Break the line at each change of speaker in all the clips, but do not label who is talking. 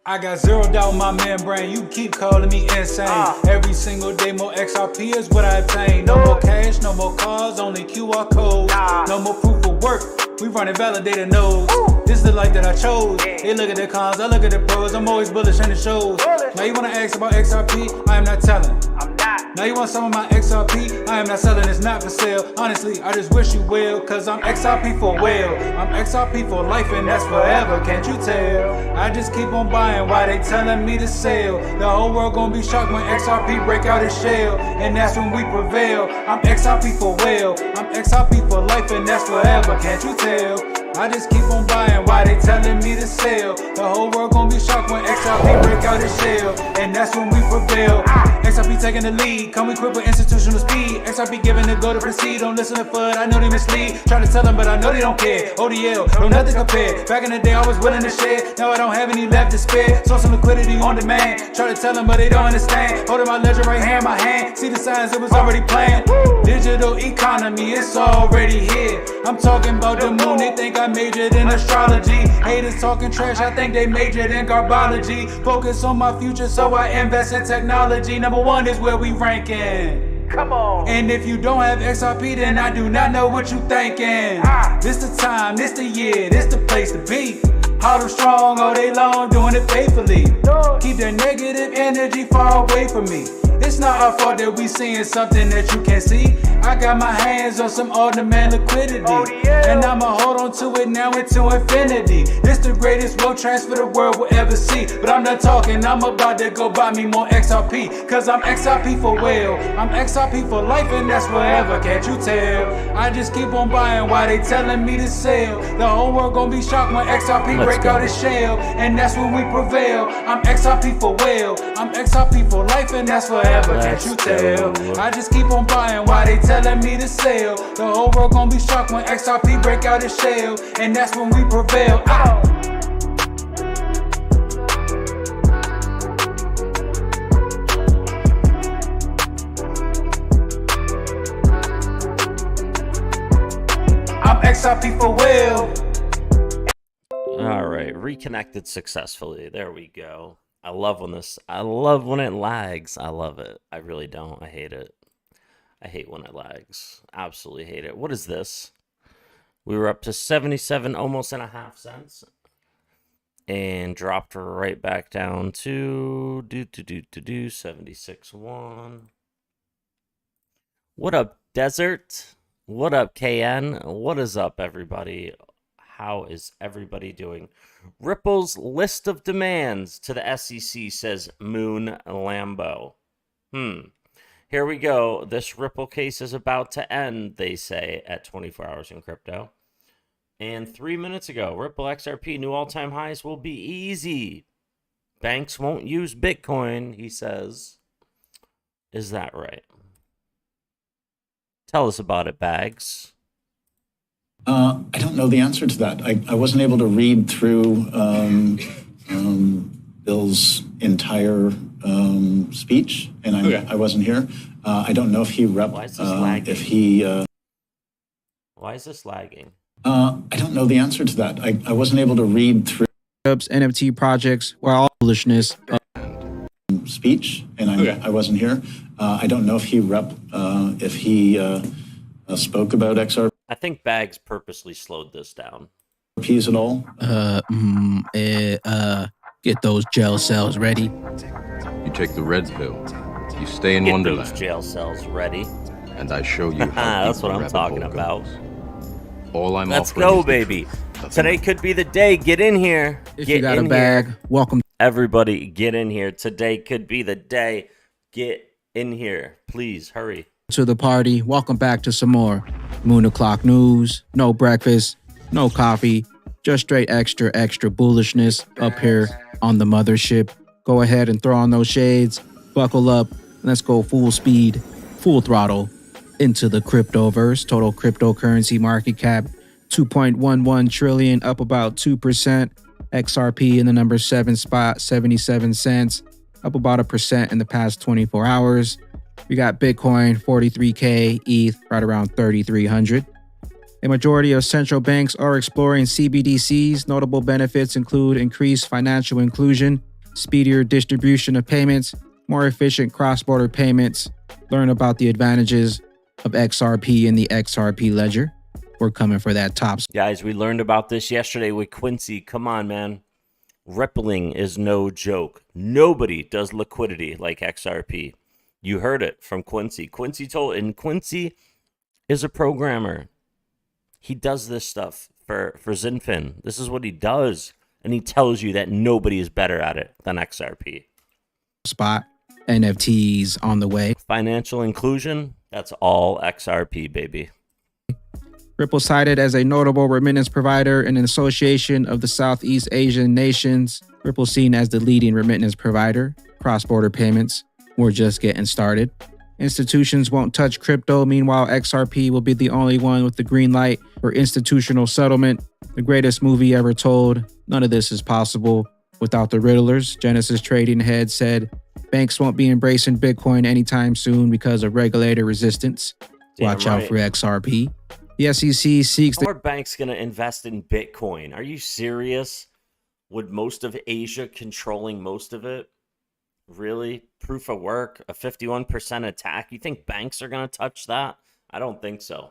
I got zero doubt in my membrane, you keep calling me insane. Every single day more XRP is what I obtain. No more cash, no more cars, only QR codes. No more proof of work, we running validated nodes. This is the life that I chose. They look at the cons, I look at the pros. I'm always bullish and it shows. Now you wanna ask about XRP, I am not telling. Now you want some of my XRP, I am not selling, it's not for sale. Honestly, I just wish you will, cause I'm XRP for well. I'm XRP for life and that's forever, can't you tell? I just keep on buying while they telling me to sell. The whole world gonna be shocked when XRP break out its shell, and that's when we prevail. I'm XRP for well, I'm XRP for life and that's forever, can't you tell? I just keep on buying while they telling me to sell. The whole world gonna be shocked when XRP break out its shell, and that's when we prevail. XRP taking the lead, come equipped with institutional speed. XRP giving the go to proceed, don't listen to FUD, I know they mislead. Try to tell them but I know they don't care. ODL, don't nothing compare. Back in the day I was willing to share, now I don't have any left to spare. Saw some liquidity on demand, try to tell them but they don't understand. Holding my ledger right here in my hand, see the signs it was already planned. Digital economy, it's already here. I'm talking about the moon, they think I majored in astrology. Haters talking trash, I think they majored in garbology. Focus on my future, so I invest in technology. Number one is where we ranking. Come on. And if you don't have XRP, then I do not know what you thinking. This the time, this the year, this the place to be. Hard and strong all day long, doing it faithfully. Keep that negative energy far away from me. It's not our fault that we seeing something that you can't see. I got my hands on some on-demand liquidity, and I'ma hold on to it now into infinity. This the greatest wealth transfer the world will ever see. But I'm not talking, I'm about to go buy me more XRP, cause I'm XRP for well, I'm XRP for life and that's forever, can't you tell? I just keep on buying while they telling me to sell. The whole world gonna be shocked when XRP break out its shell, and that's when we prevail. I'm XRP for well, I'm XRP for life and that's forever, can't you tell? I just keep on buying while they telling me to sell. The whole world gonna be shocked when XRP break out its shell, and that's when we prevail. I'm XRP for well.
All right, reconnected successfully. There we go. I love when it lags. I love it. I really don't. I hate it. I hate when it lags. Absolutely hate it. What is this? We were up to 77 almost and a half cents, and dropped right back down to 76.1. What up, Desert? What up, KN? What is up, everybody? How is everybody doing? Ripple's list of demands to the SEC, says Moon Lambo. Here we go. This Ripple case is about to end, they say, at 24 hours in crypto. And 3 minutes ago, Ripple XRP new all-time highs will be easy. Banks won't use Bitcoin, he says. Is that right? Tell us about it, Bags.
I don't know the answer to that. I wasn't able to read through Bill's entire speech, and I wasn't here. I don't know if he
Why is this lagging? Why is this lagging?
I don't know the answer to that. I wasn't able to read through
NFT projects or all foolishness.
Speech, and I wasn't here. I don't know if he spoke about XRPs
I think Bags purposely slowed this down.
at all.
Get those gel cells ready.
You take the red pill. You stay in
Get
Wonderland.
those jail cells ready.
And I show you how
That's
deep
what
the
I'm
rabbit
talking
hole
about.
goes. All I'm
Let's
offering
go,
is the
baby.
truth. Nothing
Today
more.
could be the day. Get in here.
If
Get
you got a
in
bag,
here.
welcome
Everybody, get in here. Today could be the day. Get in here. Please, hurry.
to the party. Welcome back to some more Moon O'Clock News. No breakfast, no coffee, just straight extra bullishness up here on the mothership. Go ahead and throw on those shades, buckle up, and let's go full speed, full throttle into the cryptoverse. Total cryptocurrency market cap 2.11 trillion, up about 2%. XRP in the number 7 spot, 77 cents, up about 1% in the past 24 hours. We got Bitcoin 43K, ETH right around 3,300. A majority of central banks are exploring CBDCs. Notable benefits include increased financial inclusion, speedier distribution of payments, more efficient cross-border payments. Learn about the advantages of XRP in the XRP ledger. We're coming for that top.
Guys, we learned about this yesterday with Quincy. Come on, man. Rippling is no joke. Nobody does liquidity like XRP. You heard it from Quincy. Quincy is a programmer. He does this stuff for Zinfin. This is what he does. And he tells you that nobody is better at it than XRP.
Spot. NFTs on the way.
Financial inclusion, that's all XRP, baby.
Ripple cited as a notable remittance provider in an association of the Southeast Asian nations. Ripple seen as the leading remittance provider. Cross-border payments. We're just getting started. Institutions won't touch crypto. Meanwhile, XRP will be the only one with the green light for institutional settlement. The greatest movie ever told. None of this is possible without the Riddlers. Genesis Trading head said banks won't be embracing Bitcoin anytime soon because of regulator resistance. Watch out for XRP. The SEC seeks
How are banks going to invest in Bitcoin? Are you serious? Would most of Asia controlling most of it? Really? Proof of work? A 51% attack? You think banks are going to touch that? I don't think so.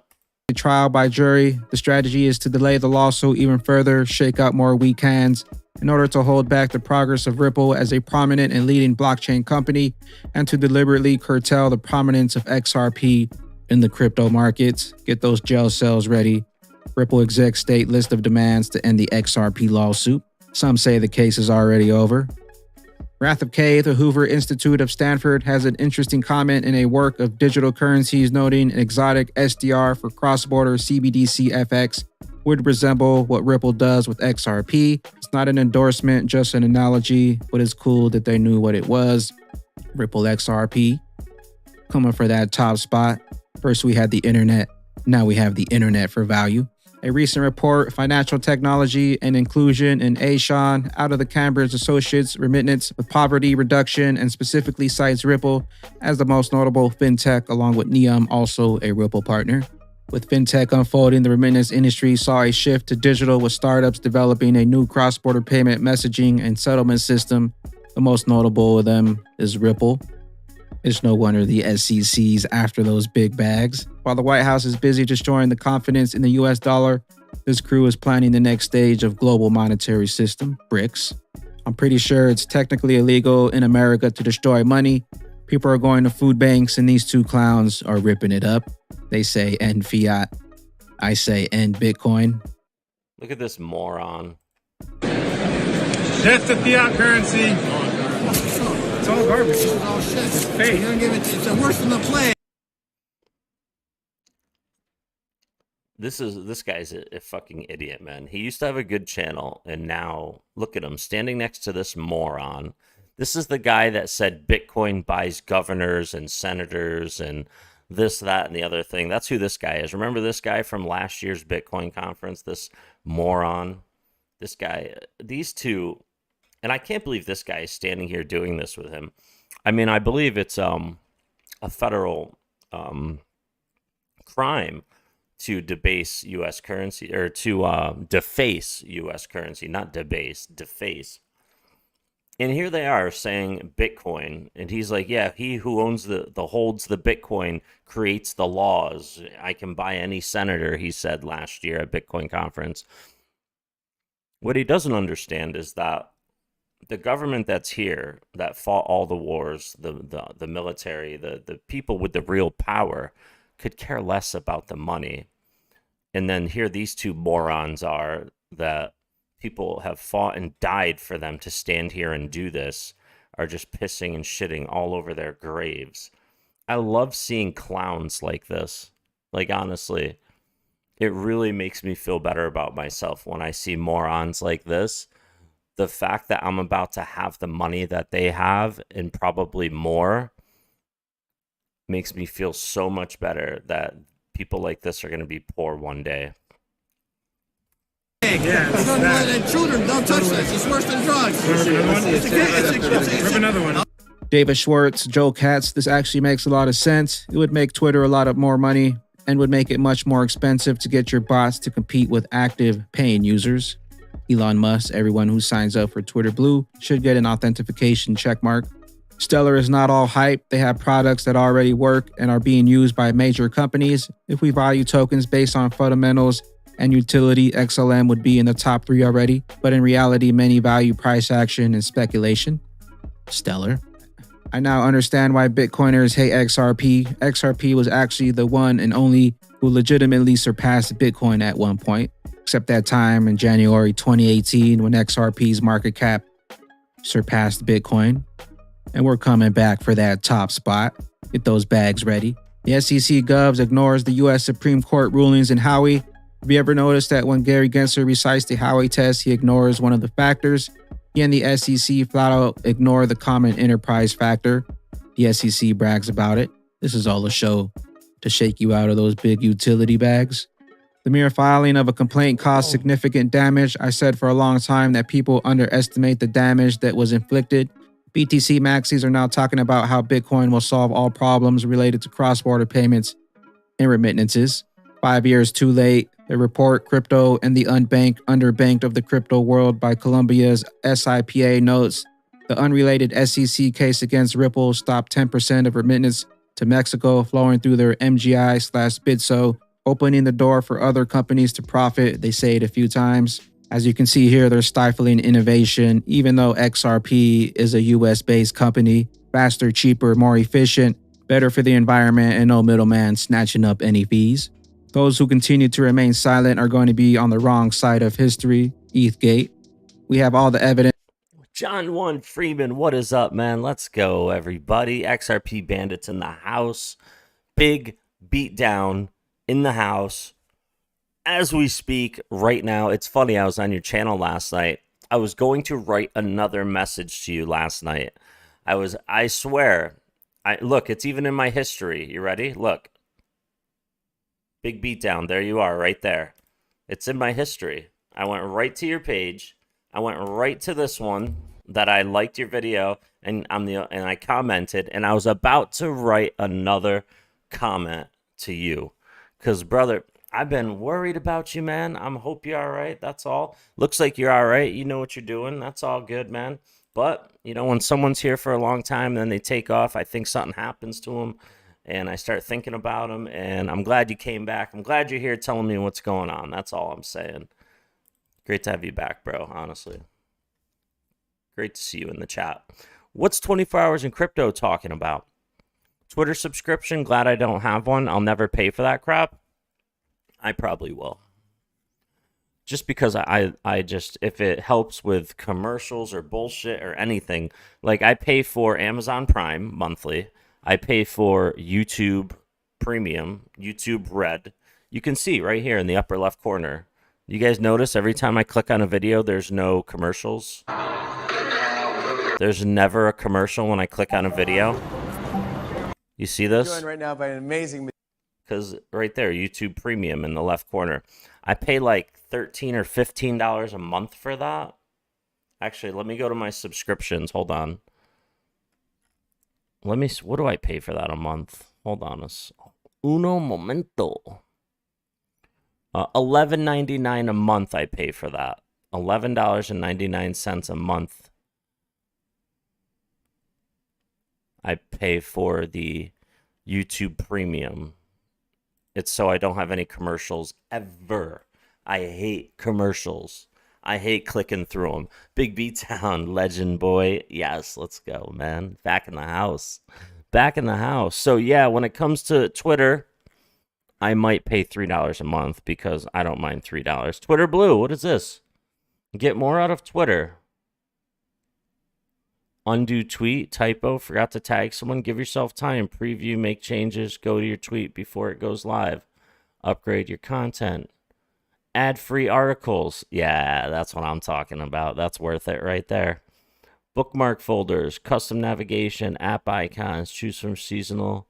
A trial by jury. The strategy is to delay the lawsuit even further, shake out more weak hands in order to hold back the progress of Ripple as a prominent and leading blockchain company and to deliberately curtail the prominence of XRP in the crypto markets. Get those jail cells ready. Ripple execs state list of demands to end the XRP lawsuit. Some say the case is already over. Wrath of K, the Hoover Institute of Stanford, has an interesting comment in a work of digital currencies noting an exotic SDR for cross-border CBDC FX would resemble what Ripple does with XRP. It's not an endorsement, just an analogy, but it's cool that they knew what it was. Ripple XRP. Coming for that top spot. First we had the internet, now we have the internet for value. A recent report, Financial Technology and Inclusion in Asian, out of the Cambridge Associates Remittance with Poverty Reduction, and specifically cites Ripple as the most notable fintech, along with Neum, also a Ripple partner. With fintech unfolding, the remittance industry saw a shift to digital with startups developing a new cross-border payment messaging and settlement system. The most notable of them is Ripple. It's no wonder the SEC's after those big bags. While the White House is busy destroying the confidence in the US dollar, this crew is planning the next stage of global monetary system, BRICS. I'm pretty sure it's technically illegal in America to destroy money. People are going to food banks and these two clowns are ripping it up. They say end fiat. I say end Bitcoin.
Look at this moron.
That's the fiat currency. It's all garbage. This is all shit. It's fake. You're gonna give it. It's worse than the plague.
This guy's a fucking idiot, man. He used to have a good channel, and now look at him standing next to this moron. This is the guy that said Bitcoin buys governors and senators and this, that, and the other thing. That's who this guy is. Remember this guy from last year's Bitcoin conference? This moron. This guy. These two. And I can't believe this guy is standing here doing this with him. I mean, I believe it's a federal crime to debase U.S. currency, or to deface U.S. currency, not debase, deface. And here they are saying Bitcoin, and he's like, yeah, he who owns holds the Bitcoin creates the laws. I can buy any senator, he said last year at Bitcoin conference. What he doesn't understand is that the government that's here, that fought all the wars, the military, the people with the real power, could care less about the money. And then here these two morons are that people have fought and died for them to stand here and do this, are just pissing and shitting all over their graves. I love seeing clowns like this. Like, honestly, it really makes me feel better about myself when I see morons like this. The fact that I'm about to have the money that they have and probably more makes me feel so much better that people like this are going to be poor one day.
Children, don't touch this. It's worse than drugs. Rip another one.
David Schwartz, Joe Katz, this actually makes a lot of sense. It would make Twitter a lot of more money and would make it much more expensive to get your bots to compete with active paying users. Elon Musk, everyone who signs up for Twitter Blue should get an authentication checkmark. Stellar is not all hype. They have products that already work and are being used by major companies. If we value tokens based on fundamentals and utility, XLM would be in the top 3 already. But in reality, many value price action and speculation. Stellar. I now understand why Bitcoiners hate XRP. XRP was actually the one and only who legitimately surpassed Bitcoin at one point, except that time in January 2018 when XRP's market cap surpassed Bitcoin. And we're coming back for that top spot. Get those bags ready. The SEC Govs ignores the U.S. Supreme Court rulings in Howey. Have you ever noticed that when Gary Gensler recites the Howey test, he ignores one of the factors? He and the SEC flat out ignore the common enterprise factor. The SEC brags about it. This is all a show to shake you out of those big utility bags. The mere filing of a complaint caused significant damage. I said for a long time that people underestimate the damage that was inflicted. BTC maxis are now talking about how Bitcoin will solve all problems related to cross-border payments and remittances. 5 years too late. The report, Crypto and the Unbanked, Underbanked of the Crypto World by Columbia's SIPA notes, the unrelated SEC case against Ripple stopped 10% of remittance to Mexico flowing through their MGI/BITSO, opening the door for other companies to profit. They say it a few times. As you can see here, they're stifling innovation, even though XRP is a US-based company, faster, cheaper, more efficient, better for the environment, and no middleman snatching up any fees. Those who continue to remain silent are going to be on the wrong side of history. ETHgate. We have all the evidence.
John 1 Freeman, what is up, man? Let's go, everybody. XRP bandits in the house. Big beatdown in the house. As we speak right now, it's funny, I was on your channel last night. I was going to write another message to you last night. I swear. Look, it's even in my history. You ready? Look. Big beatdown. There you are, right there. It's in my history. I went right to your page. I went right to this one that I liked your video, and I commented, and I was about to write another comment to you. Because, brother, I've been worried about you, man. I hope you're all right. That's all. Looks like you're all right. You know what you're doing. That's all good, man. But, you know, when someone's here for a long time, then they take off, I think something happens to them. And I start thinking about them, and I'm glad you came back. I'm glad you're here telling me what's going on. That's all I'm saying. Great to have you back, bro, honestly. Great to see you in the chat. What's 24 Hours in Crypto talking about? Twitter subscription, glad I don't have one. I'll never pay for that crap. I probably will. Just because I just, if it helps with commercials or bullshit or anything, like I pay for Amazon Prime monthly. I pay for YouTube Premium, YouTube Red. You can see right here in the upper left corner. You guys notice every time I click on a video, there's no commercials? There's never a commercial when I click on a video. You see this?
Joined right now by an amazing.
Because right there, YouTube Premium in the left corner. I pay like $13 or $15 a month for that. Actually, let me go to my subscriptions. Hold on. Let me, what do I pay for that a month? Hold on. Uno momento. $11.99 a month I pay for that. $11.99 a month. I pay for the YouTube Premium. It's so I don't have any commercials ever. I hate commercials. I hate clicking through them. Big B-Town, legend boy. Yes, let's go, man. Back in the house. Back in the house. So, yeah, when it comes to Twitter, I might pay $3 a month because I don't mind $3. Twitter Blue, what is this? Get more out of Twitter. Undo tweet, typo, forgot to tag someone. Give yourself time. Preview, make changes, go to your tweet before it goes live. Upgrade your content. Ad-free articles. Yeah, that's what I'm talking about. That's worth it right there. Bookmark folders, custom navigation, app icons, choose from seasonal,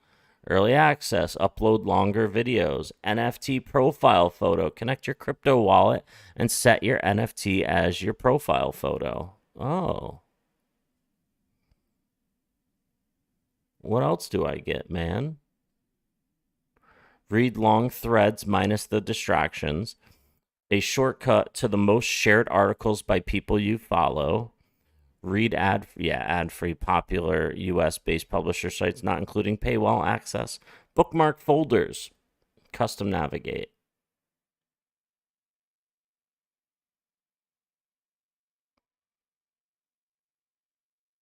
early access, upload longer videos, NFT profile photo, connect your crypto wallet, and set your NFT as your profile photo. Oh. What else do I get, man? Read long threads minus the distractions. a shortcut to the most shared articles by people you follow. Read ad-free popular US-based publisher sites, not including paywall access. Bookmark folders. Custom navigate.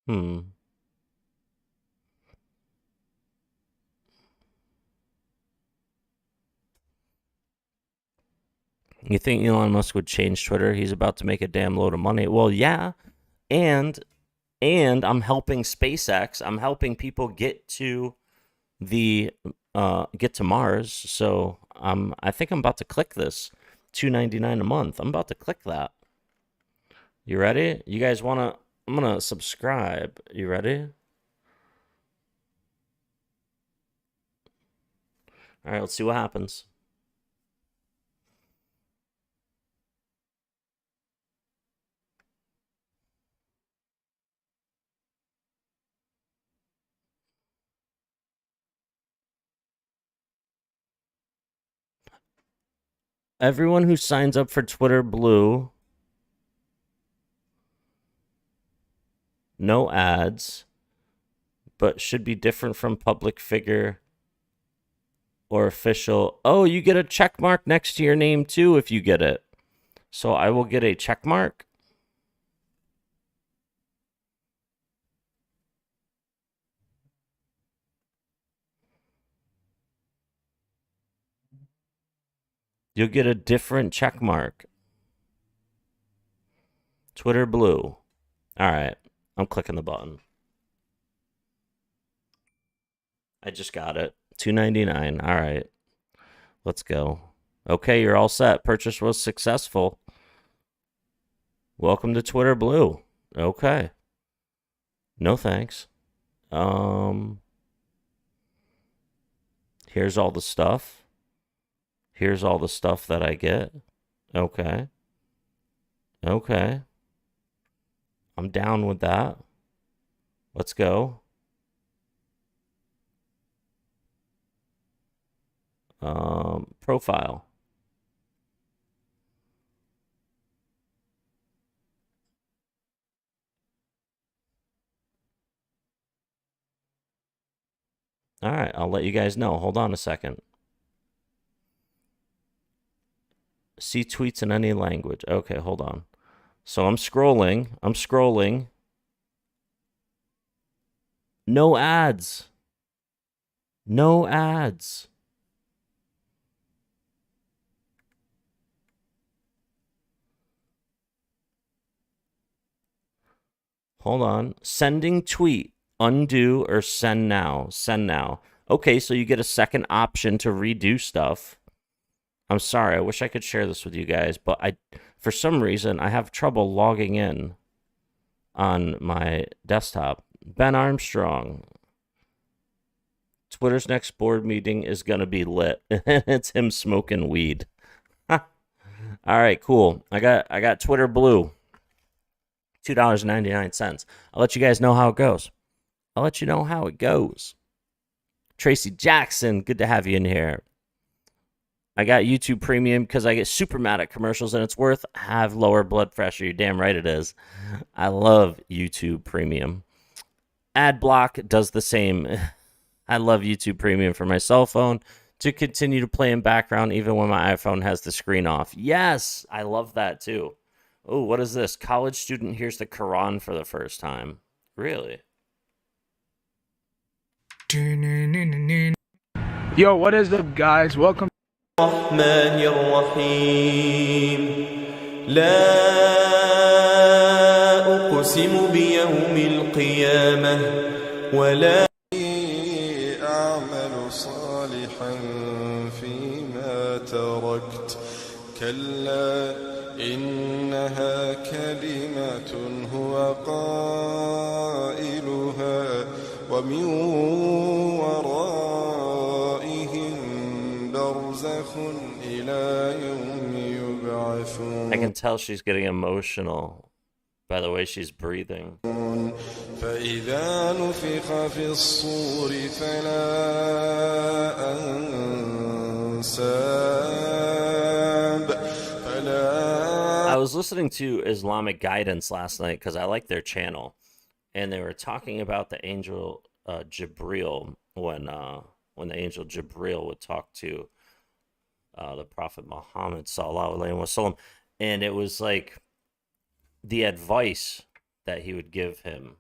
You think Elon Musk would change Twitter? He's about to make a damn load of money. Well, yeah. And I'm helping SpaceX. I'm helping people get to Mars. So I think I'm about to click this. $2.99 a month. I'm about to click that. You ready? You guys wanna? I'm gonna subscribe. You ready? All right, let's see what happens. Everyone who signs up for Twitter Blue, no ads, but should be different from public figure or official. Oh, you get a check mark next to your name too if you get it. So I will get a check mark. You'll get a different check mark. Twitter Blue. All right. I'm clicking the button. I just got it. $2.99. All right. Let's go. Okay, you're all set. Purchase was successful. Welcome to Twitter Blue. Okay. No thanks. Here's all the stuff. Here's all the stuff that I get. Okay. Okay. I'm down with that. Let's go. Profile. All right, I'll let you guys know. Hold on a second. See tweets in any language. Okay, hold on. So I'm scrolling. No ads. No ads. Hold on. Sending tweet. Undo or send now. Send now. Okay, so you get a second option to redo stuff. I'm sorry. I wish I could share this with you guys, but for some reason, I have trouble logging in on my desktop. Ben Armstrong. Twitter's next board meeting is going to be lit. It's him smoking weed. All right, cool. I got Twitter Blue. $2.99. I'll let you guys know how it goes. I'll let you know how it goes. Tracy Jackson, good to have you in here. I got YouTube Premium because I get super mad at commercials and it's worth have lower blood pressure. You're damn right it is. I love YouTube Premium. Adblock does the same. I love YouTube Premium for my cell phone to continue to play in background even when my iPhone has the screen off. Yes, I love that too. Oh, what is this? College student hears the Quran for the first time. Really?
Yo, what is up, guys? Welcome.
الرحمن الرحيم لا أقسم بيوم القيامة ولا
أعمل صالحا فيما تركت كلا إنها كلمة هو قائلها ومن ورائهم برزخ إلى يوم يبعثون.
I can tell she's getting emotional by the way she's breathing.
فإذا نفخ في الصور فلا أنساب
I was listening to Islamic Guidance last night because I like their channel, and they were talking about the angel Jibril when the angel Jibril would talk to the Prophet Muhammad sallallahu alaihi wasallam, and it was like the advice that he would give him.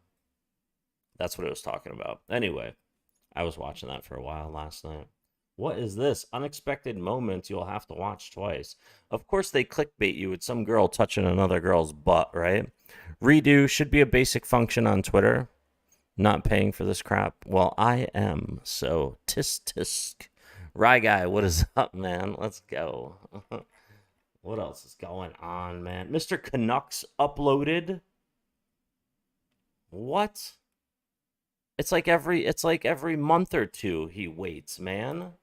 That's what it was talking about. Anyway, I was watching that for a while last night. What is this? Unexpected moments you'll have to watch twice. Of course, they clickbait you with some girl touching another girl's butt, right? Redo should be a basic function on Twitter. Not paying for this crap. Well, I am. So, tisk tisk. Rye Guy, what is up, man? Let's go. What else is going on, man? Mr. Canucks uploaded. What? It's like every month or two he waits, man.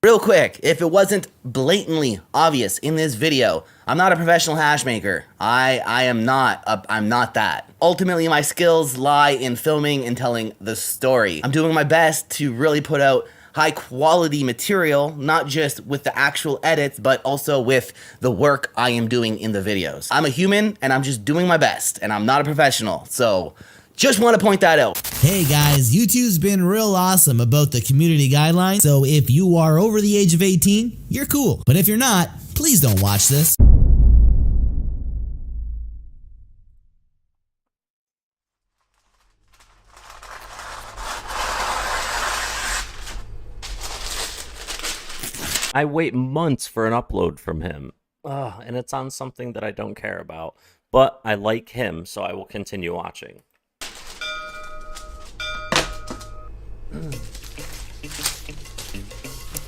Real quick, if it wasn't blatantly obvious in this video, I'm not a professional hash maker. I'm not that. Ultimately, my skills lie in filming and telling the story. I'm doing my best to really put out high quality material, not just with the actual edits, but also with the work I am doing in the videos. I'm a human and I'm just doing my best, and I'm not a professional. So just want to point that out.
Hey guys, YouTube's been real awesome about the community guidelines, so if you are over the age of 18, you're cool. But if you're not, please don't watch this.
I wait months for an upload from him. And it's on something that I don't care about. But I like him, so I will continue watching.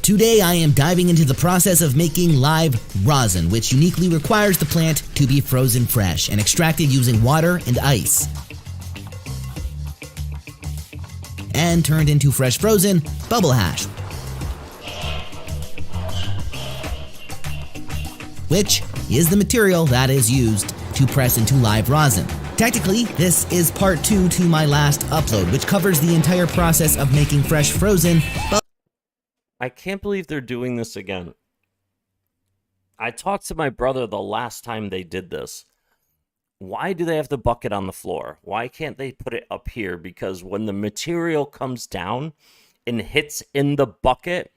Today I am diving into the process of making live rosin, which uniquely requires the plant to be frozen fresh and extracted using water and ice, and turned into fresh frozen bubble hash, which is the material that is used to press into live rosin. Technically, this is part 2 to my last upload, which covers the entire process of making fresh frozen.
I can't believe they're doing this again. I talked to my brother the last time they did this. Why do they have the bucket on the floor? Why can't they put it up here? Because when the material comes down and hits in the bucket,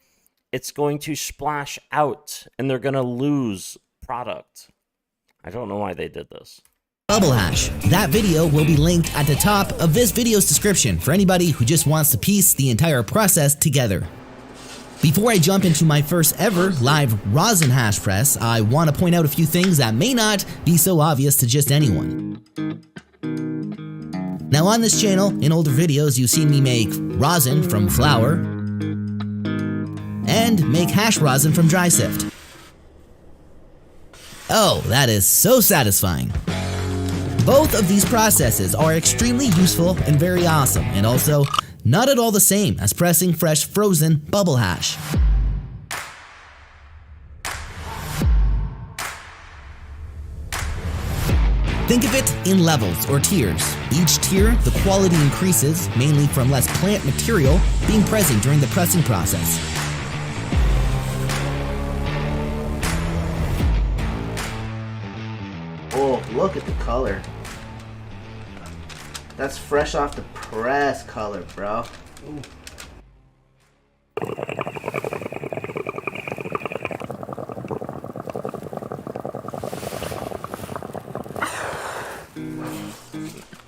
it's going to splash out and they're going to lose product. I don't know why they did this.
Bubble hash. That video will be linked at the top of this video's description for anybody who just wants to piece the entire process together. Before I jump into my first ever live rosin hash press, I want to point out a few things that may not be so obvious to just anyone. Now on this channel, in older videos, you've seen me make rosin from flour and make hash rosin from dry sift. Oh, that is so satisfying. Both of these processes are extremely useful and very awesome, and also not at all the same as pressing fresh frozen bubble hash. Think of it in levels or tiers. Each tier, the quality increases, mainly from less plant material being present during the pressing process.
Oh, look at the color. That's fresh off the press color, bro. Ooh.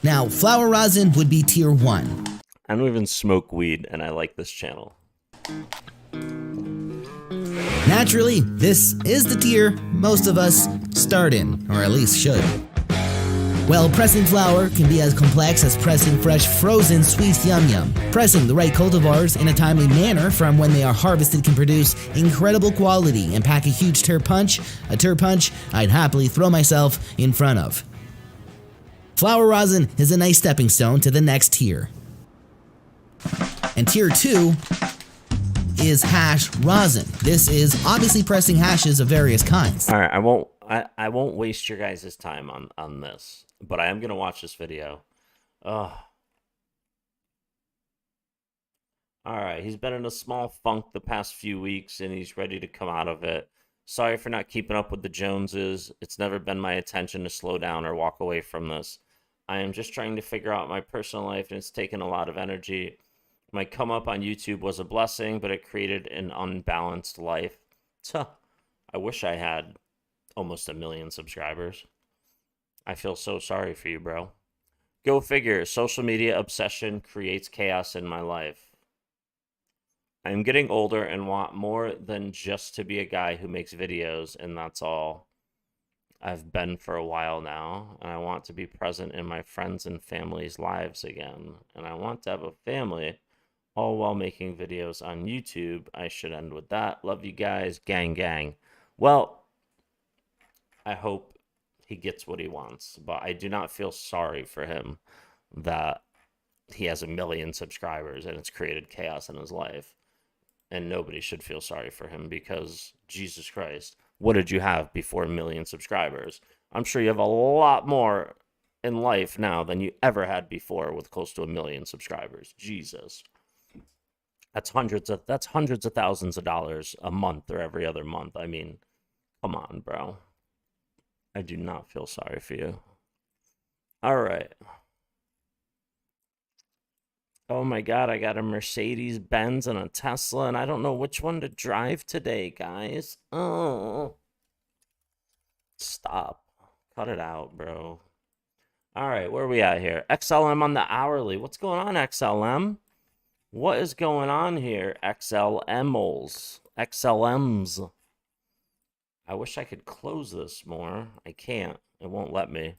Now, flour rosin would be tier 1.
I don't even smoke weed, and I like this channel.
Naturally, this is the tier most of us start in, or at least should. Well, pressing flour can be as complex as pressing fresh frozen sweet yum yum. Pressing the right cultivars in a timely manner from when they are harvested can produce incredible quality and pack a huge turp punch, a turp punch I'd happily throw myself in front of. Flour rosin is a nice stepping stone to the next tier. And tier 2 is hash rosin. This is obviously pressing hashes of various kinds.
All right, I won't waste your guys' time on this, but I am gonna watch this video. Ugh. All right, he's been in a small funk the past few weeks, and he's ready to come out of it. Sorry for not keeping up with the Joneses. It's never been my intention to slow down or walk away from this. I am just trying to figure out my personal life, and it's taken a lot of energy. My come up on YouTube was a blessing, but it created an unbalanced life. Tuh. I wish I had almost 1 million subscribers. I feel so sorry for you, bro. Go figure. Social media obsession creates chaos in my life. I'm getting older and want more than just to be a guy who makes videos, and that's all I've been for a while now. And I want to be present in my friends' and family's lives again. And I want to have a family, all while making videos on YouTube. I should end with that. Love you guys. Gang, gang. Well, I hope he gets what he wants, but I do not feel sorry for him that he has 1 million subscribers and it's created chaos in his life. And nobody should feel sorry for him because, Jesus Christ, what did you have before 1 million subscribers? I'm sure you have a lot more in life now than you ever had before with close to 1 million subscribers. Jesus. That's hundreds of thousands of dollars a month or every other month. I mean, come on, bro. I do not feel sorry for you. All right. Oh my God, I got a Mercedes-Benz and a Tesla, and I don't know which one to drive today, guys. Oh. Stop. Cut it out, bro. All right, where are we at here? XLM on the hourly. What's going on, XLM? What is going on here, XLMs? XLMs. I wish I could close this more. I can't. It won't let me.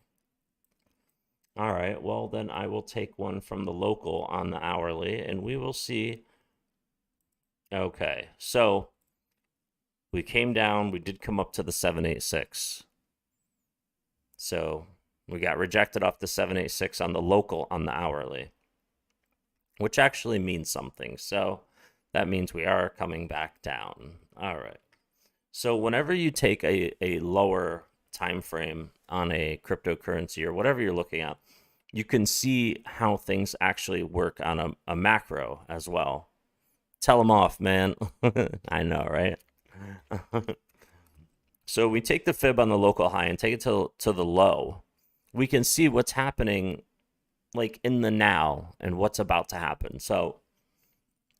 All right, well, then I will take one from the local on the hourly, and we will see. Okay, so we came down. We did come up to the 786. So we got rejected off the 786 on the local on the hourly, which actually means something. So that means we are coming back down. All right. So whenever you take a lower time frame on a cryptocurrency or whatever you're looking at, you can see how things actually work on a macro as well. Tell them off, man. I know, right? So we take the fib on the local high and take it to the low. We can see what's happening like in the now and what's about to happen. So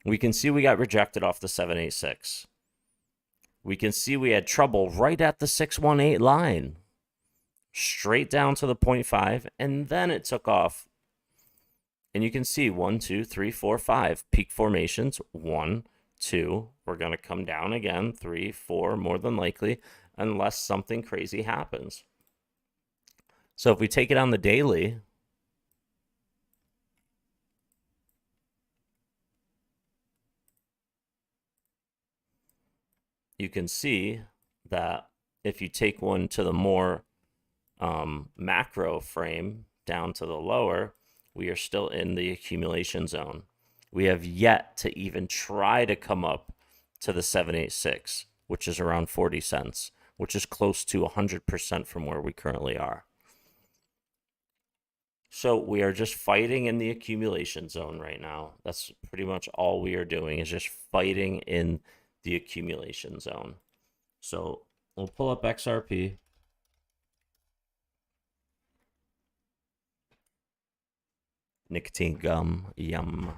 we can see we got rejected off the 786. We can see we had trouble right at the 618 line. Straight down to the 0.5, and then it took off. And you can see 1, 2, 3, 4, 5 peak formations. 1, 2. We're going to come down again. 3, 4, more than likely, unless something crazy happens. So if we take it on the daily, you can see that if you take one to the more macro frame down to the lower, we are still in the accumulation zone. We have yet to even try to come up to the 786, which is around 40 cents, which is close to 100% from where we currently are. So we are just fighting in the accumulation zone right now. That's pretty much all we are doing, is just fighting in the accumulation zone. So we'll pull up XRP. Nicotine gum, yum.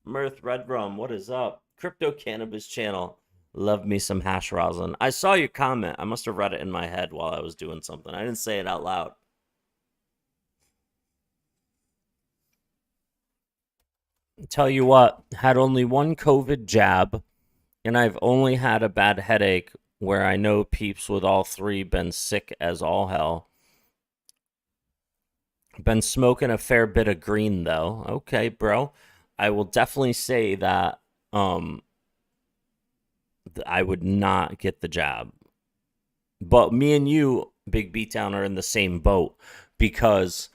Mirth Red Rum, what is up? Crypto Cannabis Channel, love me some hash rosin. I saw your comment. I must have read it in my head while I was doing something. I didn't say it out loud. Tell you what, had only one COVID jab, and I've only had a bad headache where I know peeps with all three been sick as all hell. Been smoking a fair bit of green, though. Okay, bro. I will definitely say that I would not get the jab. But me and you, Big Beatdown, are in the same boat, because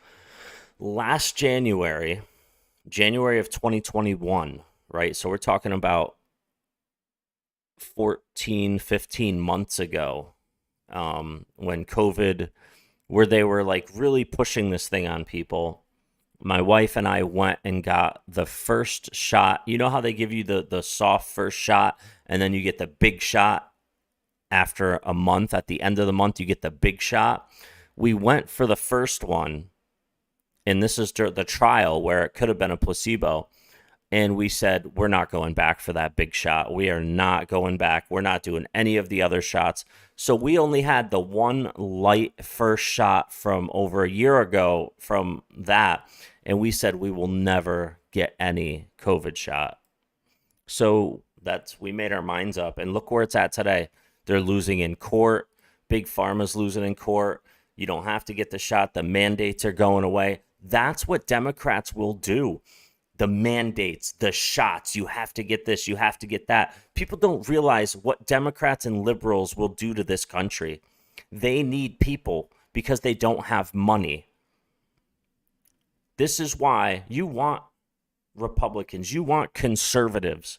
last January of 2021, right? So we're talking about 14, 15 months ago, when COVID, where they were like really pushing this thing on people. My wife and I went and got the first shot. You know how they give you the soft first shot and then you get the big shot after a month. At the end of the month, you get the big shot. We went for the first one, and this is the trial where it could have been a placebo. And we said, we're not going back for that big shot. We are not going back. We're not doing any of the other shots. So we only had the one light first shot from over a year ago from that. And we said we will never get any COVID shot. So we made our minds up. And look where it's at today. They're losing in court. Big Pharma's losing in court. You don't have to get the shot. The mandates are going away. That's what Democrats will do. The mandates, the shots, you have to get this, you have to get that. People don't realize what Democrats and liberals will do to this country. They need people because they don't have money. This is why you want Republicans, you want conservatives.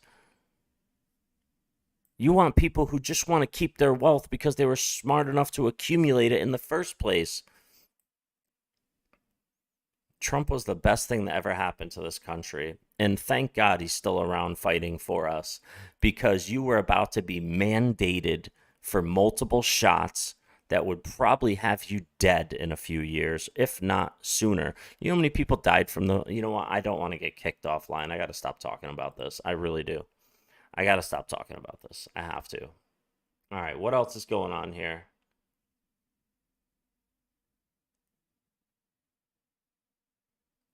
You want people who just want to keep their wealth because they were smart enough to accumulate it in the first place. Trump was the best thing that ever happened to this country. And thank God he's still around fighting for us, because you were about to be mandated for multiple shots that would probably have you dead in a few years, if not sooner. You know how many people died from you know what? I don't want to get kicked offline. I got to stop talking about this. I really do. I got to stop talking about this. I have to. All right. What else is going on here?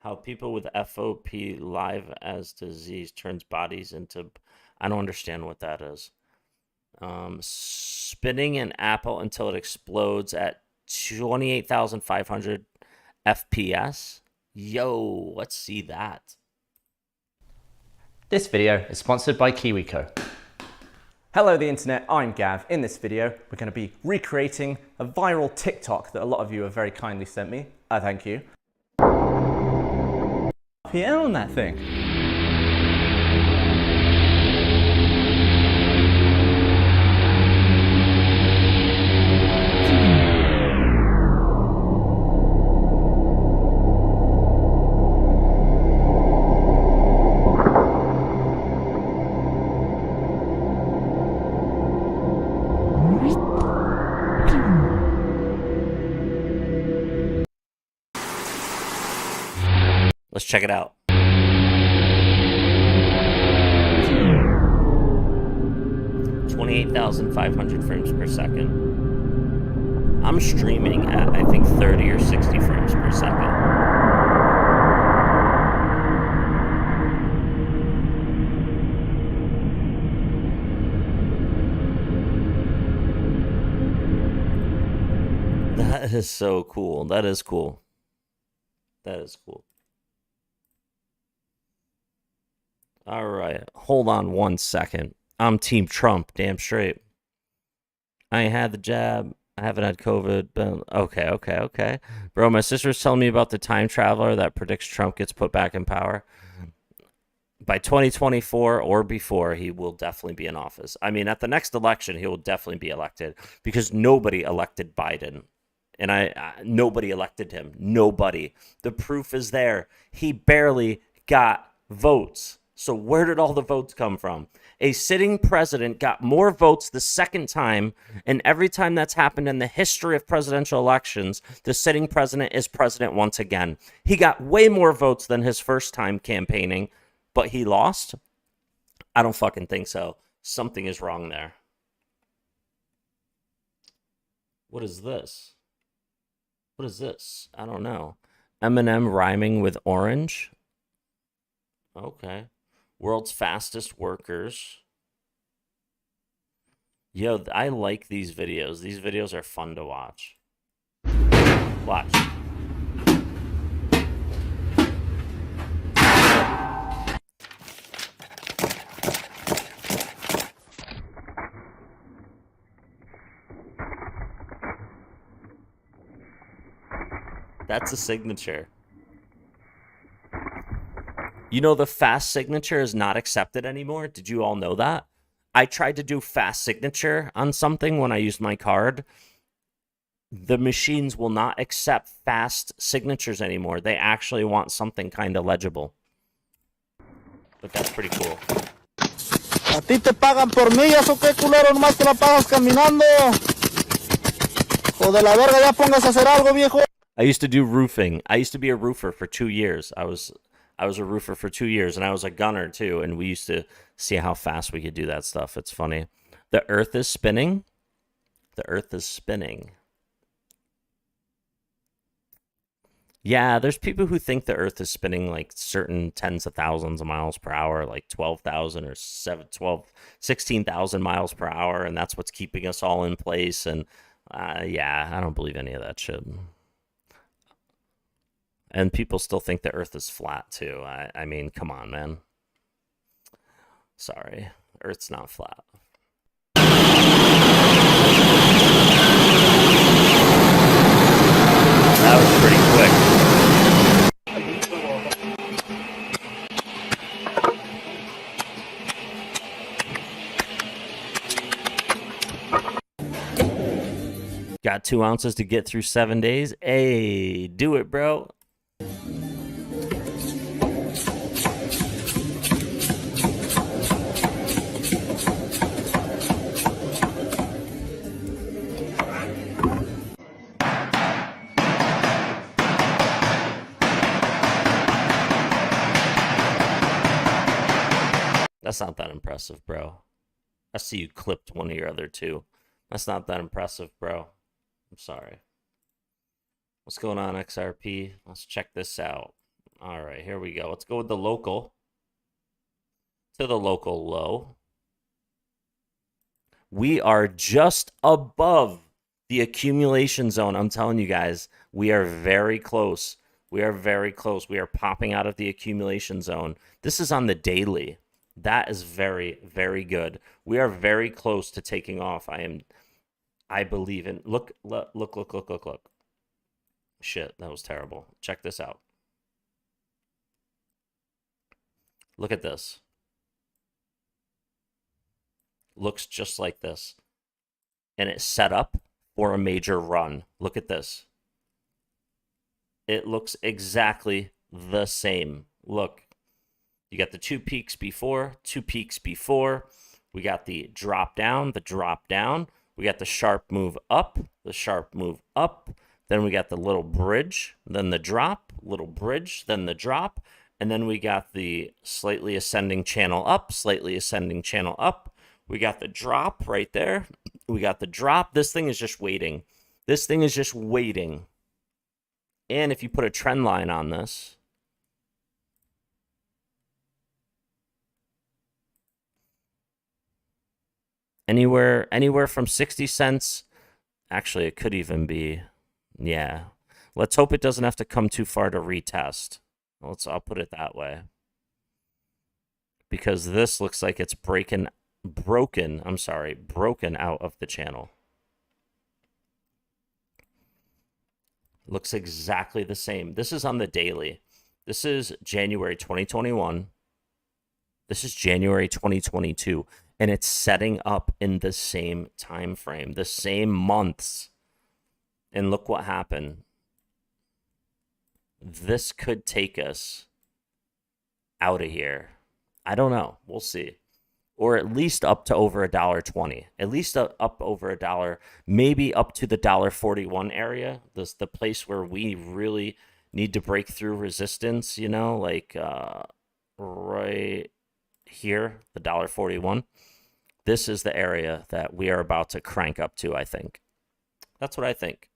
How people with FOP live as disease turns bodies into... I don't understand what that is. Spinning an apple until it explodes at 28,500 FPS. Yo, let's see that.
This video is sponsored by KiwiCo. Hello the internet, I'm Gav. In this video, we're going to be recreating a viral TikTok that a lot of you have very kindly sent me. I thank you. PL on that thing.
Let's check it out. $28,500 frames per second. I'm streaming at, I think, 30 or 60 frames per second. That is so cool. That is cool. That is cool. All right, hold on 1 second. I'm Team Trump, damn straight. I ain't had the jab. I haven't had COVID. But okay. Bro, my sister was telling me about the time traveler that predicts Trump gets put back in power. By 2024 or before, he will definitely be in office. I mean, at the next election, he will definitely be elected, because nobody elected Biden. And nobody elected him. Nobody. The proof is there. He barely got votes. So where did all the votes come from? A sitting president got more votes the second time, and every time that's happened in the history of presidential elections, the sitting president is president once again. He got way more votes than his first time campaigning, but he lost? I don't fucking think so. Something is wrong there. What is this? What is this? I don't know. Eminem rhyming with orange? Okay. World's fastest workers. Yo, I like these videos. These videos are fun to watch. Watch. That's a signature. You know, the fast signature is not accepted anymore. Did you all know that? I tried to do fast signature on something when I used my card. The machines will not accept fast signatures anymore. They actually want something kind of legible. But that's pretty cool.
A ti te pagan por millas o qué culero, nomás te la pagas caminando. O de la verga, ya pongas a hacer algo, viejo.
I used to do roofing. I used to be a roofer for 2 years. I was a roofer for 2 years, and I was a gunner too. And we used to see how fast we could do that stuff. It's funny. The Earth is spinning. The Earth is spinning. Yeah, there's people who think the Earth is spinning like certain tens of thousands of miles per hour, like 12,000 or 16,000 miles per hour, and that's what's keeping us all in place. And yeah, I don't believe any of that shit. And people still think the Earth is flat too. I mean, come on, man. Sorry, Earth's not flat. That was pretty quick. Got 2 ounces to get through 7 days. Hey, do it, bro. That's not that impressive, bro. I see you clipped one of your other two. That's not that impressive, bro. I'm sorry. What's going on, XRP? Let's check this out. All right, here we go. Let's go with the local. To the local low. We are just above the accumulation zone. I'm telling you guys, we are very close. We are very close. We are popping out of the accumulation zone. This is on the daily. That is very, very good. We are very close to taking off. I believe in. Look. Shit, that was terrible. Check this out. Look at this. Looks just like this. And it's set up for a major run. Look at this. It looks exactly the same. Look. You got the 2 peaks before, 2 peaks before. We got the drop down, the drop down. We got the sharp move up, the sharp move up. Then we got the little bridge, then the drop, little bridge, then the drop. And then we got the slightly ascending channel up, slightly ascending channel up. We got the drop right there. We got the drop. This thing is just waiting. This thing is just waiting. And if you put a trend line on this, anywhere from 60 cents. Actually, it could even be, yeah. Let's hope it doesn't have to come too far to retest. I'll put it that way. Because this looks like it's broken out of the channel. Looks exactly the same. This is on the daily. This is January 2021. This is January 2022. And it's setting up in the same time frame, the same months. And look what happened. This could take us out of here. I don't know. We'll see. Or at least up to over $1.20. At least up over $1, maybe up to the $1.41 area. The place where we really need to break through resistance, you know, like right here, the $1.41. This is the area that we are about to crank up to, I think. That's what I think.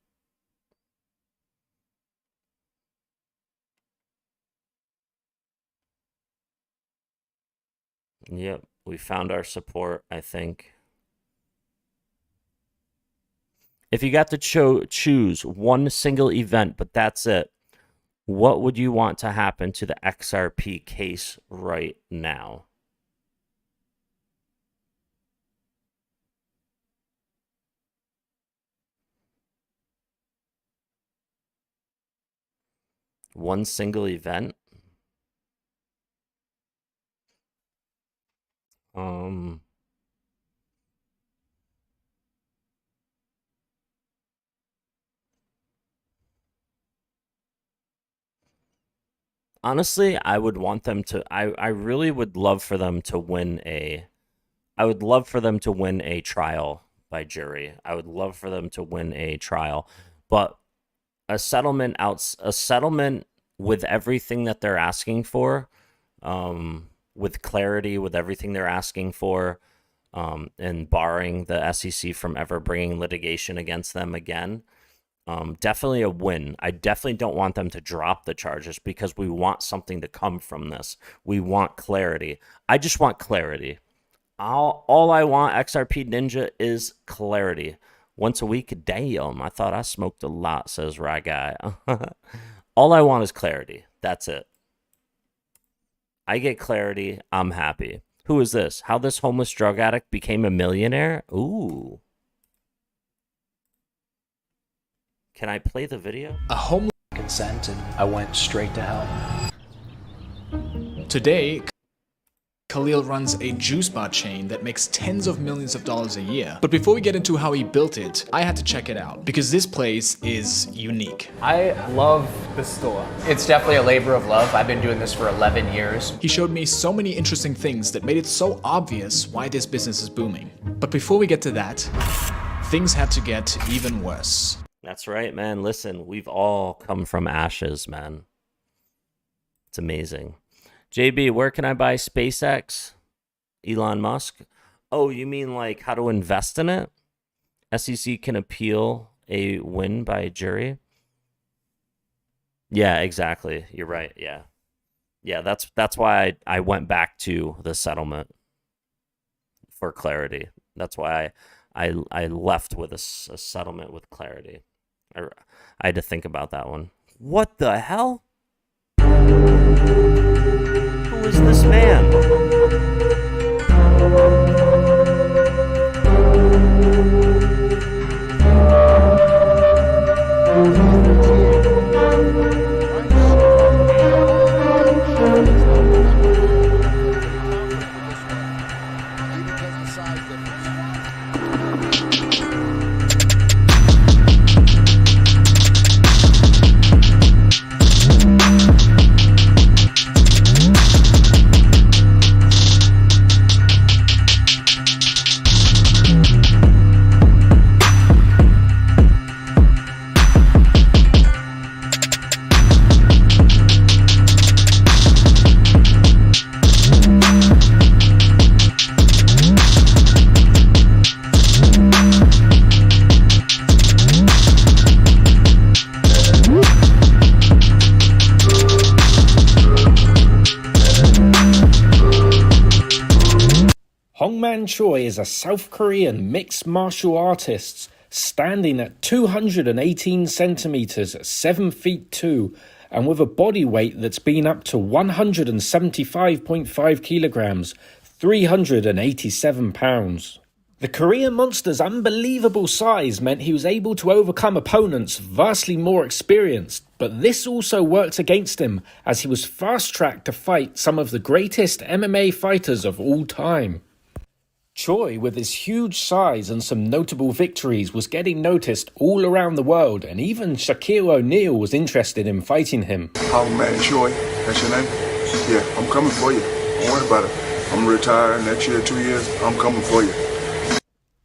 Yep, we found our support, I think. If you got to choose one single event, but that's it, what would you want to happen to the XRP case right now? One single event? Honestly, I would want them to, I really would love for them to win a I would love for them to win a trial by jury. I would love for them to win a trial, but a settlement with everything that they're asking for, with clarity, with everything they're asking for, and barring the SEC from ever bringing litigation against them again. Definitely a win. I definitely don't want them to drop the charges because we want something to come from this. We want clarity. I just want clarity. All I want, XRP Ninja, is clarity. Once a week, damn. I thought I smoked a lot, says Rye Guy. All I want is clarity. That's it. I get clarity. I'm happy. Who is this? How this homeless drug addict became a millionaire? Ooh. Can I play the video?
A homeless consent, and I went straight to hell.
Today, Khalil runs a juice bar chain that makes tens of millions of dollars a year. But before we get into how he built it, I had to check it out because this place is unique.
I love the store. It's definitely a labor of love. I've been doing this for 11 years.
He showed me so many interesting things that made it so obvious why this business is booming. But before we get to that, things had to get even worse.
That's right, man. Listen, we've all come from ashes, man. It's amazing. JB, where can I buy SpaceX? Elon Musk? Oh, you mean like how to invest in it? SEC can appeal a win by jury? Yeah, exactly. You're right. Yeah. Yeah, that's why I went back to the settlement for clarity. That's why I left with a settlement with clarity. I had to think about that one. What the hell? Who is this man?
Hongman Choi is a South Korean mixed martial artist standing at 218 centimeters, 7 feet 2, and with a body weight that's been up to 175.5 kilograms, 387 pounds. The Korean monster's unbelievable size meant he was able to overcome opponents vastly more experienced, but this also worked against him as he was fast-tracked to fight some of the greatest MMA fighters of all time. Choi, with his huge size and some notable victories, was getting noticed all around the world, and even Shaquille O'Neal was interested in fighting him.
Hongman Choi, that's your name? Yeah, I'm coming for you. Don't worry about it. I'm retired next year, 2 years. I'm coming for you.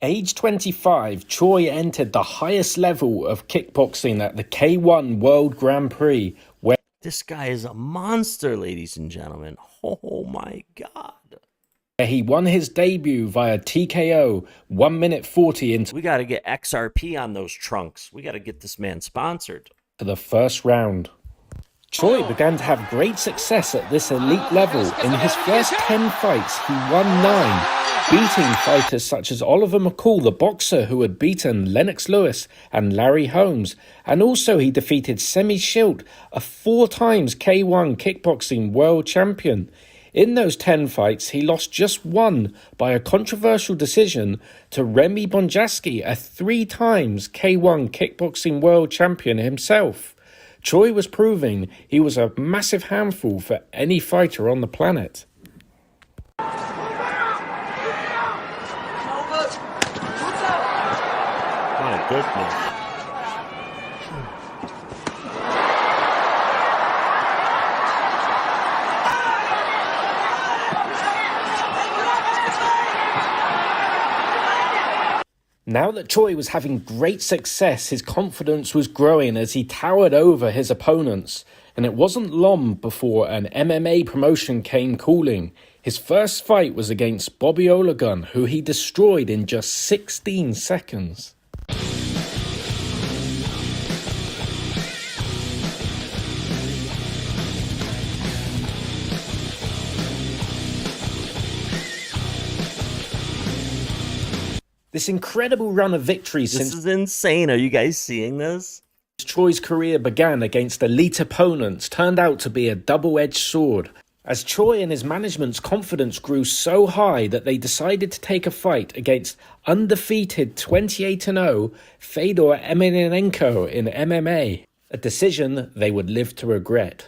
Age 25, Choi entered the highest level of kickboxing at the K1 World Grand Prix, where
this guy is a monster, ladies and gentlemen. Oh my God.
He won his debut via TKO 1 minute 40 into
We got to get XRP on those trunks. We got to get this man sponsored.
The first round. Choi began to have great success at this elite level. In his first 10 fights, he won 9, beating fighters such as Oliver McCall, the boxer who had beaten Lennox Lewis and Larry Holmes. And also he defeated Semi Schilt, a 4 times K1 kickboxing world champion. In those 10 fights, he lost just 1 by a controversial decision to Remy Bonjasky, a 3 times K1 kickboxing world champion himself. Choi was proving he was a massive handful for any fighter on the planet.
My goodness.
Now that Choi was having great success, his confidence was growing as he towered over his opponents. And it wasn't long before an MMA promotion came calling. His first fight was against Bobby Olagun, who he destroyed in just 16 seconds. This incredible run of victories
This is insane. Are you guys seeing this?
Choi's career began against elite opponents turned out to be a double-edged sword, as Choi and his management's confidence grew so high that they decided to take a fight against undefeated 28-0 Fedor Emelianenko in MMA, a decision they would live to regret.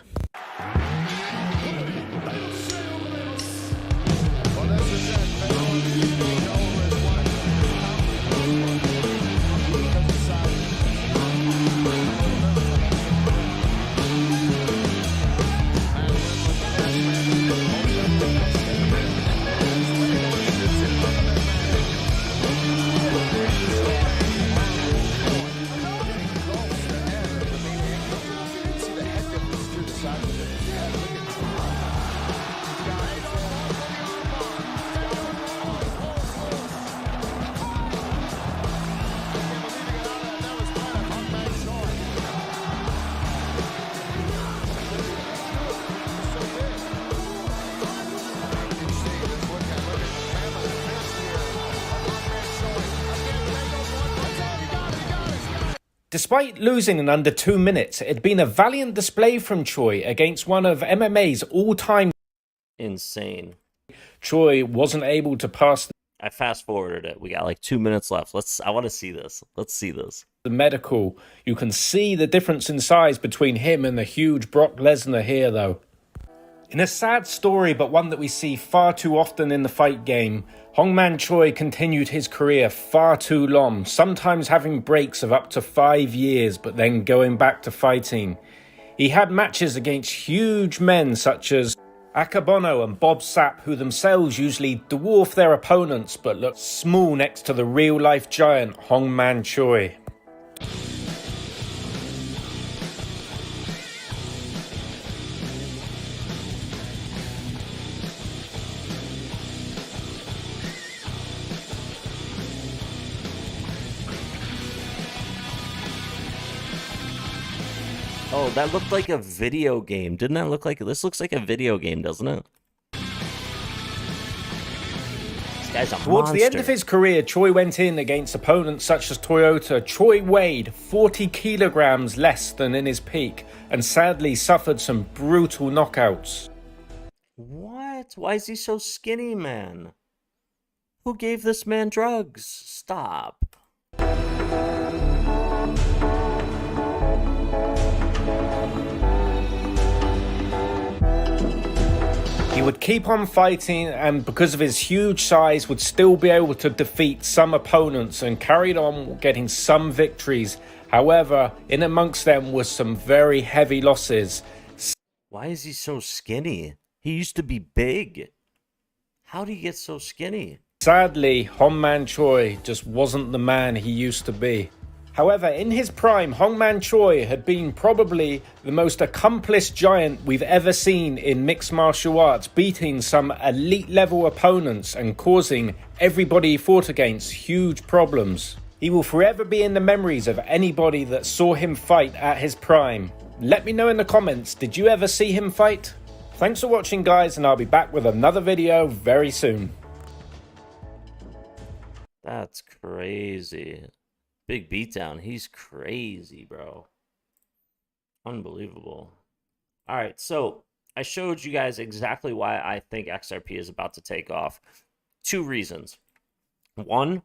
Despite losing in under 2 minutes, it had been a valiant display from Choi against one of MMA's all-time...
Insane.
Choi wasn't able to pass...
I fast-forwarded it. We got like 2 minutes left. I want to see this. Let's see this.
The medical. You can see the difference in size between him and the huge Brock Lesnar here, though. In a sad story, but one that we see far too often in the fight game, Hongman Choi continued his career far too long, sometimes having breaks of up to 5 years, but then going back to fighting. He had matches against huge men such as Akabono and Bob Sapp, who themselves usually dwarf their opponents, but look small next to the real-life giant Hongman Choi.
Oh, that looked like a video game. Didn't that look like... This looks like a video game, doesn't it? This guy's a
Towards
monster.
the end of his career, Choi went in against opponents such as Toyota. Choi weighed 40 kilograms less than in his peak and sadly suffered some brutal knockouts.
What? Why is he so skinny, man? Who gave this man drugs? Stop.
He would keep on fighting and because of his huge size would still be able to defeat some opponents and carried on getting some victories. However, in amongst them was some very heavy losses.
Why is he so skinny? He used to be big. How did he get so skinny?
Sadly, Hongman Choi just wasn't the man he used to be. However, in his prime, Hongman Choi had been probably the most accomplished giant we've ever seen in mixed martial arts, beating some elite-level opponents and causing everybody he fought against huge problems. He will forever be in the memories of anybody that saw him fight at his prime. Let me know in the comments, did you ever see him fight? Thanks for watching, guys, and I'll be back with another video very soon.
That's crazy. Big beatdown. He's crazy, bro. Unbelievable. All right, so I showed you guys exactly why I think XRP is about to take off. 2 reasons. 1,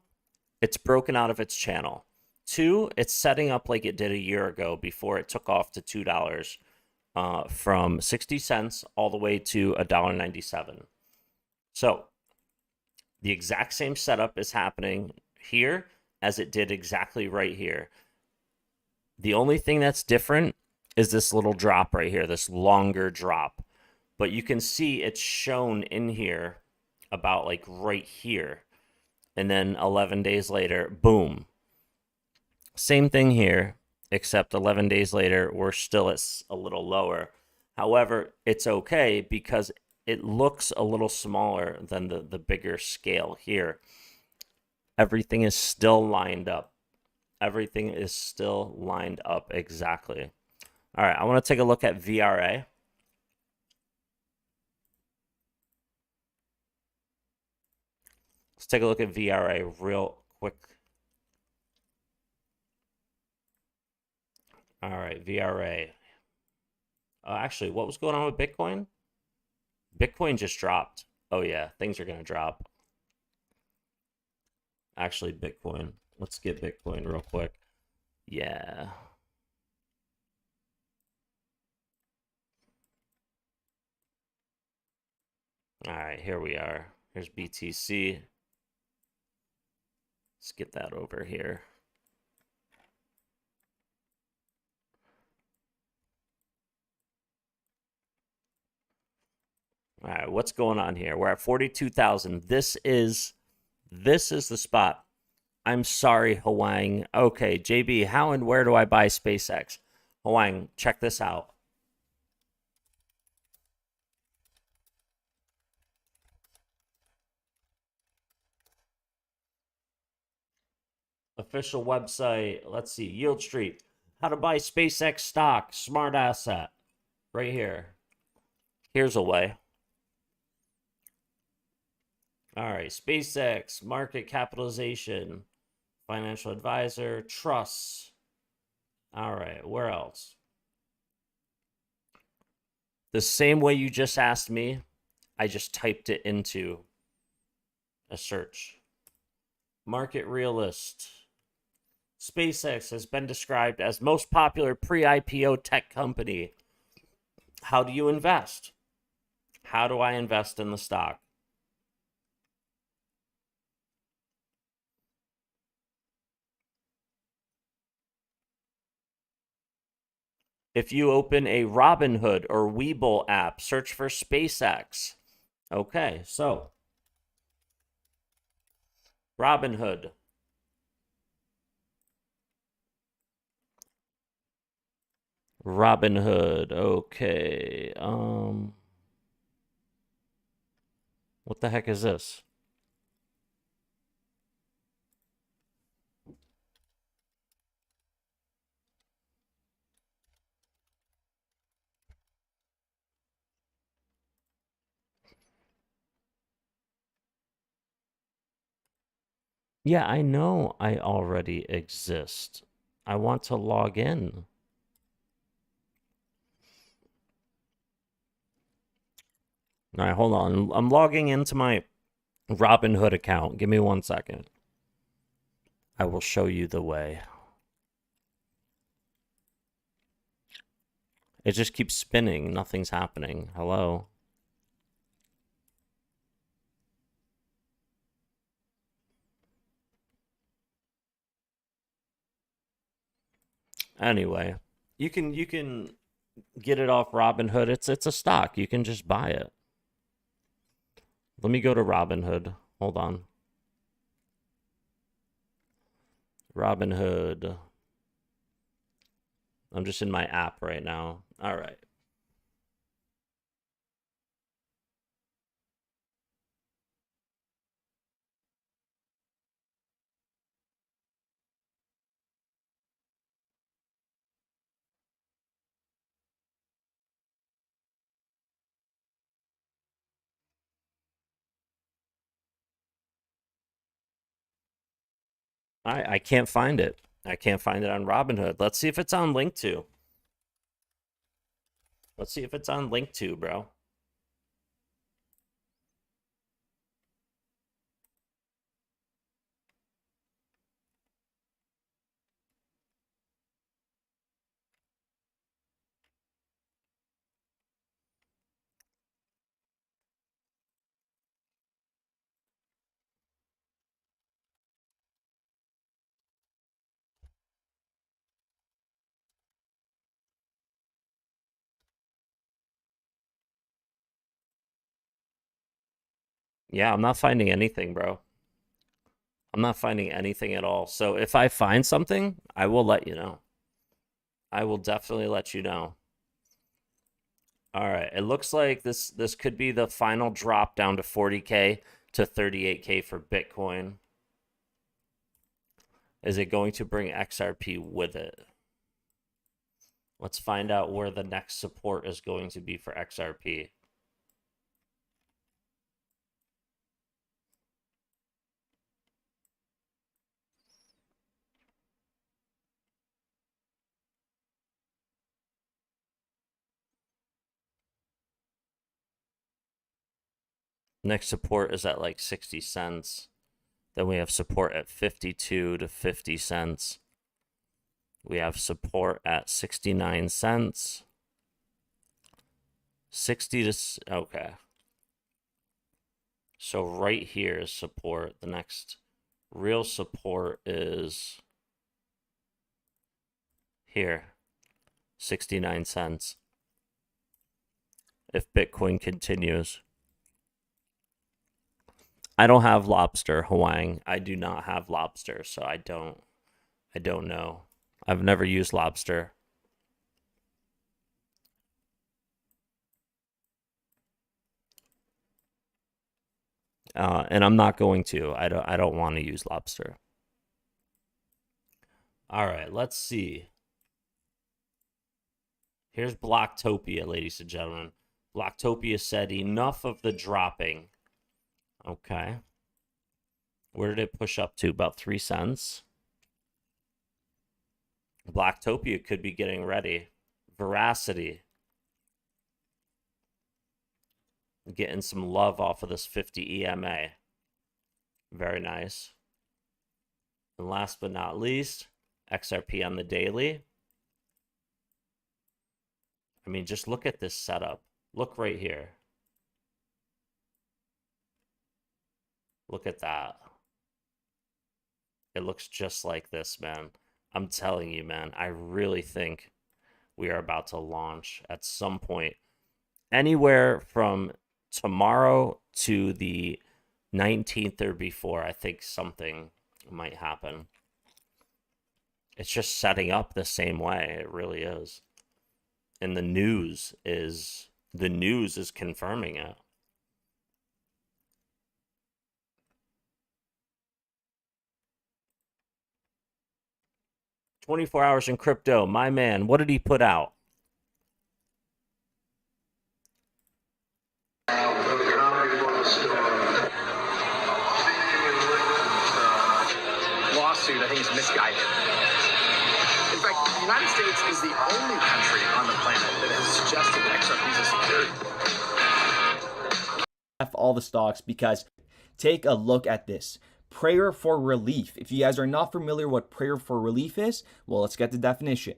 it's broken out of its channel. 2, it's setting up like it did a year ago before it took off to $2 from 60 cents all the way to $1.97. So the exact same setup is happening here as it did exactly right here. The only thing that's different is this little drop right here, this longer drop. But you can see it's shown in here about like right here. and then 11 days later, boom. Same thing here, except 11 days later, we're still at a little lower. However, it's okay because it looks a little smaller than the bigger scale here. Everything is still lined up. Everything is still lined up exactly. All right, I want to take a look at VRA. Let's take a look at VRA real quick. All right, VRA. Actually, what was going on with Bitcoin? Bitcoin just dropped. Oh, yeah, things are going to drop. Actually, Bitcoin. Let's get Bitcoin real quick. Yeah. All right, here we are. Here's BTC. Let's get that over here. All right, what's going on here? We're at 42,000. This is the spot. I'm sorry, Hwang. Okay, JB, how and where do I buy SpaceX? Hwang, check this out. Official website. Let's see. Yield Street. How to buy SpaceX stock. Smart asset. Right here. Here's a way. All right. SpaceX. Market capitalization. Financial advisor. Trusts. All right. Where else? The same way you just asked me, I just typed it into a search. Market realist. SpaceX has been described as most popular pre-IPO tech company. How do you invest? How do I invest in the stock? If you open a Robinhood or Webull app, search for SpaceX. Okay, so Robinhood. Robinhood. Okay. What the heck is this? Yeah, I know I already exist. I want to log in. All right, hold on. I'm logging into my Robinhood account. Give me 1 second. I will show you the way. It just keeps spinning. Nothing's happening. Hello? Anyway, you can get it off Robinhood. It's a stock. You can just buy it. Let me go to Robinhood. Hold on. Robinhood. I'm just in my app right now. All right. I can't find it. I can't find it on Robinhood. Let's see if it's on Link2. Let's see if it's on Link2, bro. Yeah, I'm not finding anything, bro. I'm not finding anything at all. So if I find something, I will let you know. I will definitely let you know. All right, it looks like this could be the final drop down to 40K to 38K for Bitcoin. Is it going to bring XRP with it? Let's find out where the next support is going to be for XRP. Next support is at like 60 cents. Then we have support at 52 to 50 cents. We have support at 69 cents. 60 to... Okay. So right here is support. The next real support is here. 69 cents. If Bitcoin continues. I don't have lobster, Huang. I do not have lobster, so I don't know. I've never used lobster. And I'm not going to. I don't want to use lobster. All right, let's see. Here's Blocktopia, ladies and gentlemen. Blocktopia said enough of the dropping. Okay. Where did it push up to? About 3 cents. Blocktopia could be getting ready. Veracity. Getting some love off of this 50 EMA. Very nice. And last but not least, XRP on the daily. I mean, just look at this setup. Look right here. Look at that. It looks just like this, man. I'm telling you, man, I really think we are about to launch at some point. Anywhere from tomorrow to the 19th or before, I think something might happen. It's just setting up the same way. It really is. And the news is confirming it. "24 hours in crypto." My man, what did he put out?
Lawsuit, I think, is misguided. In fact, the United States is the only country on the planet that has suggested that XRP is a security.
F all the stocks, because take a look at this. Prayer for relief. If you guys are not familiar what prayer for relief is, well, let's get the definition.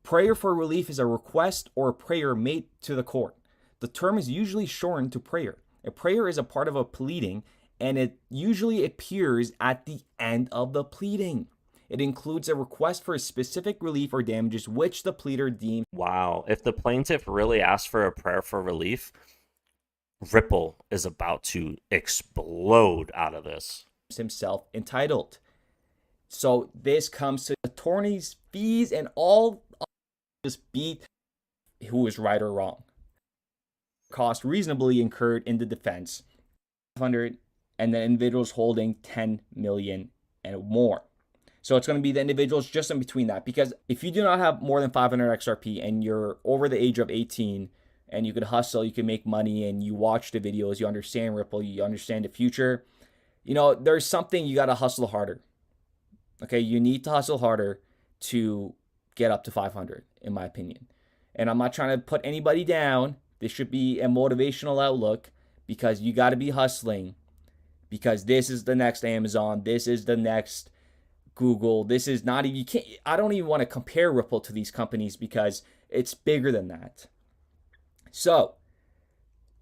Prayer for relief is a request or a prayer made to the court. The term is usually shortened to prayer. A prayer is a part of a pleading, and it usually appears at the end of the pleading. It includes a request for a specific relief or damages which the pleader deems.
Wow, if the plaintiff really asked for a prayer for relief, Ripple is about to explode out of this.
Himself entitled. So this comes to attorneys' fees and all just beat who is right or wrong. Cost reasonably incurred in the defense, 500, and the individuals holding 10 million and more. So it's going to be the individuals just in between that, because if you do not have more than 500 XRP and you're over the age of 18 and you could hustle, you can make money, and you watch the videos, you understand Ripple, you understand the future, you know, there's something you got to hustle harder. Okay, you need to hustle harder to get up to 500, in my opinion. And I'm not trying to put anybody down. This should be a motivational outlook, because you got to be hustling, because this is the next Amazon. This is the next Google. This is not even, I don't even want to compare Ripple to these companies, because it's bigger than that. So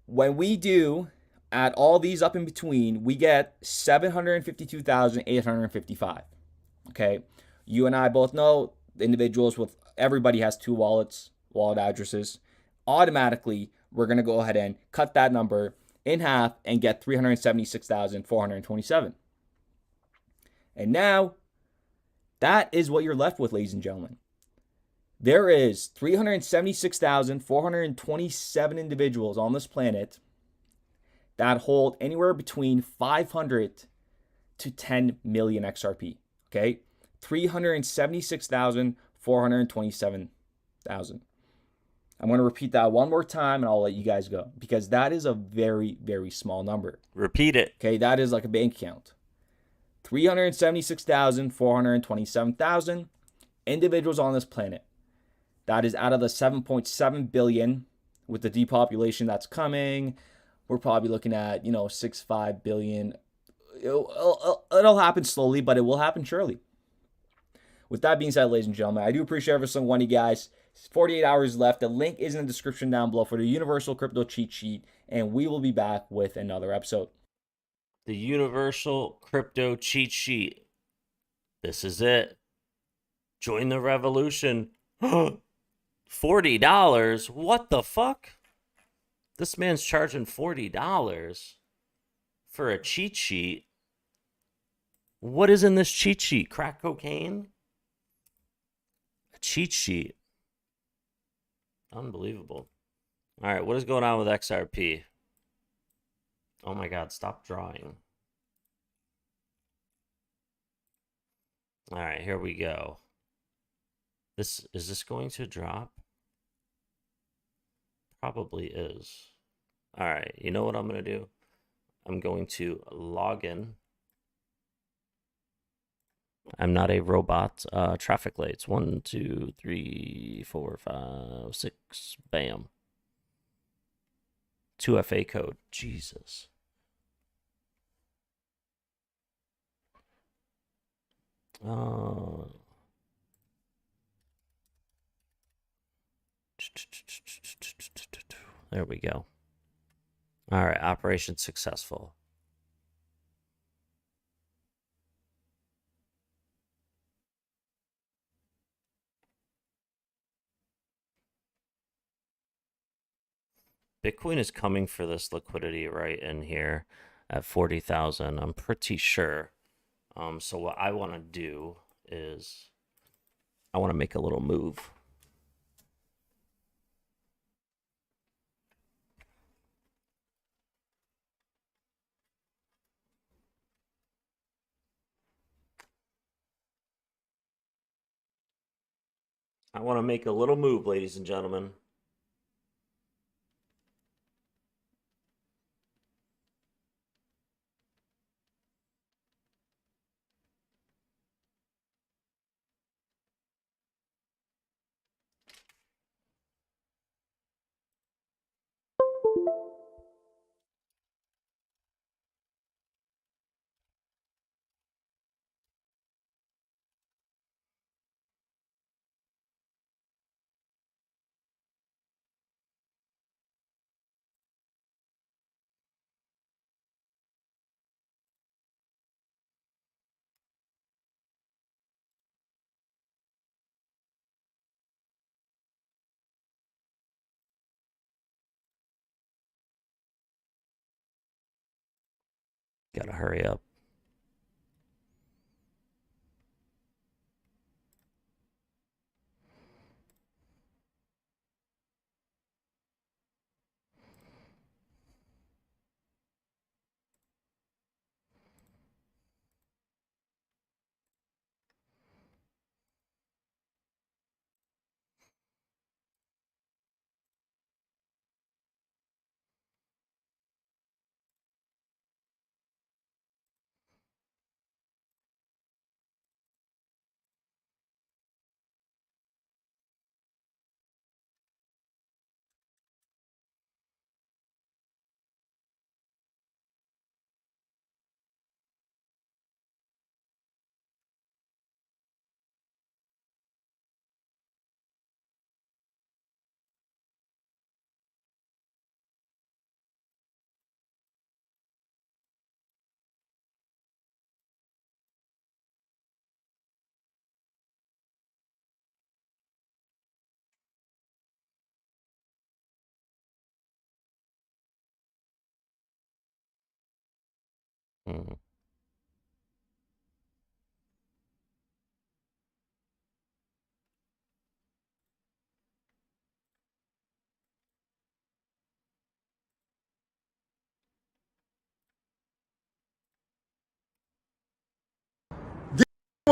when we do add all these up in between, we get 752,855. Okay. You and I both know individuals with, everybody has 2 wallets, wallet addresses. Automatically, we're going to go ahead and cut that number in half and get 376,427. And now, that is what you're left with, ladies and gentlemen. There is 376,427 individuals on this planet that hold anywhere between 500 to 10 million XRP. Okay? 376,427,000. I'm going to repeat that one more time and I'll let you guys go because that is a very, very small number.
Repeat it.
Okay, that is like a bank account. 376,427,000 individuals on this planet. That is out of the 7.7 billion with the depopulation that's coming. We're probably looking at, 6.5 billion. It'll happen slowly, but it will happen surely. With that being said, ladies and gentlemen, I do appreciate every single one of you guys. 48 hours left. The link is in the description down below for the Universal Crypto Cheat Sheet, and we will be back with another episode.
The Universal Crypto Cheat Sheet. This is it. Join the revolution. $40? What the fuck? This man's charging $40 for a cheat sheet. What is in this cheat sheet? Crack cocaine? A cheat sheet. Unbelievable. All right, what is going on with XRP? Oh my God, stop drawing. All right, here we go. Is this going to drop? Probably is. All right, you know what I'm going to do? I'm going to log in. I'm not a robot. Traffic lights. 1, 2, 3, 4, 5, 6. Bam. 2FA code. Jesus. There we go. All right, operation successful. Bitcoin is coming for this liquidity right in here at 40,000. I'm pretty sure. So what I want to do is I want to make a little move. I want to make a little move, ladies and gentlemen. Gotta hurry up.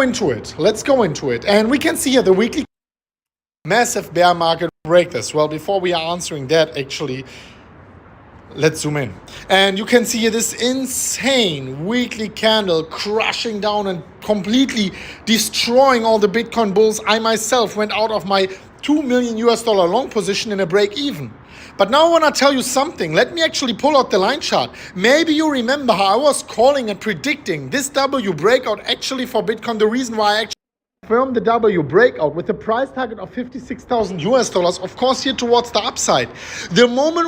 into it. Let's go into it. And we can see here the weekly massive bear market break this. Well, before we are answering that, actually, let's zoom in. And you can see here this insane weekly candle crushing down and completely destroying all the Bitcoin bulls. I myself went out of my $2 million long position in a break even. But now I want to tell you something. Let me actually pull out the line chart. Maybe you remember how I was calling and predicting this W breakout actually for Bitcoin. The reason why I actually confirmed the W breakout with a price target of $56,000, of course, here towards the upside. The moment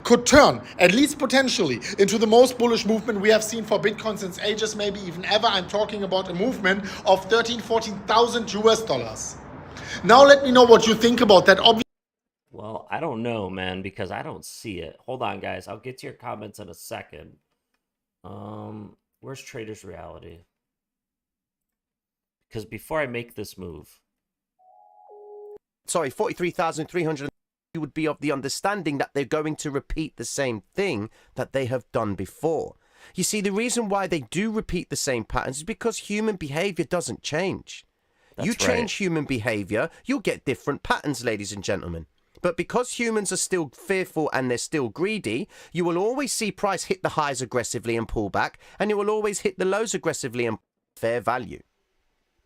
could turn, at least potentially, into the most bullish movement we have seen for Bitcoin since ages, maybe even ever. I'm talking about a movement of $14,000-$14,000. Now let me know what you think about that.
Well, I don't know, man, because I don't see it. Hold on, guys. I'll get to your comments in a second. Where's Trader's Reality? Because before I make this move...
Sorry, 43,300... you would be of the understanding that they're going to repeat the same thing that they have done before. You see, the reason why they do repeat the same patterns is because human behavior doesn't change. You change human behavior, you'll get different patterns, ladies and gentlemen. But because humans are still fearful and they're still greedy, you will always see price hit the highs aggressively and pull back, and you will always hit the lows aggressively and fair value.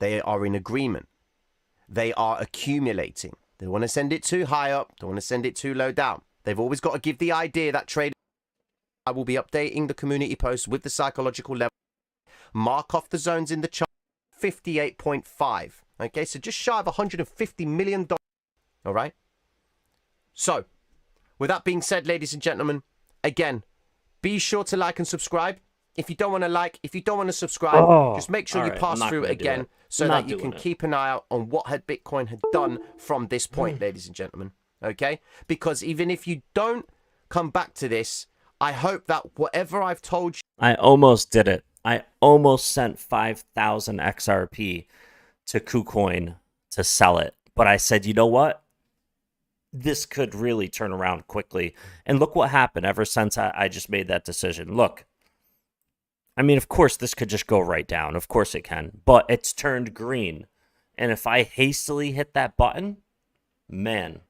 They are in agreement. They are accumulating. They want to send it too high up, don't want to send it too low down. They've always got to give the idea that trade. I will be updating the community post with the psychological level. Mark off the zones in the chart. 58.5. Okay, so just shy of $150 million. All right. So, with that being said, ladies and gentlemen, again, be sure to like and subscribe. If you don't want to like, if you don't want to subscribe, just make sure you pass through again so that you can keep an eye out on what Bitcoin had done from this point, ladies and gentlemen. Okay? Because even if you don't come back to this, I hope that whatever I've told you...
I almost did it. I almost sent 5,000 XRP to KuCoin to sell it. But I said, you know what? This could really turn around quickly. And look what happened ever since I just made that decision. Look. I mean, of course, this could just go right down. Of course it can. But it's turned green. And if I hastily hit that button, man,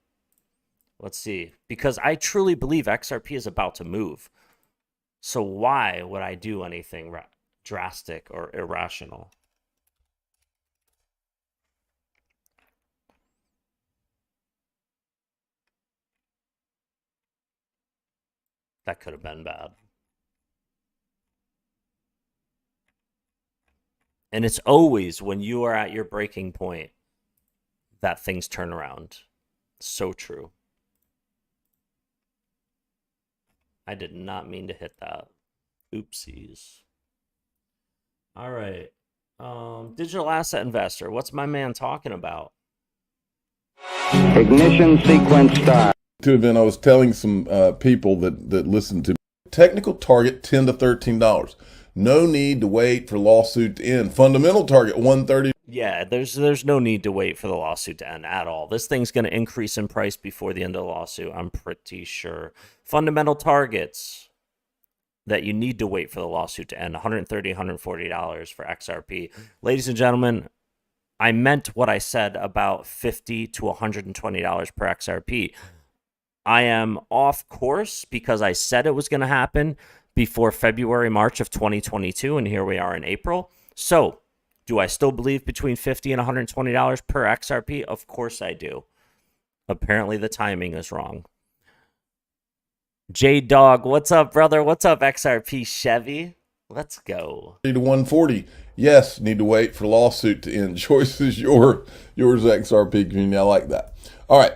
let's see. Because I truly believe XRP is about to move. So why would I do anything drastic or irrational? That could have been bad. And it's always when you are at your breaking point that things turn around. So true. I did not mean to hit that. Oopsies. All right. Digital asset investor. What's my man talking about?
Ignition sequence start.
To event, I was telling some people that listened to me. Technical target $10 to $13. No need to wait for lawsuit to end. Fundamental target 130.
Yeah, there's no need to wait for the lawsuit to end at all. This thing's going to increase in price before the end of the lawsuit, I'm pretty sure. Fundamental targets that you need to wait for the lawsuit to end, $130, $140 for XRP. Ladies and gentlemen, I meant what I said about $50 to $120 per XRP. I am off course because I said it was going to happen before February, March of 2022, and here we are in April. So, do I still believe between $50 and $120 per XRP? Of course I do. Apparently the timing is wrong. J-Dog, what's up, brother? What's up, XRP Chevy? Let's go.
To 140. Yes, need to wait for lawsuit to end. Choice is yours, XRP community. I like that. All right.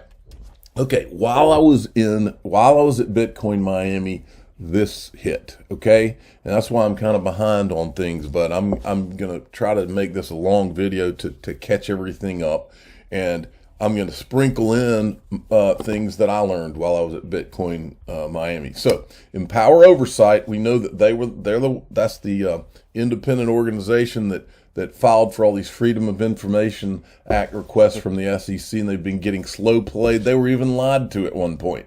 Okay, while I was at Bitcoin Miami, this hit, okay? And that's why I'm kind of behind on things, but I'm going to try to make this a long video to catch everything up, and I'm going to sprinkle in things that I learned while I was at Bitcoin Miami. So, Empower Oversight, we know that that's the independent organization that filed for all these Freedom of Information Act requests from the SEC, and they've been getting slow played. They were even lied to at one point.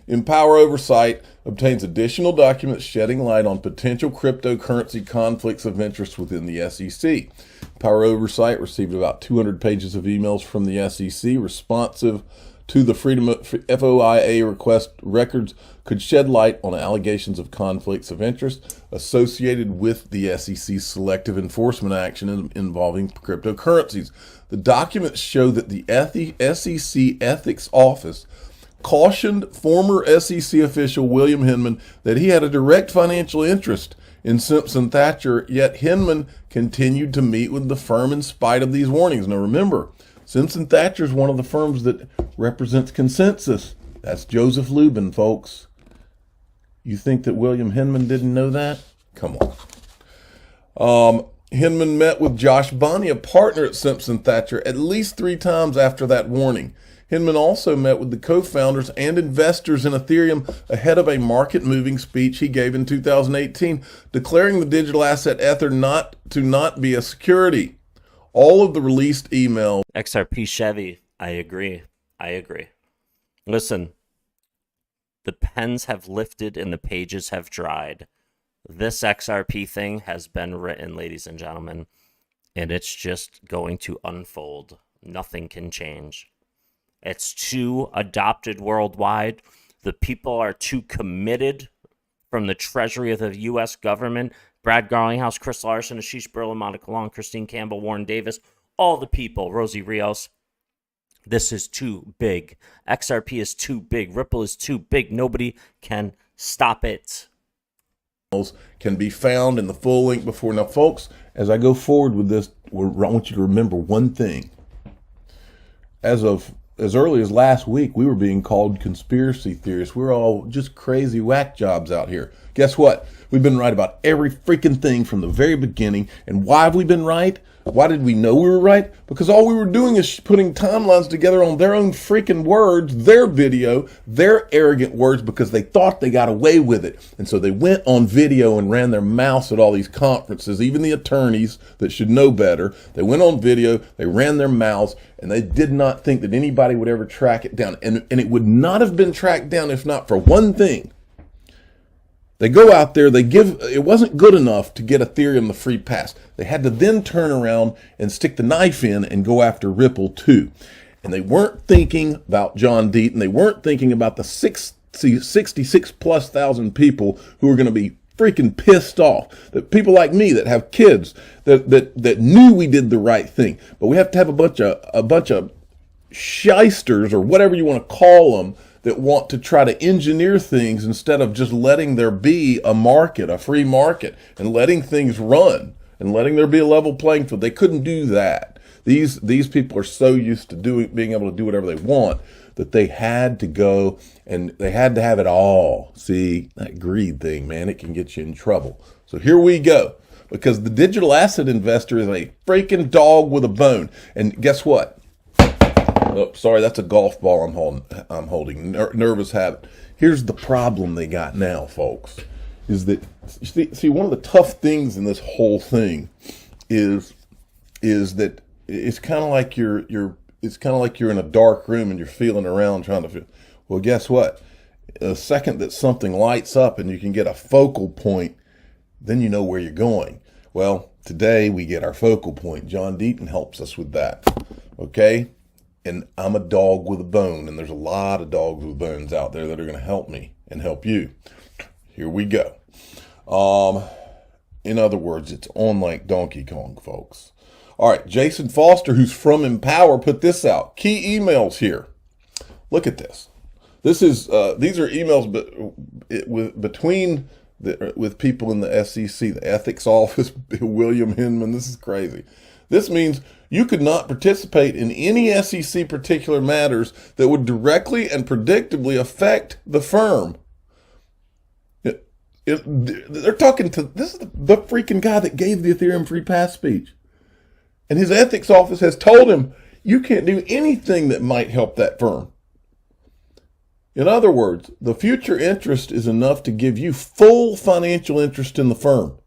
Empower Oversight obtains additional documents shedding light on potential cryptocurrency conflicts of interest within the SEC. Empower Oversight received about 200 pages of emails from the SEC responsive to the Freedom of FOIA request. Records could shed light on allegations of conflicts of interest associated with the SEC's selective enforcement action involving cryptocurrencies. The documents show that the SEC Ethics Office cautioned former SEC official William Hinman that he had a direct financial interest in Simpson Thacher, yet Hinman continued to meet with the firm in spite of these warnings. Now remember, Simpson Thacher is one of the firms that represents Consensus. That's Joseph Lubin, folks. You think that William Hinman didn't know that? Come on. Hinman met with Josh Bonney, a partner at Simpson Thacher, at least 3 times after that warning. Hinman also met with the co-founders and investors in Ethereum ahead of a market-moving speech he gave in 2018, declaring the digital asset Ether not be a security. All of the released emails.
XRP Chevy, I agree. Listen, the pens have lifted and the pages have dried. This XRP thing has been written, ladies and gentlemen, and it's just going to unfold. Nothing can change. It's too adopted worldwide. The people are too committed from the treasury of the U.S. government. Brad Garlinghouse, Chris Larson, Ashish Burla, Monica Long, Christine Campbell, Warren Davis, all the people, Rosie Rios. This is too big. XRP is too big. Ripple is too big. Nobody can stop it.
Can be found in the full link before. Now, folks, as I go forward with this, I want you to remember one thing. As early as last week, we were being called conspiracy theorists. We're all just crazy whack jobs out here. Guess what? We've been right about every freaking thing from the very beginning. And why have we been right? Why did we know we were right? Because all we were doing is putting timelines together on their own freaking words, their video, their arrogant words, because they thought they got away with it. And so they went on video and ran their mouths at all these conferences, even the attorneys that should know better. They went on video, they ran their mouths, and they did not think that anybody would ever track it down. And it would not have been tracked down if not for one thing. They go out there, it wasn't good enough to get Ethereum the free pass. They had to then turn around and stick the knife in and go after Ripple too. And they weren't thinking about John Deaton. They weren't thinking about the 66 plus thousand people who are going to be freaking pissed off. That people like me that have kids that knew we did the right thing. But we have to have a bunch of shysters or whatever you want to call them that want to try to engineer things instead of just letting there be a market, a free market, and letting things run and letting there be a level playing field. They couldn't do that. These people are so used to being able to do whatever they want that they had to go and they had to have it all. See, that greed thing, man, it can get you in trouble. So here we go. Because the digital asset investor is a freaking dog with a bone. And guess what? Oh, sorry, that's a golf ball I'm holding. Nervous habit. Here's the problem they got now, folks, is that see one of the tough things in this whole thing is that it's kind of like you're in a dark room and you're feeling around trying to feel. Well, guess what? The second that something lights up and you can get a focal point, then you know where you're going. Well, today we get our focal point. John Deaton helps us with that. Okay? And I'm a dog with a bone, and there's a lot of dogs with bones out there that are going to help me and help you. Here we go. In other words, it's on like Donkey Kong, folks. All right, Jason Foster, who's from Empower, put this out. Key emails here. Look at this. These are emails with people in the SEC, the ethics office, William Hinman. This is crazy. This means you could not participate in any SEC particular matters that would directly and predictably affect the firm. They're talking to, this is the freaking guy that gave the Ethereum free pass speech. And his ethics office has told him, you can't do anything that might help that firm. In other words, the future interest is enough to give you full financial interest in the firm.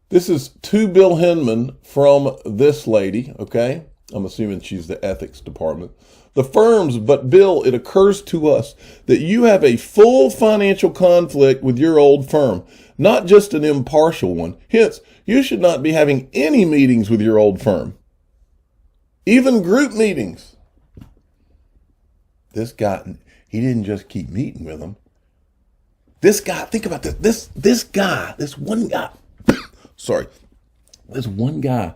This is to Bill Hinman from this lady, okay? I'm assuming she's the ethics department. The firms, but Bill, it occurs to us that you have a full financial conflict with your old firm, not just an impartial one. Hence, you should not be having any meetings with your old firm, even group meetings. This guy, he didn't just keep meeting with them. This guy, think about this. This one guy, sorry, this one guy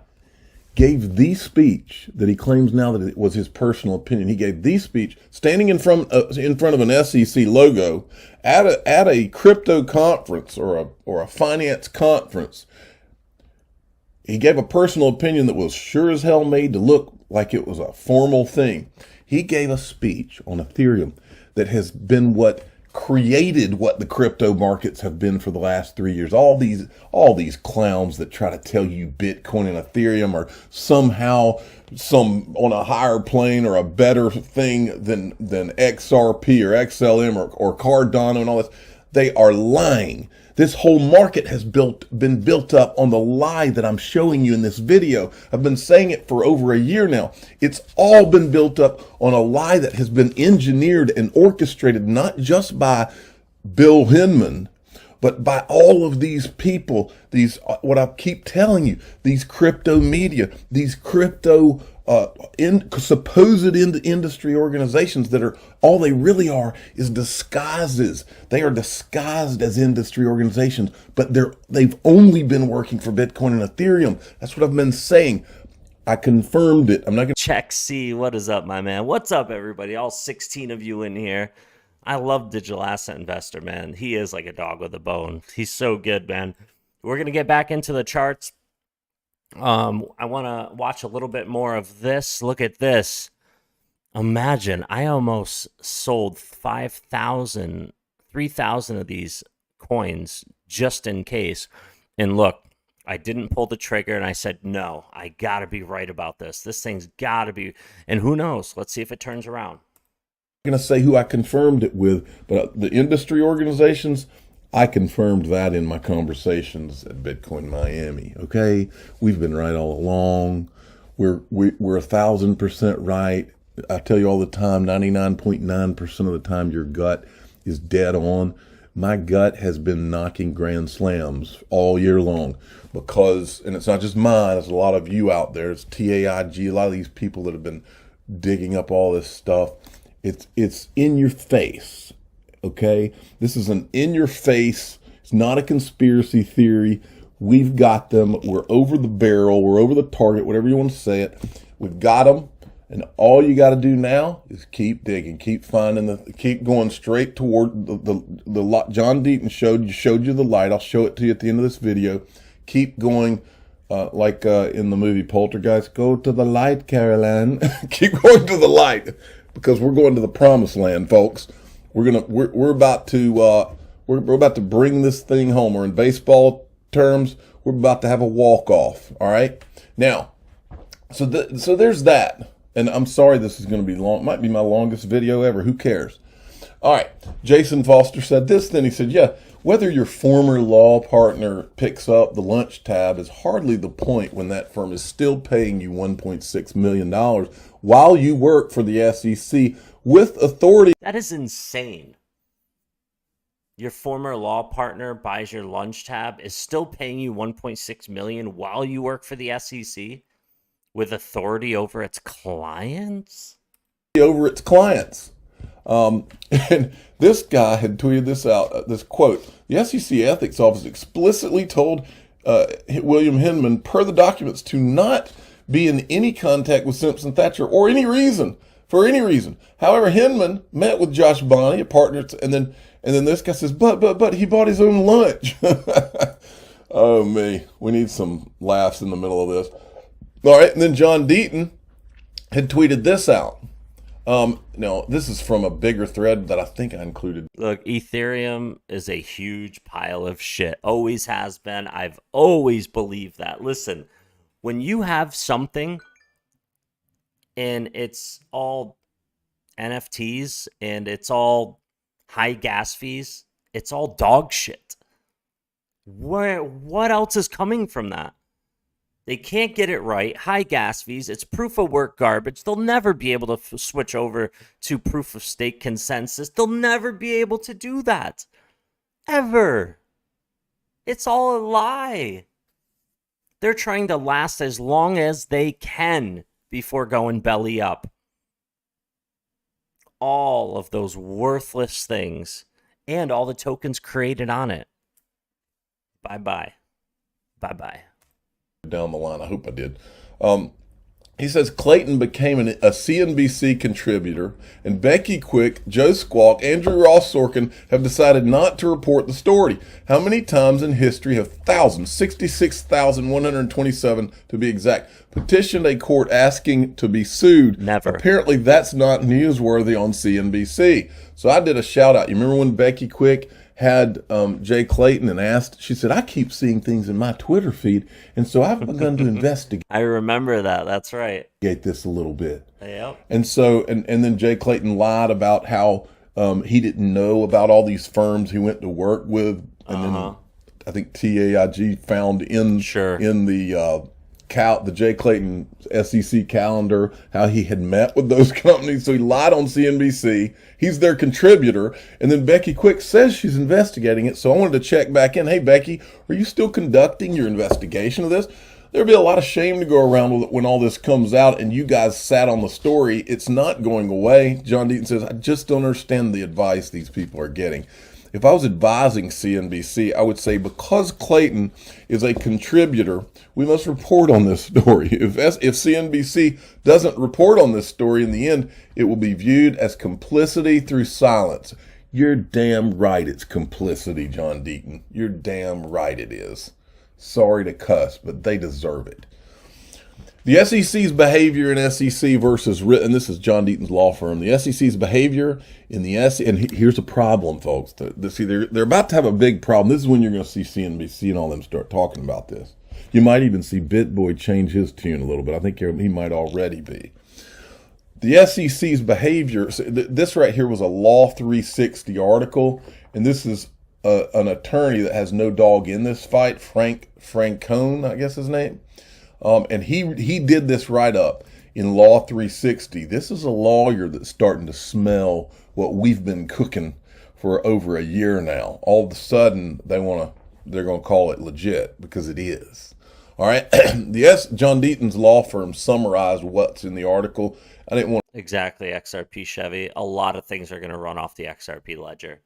gave the speech that he claims now that it was his personal opinion. He gave the speech standing in front of an SEC logo at a crypto conference or a finance conference. He gave a personal opinion that was sure as hell made to look like it was a formal thing. He gave a speech on Ethereum that has been what created what the crypto markets have been for the last 3 years. All these clowns that try to tell you Bitcoin and Ethereum are somehow on a higher plane or a better thing than XRP or XLM or Cardano and all this, they are lying. This whole market has been built up on the lie that I'm showing you in this video. I've been saying it for over a year now. It's all been built up on a lie that has been engineered and orchestrated not just by Bill Hinman, but by all of these people, what I keep telling you, these crypto media, these crypto supposed industry organizations that are, all they really are is disguises. They are disguised as industry organizations, but they've only been working for Bitcoin and Ethereum. That's what I've been saying. I confirmed it. I'm not going to
check C. What is up, my man? What's up, everybody? All 16 of you in here. I love Digital Asset Investor, man. He is like a dog with a bone. He's so good, man. We're going to get back into the charts. I want to watch a little bit more of this. Look at this. Imagine, I almost sold 3,000 of these coins just in case. And look, I didn't pull the trigger and I said, no, I got to be right about this. This thing's got to be, and who knows? Let's see if it turns around.
I'm going to say who I confirmed it with, but the industry organizations, I confirmed that in my conversations at Bitcoin Miami. Okay, we've been right all along. We're 1,000% right. I tell you all the time, 99.9% of the time, your gut is dead on. My gut has been knocking grand slams all year long because, and it's not just mine. It's a lot of you out there. It's TAIG. A lot of these people that have been digging up all this stuff. It's in your face. Okay, this is an in your face. It's not a conspiracy theory. We've got them. We're over the barrel. We're over the target, whatever you want to say it. We've got them. And all you got to do now is keep digging, keep finding keep going straight toward the John Deaton showed you the light. I'll show it to you at the end of this video. Keep going, like in the movie Poltergeist. Go to the light, Caroline. Keep going to the light, because we're going to the promised land, folks. We're about to bring this thing home. Or in baseball terms, we're about to have a walk off. All right. Now, so there's that. And I'm sorry this is going to be long. It might be my longest video ever. Who cares? All right. Jason Foster said this. Then he said, yeah, whether your former law partner picks up the lunch tab is hardly the point when that firm is still paying you $1.6 million while you work for the SEC with authority.
That is insane. Your former law partner buys your lunch tab, is still paying you $1.6 million while you work for the SEC with authority over its clients?
Over its clients. And this guy had tweeted this out, this quote. The SEC Ethics Office explicitly told William Hinman, per the documents, to not be in any contact with Simpson Thacher for any reason. However, Hinman met with Josh Bonney, a partner, and then this guy says, but he bought his own lunch. Oh me, we need some laughs in the middle of this. All right, and then John Deaton had tweeted this out. Now, this is from a bigger thread that I think I included.
Look, Ethereum is a huge pile of shit. Always has been. I've always believed that. Listen, when you have something and it's all NFTs and it's all high gas fees, it's all dog shit. What else is coming from that? They can't get it right. High gas fees. It's proof of work garbage. They'll never be able to switch over to proof of stake consensus. They'll never be able to do that. Ever. It's all a lie. They're trying to last as long as they can before going belly up. All of those worthless things and all the tokens created on it. Bye-bye. Bye-bye.
Down the line. I hope I did. He says Clayton became a CNBC contributor, and Becky Quick, Joe Squawk, Andrew Ross Sorkin have decided not to report the story. How many times in history have thousands, 66,127 to be exact, petitioned a court asking to be sued?
Never.
Apparently that's not newsworthy on CNBC. So I did a shout out. You remember when Becky Quick had Jay Clayton and asked, she said, I keep seeing things in my Twitter feed, and so I've begun to investigate.
I remember that. That's right.
This a little bit.
Yep.
And so, and then Jay Clayton lied about how he didn't know about all these firms he went to work with. And then I think TAIG found in the Jay Clayton SEC calendar how he had met with those companies. So he lied on CNBC. He's their contributor. And then Becky Quick says she's investigating it. So I wanted to check back in. Hey, Becky, are you still conducting your investigation of this? There'll be a lot of shame to go around when all this comes out and you guys sat on the story. It's not going away. John Deaton says, I just don't understand the advice these people are getting. If I was advising CNBC, I would say because Clayton is a contributor, we must report on this story. If CNBC doesn't report on this story in the end, it will be viewed as complicity through silence. You're damn right it's complicity, John Deaton. You're damn right it is. Sorry to cuss, but they deserve it. The SEC's behavior in SEC versus, and this is John Deaton's law firm, the SEC's behavior in the SEC, and here's a problem, folks. They're about to have a big problem. This is when you're going to see CNBC and all them start talking about this. You might even see BitBoy change his tune a little bit. I think he might already be. The SEC's behavior, this right here was a Law 360 article, and this is an attorney that has no dog in this fight, Frank Francone, I guess his name. And he did this write-up in Law 360. This is a lawyer that's starting to smell what we've been cooking for over a year now. All of a sudden, they're going to call it legit because it is. All right. John Deaton's law firm summarized what's in the article. I didn't want
exactly XRP Chevy. A lot of things are going to run off the XRP ledger.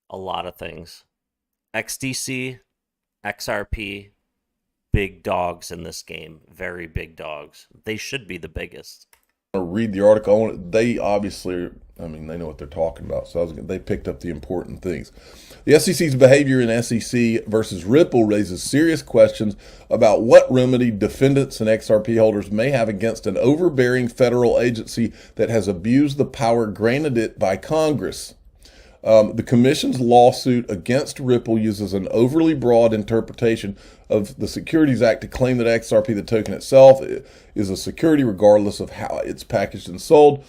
A lot of things. XDC, XRP. Big dogs in this game. Very big dogs. They should be the biggest.
to read the article. They obviously, I mean, they know what they're talking about. So they picked up the important things. The SEC's behavior in SEC versus Ripple raises serious questions about what remedy defendants and XRP holders may have against an overbearing federal agency that has abused the power granted it by Congress. The commission's lawsuit against Ripple uses an overly broad interpretation of the Securities Act to claim that XRP, the token itself, is a security regardless of how it's packaged and sold.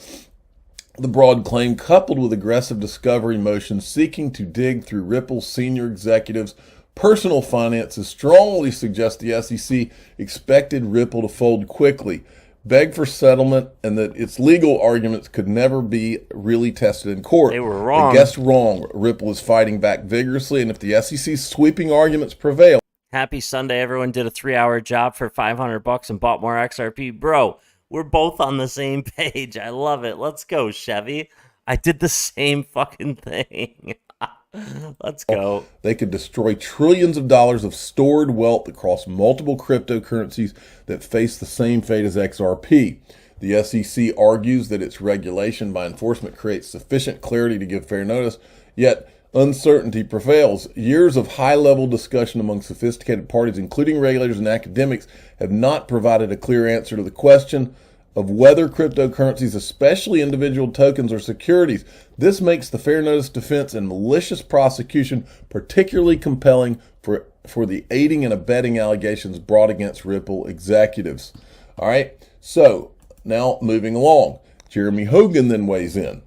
The broad claim, coupled with aggressive discovery motions seeking to dig through Ripple's senior executives' personal finances, strongly suggest the SEC expected Ripple to fold quickly, beg for settlement, and that its legal arguments could never be really tested in court.
They were wrong.
They guessed wrong. Ripple is fighting back vigorously, and if the SEC's sweeping arguments prevail.
Happy Sunday, everyone. Did a 3-hour job for $500 and bought more XRP. Bro, we're both on the same page. I love it. Let's go, Chevy. I did the same fucking thing. Let's go.
They could destroy trillions of dollars of stored wealth across multiple cryptocurrencies that face the same fate as XRP. The SEC argues that its regulation by enforcement creates sufficient clarity to give fair notice, yet uncertainty prevails. Years of high-level discussion among sophisticated parties, including regulators and academics, have not provided a clear answer to the question of whether cryptocurrencies, especially individual tokens or securities. This makes the fair notice defense and malicious prosecution particularly compelling for the aiding and abetting allegations brought against Ripple executives. All right, so now moving along. Jeremy Hogan then weighs in.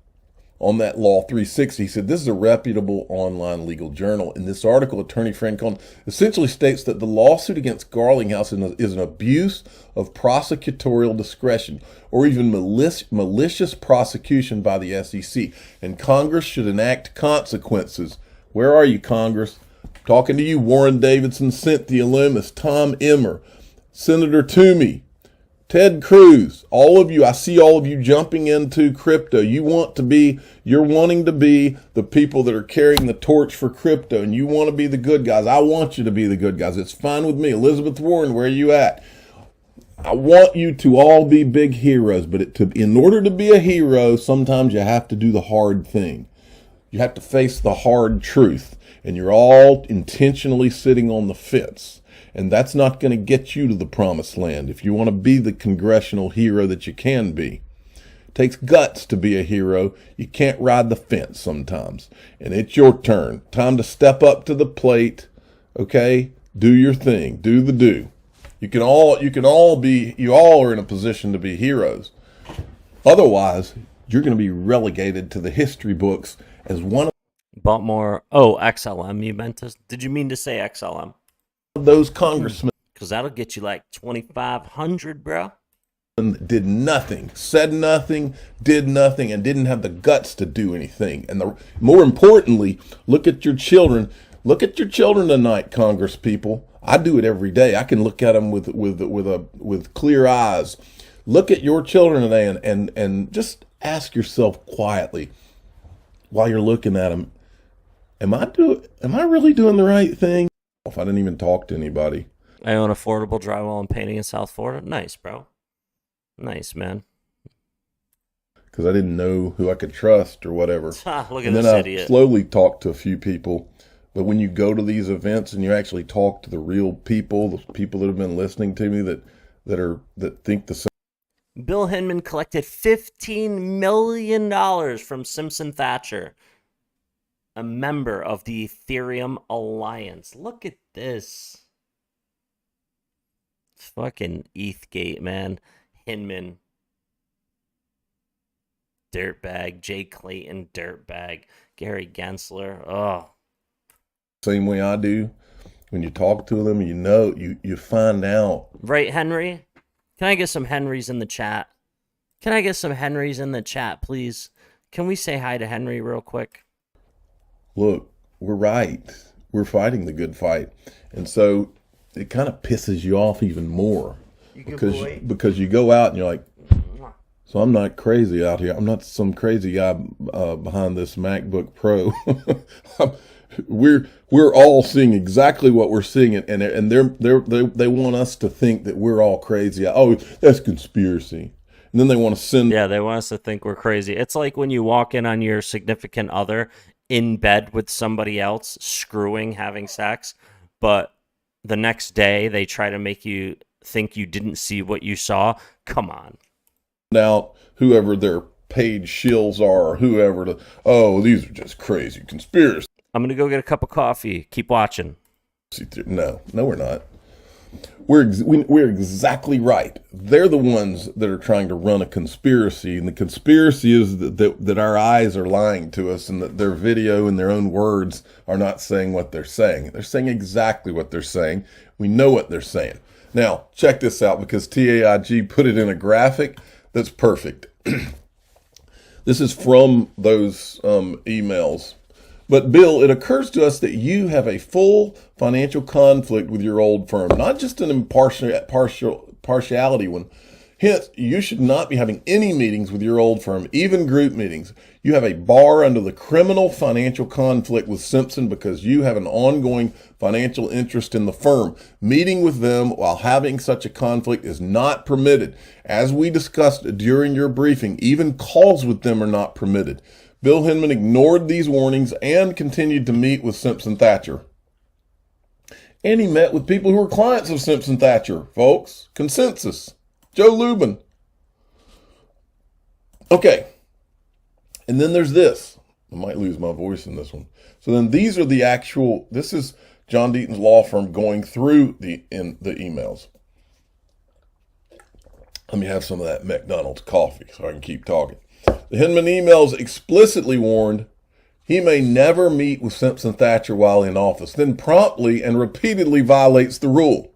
on that Law 360. He said, this is a reputable online legal journal. In this article, attorney Frank Cohen essentially states that the lawsuit against Garlinghouse is an abuse of prosecutorial discretion or even malicious prosecution by the SEC, and Congress should enact consequences. Where are you, Congress? Talking to you, Warren Davidson, Cynthia Loomis, Tom Emmer, Senator Toomey, Ted Cruz, all of you, I see all of you jumping into crypto. You're wanting to be the people that are carrying the torch for crypto, and you want to be the good guys. I want you to be the good guys. It's fine with me. Elizabeth Warren, where are you at? I want you to all be big heroes, but in order to be a hero, sometimes you have to do the hard thing. You have to face the hard truth, and you're all intentionally sitting on the fence. And that's not going to get you to the promised land if you want to be the congressional hero that you can be. It takes guts to be a hero. You can't ride the fence sometimes. And it's your turn. Time to step up to the plate. Okay? Do your thing. Do the do. You all are in a position to be heroes. Otherwise, you're going to be relegated to the history books as one of
XLM, you meant to, did you mean to say XLM?
Those congressmen,
because that'll get you like 2,500, bro.
Did nothing, said nothing, did nothing, and didn't have the guts to do anything. And more importantly, look at your children. Look at your children tonight, Congress people. I do it every day. I can look at them with clear eyes. Look at your children today and just ask yourself quietly while you're looking at them, am I really doing the right thing? If I didn't even talk to anybody.
I own affordable drywall and painting in South Florida. Nice, bro. Nice, man.
Because I didn't know who I could trust or whatever.
Look at
and then
this
I
idiot.
slowly talked to a few people. But when you go to these events and you actually talk to the real people, the people that have been listening to me that think the same.
Bill Hinman collected $15 million from Simpson Thatcher, a member of the Ethereum Alliance. Look at this. It's fucking ETHgate, man. Hinman. Dirtbag. Jay Clayton, dirtbag. Gary Gensler. Oh.
Same way I do. When you talk to them, you find out.
Right, Henry? Can I get some Henrys in the chat? Can I get some Henrys in the chat, please? Can we say hi to Henry real quick?
Look, we're right. We're fighting the good fight. And so it kind of pisses you off even more. Because you go out and you're like, so I'm not crazy out here. I'm not some crazy guy behind this MacBook Pro. We're all seeing exactly what we're seeing, and they want us to think that we're all crazy. Oh, that's conspiracy. And then they want to send.
Yeah, they want us to think we're crazy. It's like when you walk in on your significant other in bed with somebody else, screwing, having sex, but the next day they try to make you think you didn't see what you saw. Come on.
Now, whoever their paid shills are, or whoever, these are just crazy conspiracy.
I'm going to go get a cup of coffee. Keep watching.
No, we're not. We're exactly right. They're the ones that are trying to run a conspiracy, and the conspiracy is that our eyes are lying to us, and that their video and their own words are not saying what they're saying. They're saying exactly what they're saying. We know what they're saying. Now, check this out, because TAIG put it in a graphic that's perfect. This is from those emails. But Bill, it occurs to us that you have a full financial conflict with your old firm, not just an partiality one. Hence, you should not be having any meetings with your old firm, even group meetings. You have a bar under the criminal financial conflict with Simpson because you have an ongoing financial interest in the firm. Meeting with them while having such a conflict is not permitted. As we discussed during your briefing, even calls with them are not permitted. Bill Hinman ignored these warnings and continued to meet with Simpson Thatcher. And he met with people who were clients of Simpson Thatcher, folks. Consensus. Joe Lubin. Okay. And then there's this. I might lose my voice in this one. So then these are the actual, this is John Deaton's law firm going through the emails. Let me have some of that McDonald's coffee so I can keep talking. The Hinman emails explicitly warned he may never meet with Simpson Thatcher while in office, then promptly and repeatedly violates the rule.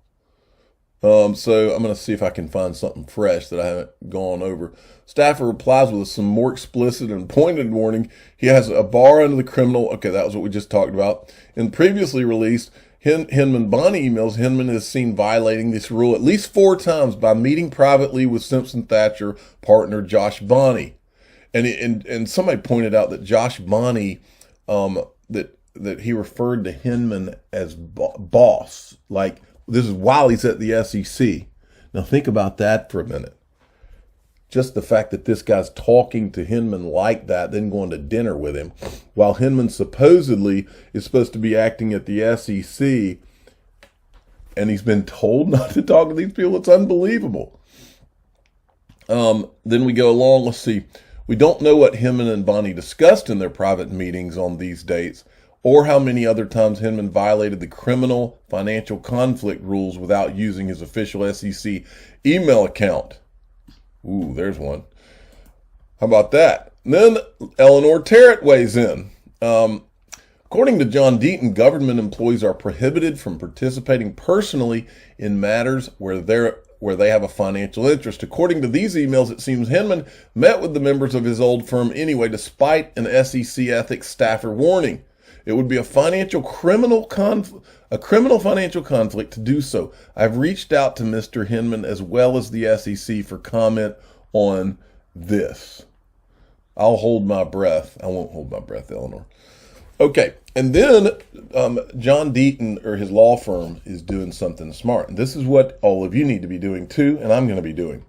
So I'm going to see if I can find something fresh that I haven't gone over. Staffer replies with some more explicit and pointed warning. He has a bar under the criminal. Okay, that was what we just talked about. In previously released Hinman-Bonney emails, Hinman is seen violating this rule at least 4 times by meeting privately with Simpson Thatcher partner Josh Bonney. And somebody pointed out that Josh Bonney, that he referred to Hinman as boss. Like, this is while he's at the SEC. Now think about that for a minute. Just the fact that this guy's talking to Hinman like that, then going to dinner with him, while Hinman supposedly is supposed to be acting at the SEC, and he's been told not to talk to these people. It's unbelievable. Then we go along. Let's see. We don't know what Hinman and Bonney discussed in their private meetings on these dates, or how many other times Hinman violated the criminal financial conflict rules without using his official SEC email account. Ooh, there's one. How about that? And then Eleanor Terrett weighs in. According to John Deaton, government employees are prohibited from participating personally in matters where they have a financial interest. According to these emails, it seems Hinman met with the members of his old firm anyway, despite an SEC ethics staffer warning. It would be a criminal financial conflict to do so. I've reached out to Mr. Hinman as well as the SEC for comment on this. I'll hold my breath. I won't hold my breath, Eleanor. Okay, and then John Deaton, or his law firm, is doing something smart. And this is what all of you need to be doing too, and I'm going to be doing.